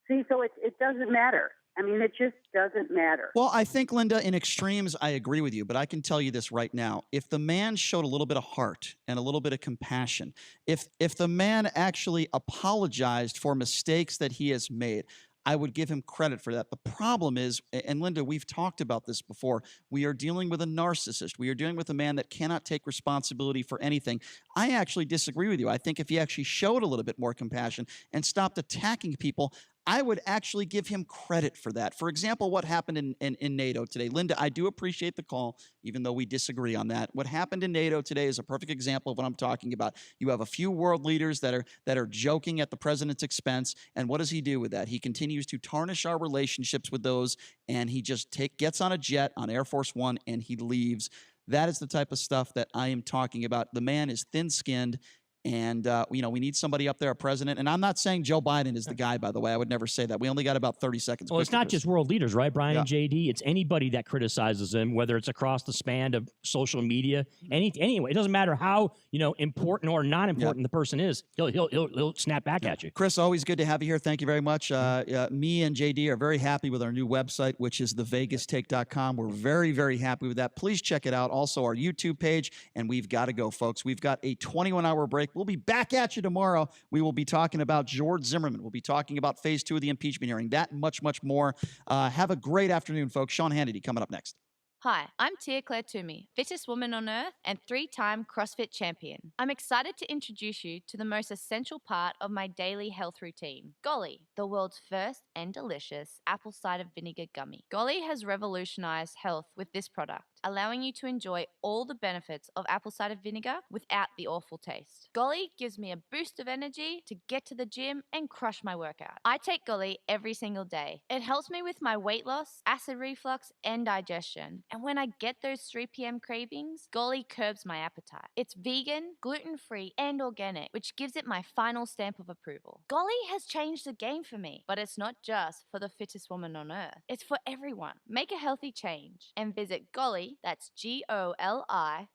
Speaker 11: See, so it doesn't matter. I mean, it just doesn't matter.
Speaker 2: Well, I think, Linda, in extremes, I agree with you, but I can tell you this right now. If the man showed a little bit of heart and a little bit of compassion, if the man actually apologized for mistakes that he has made, I would give him credit for that. The problem is, and Linda, we've talked about this before, we are dealing with a narcissist. We are dealing with a man that cannot take responsibility for anything. I actually disagree with you. I think if he actually showed a little bit more compassion and stopped attacking people, I would actually give him credit for that. For example, what happened in NATO today. Linda, I do appreciate the call, even though we disagree on that. What happened in NATO today is a perfect example of what I'm talking about. You have a few world leaders that are joking at the president's expense, and what does he do with that? He continues to tarnish our relationships with those, and he just gets on a jet on Air Force One, and he leaves. That is the type of stuff that I am talking about. The man is thin-skinned. And, we need somebody up there, a president. And I'm not saying Joe Biden is the guy, by the way. I would never say that. We only got about 30 seconds.
Speaker 7: Well, it's not just world leaders, right, Brian
Speaker 2: Yeah.
Speaker 7: and JD? It's anybody that criticizes him, whether it's across the span of social media. Anyway, it doesn't matter how important or not important the person is. He'll snap back at you.
Speaker 2: Chris, always good to have you here. Thank you very much. Me and JD are very happy with our new website, which is thevegastake.com. We're very, very happy with that. Please check it out. Also, our YouTube page. And we've got to go, folks. We've got a 21-hour break. We'll be back at you tomorrow. We will be talking about George Zimmerman. We'll be talking about phase 2 of the impeachment hearing. That and much, much more. Have a great afternoon, folks. Sean Hannity coming up next.
Speaker 16: Hi, I'm Tia Claire Toomey, fittest woman on earth and 3-time CrossFit champion. I'm excited to introduce you to the most essential part of my daily health routine, Golly, the world's first and delicious apple cider vinegar gummy. Golly has revolutionized health with this product, allowing you to enjoy all the benefits of apple cider vinegar without the awful taste. Golly gives me a boost of energy to get to the gym and crush my workout. I take Golly every single day. It helps me with my weight loss, acid reflux, and digestion. And when I get those 3 p.m. cravings, Golly curbs my appetite. It's vegan, gluten-free, and organic, which gives it my final stamp of approval. Golly has changed the game for me, but it's not just for the fittest woman on earth. It's for everyone. Make a healthy change and visit Golly, that's GOLI.com/NOW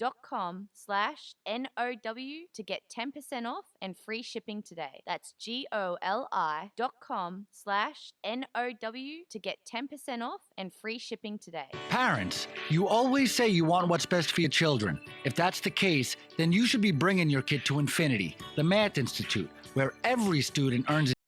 Speaker 16: to get 10% off and free shipping today. That's GOLI.com/NOW to get 10% off and free shipping today.
Speaker 17: Parents, you always say you want what's best for your children. If that's the case, then you should be bringing your kid to Infinity, the Math Institute, where every student earns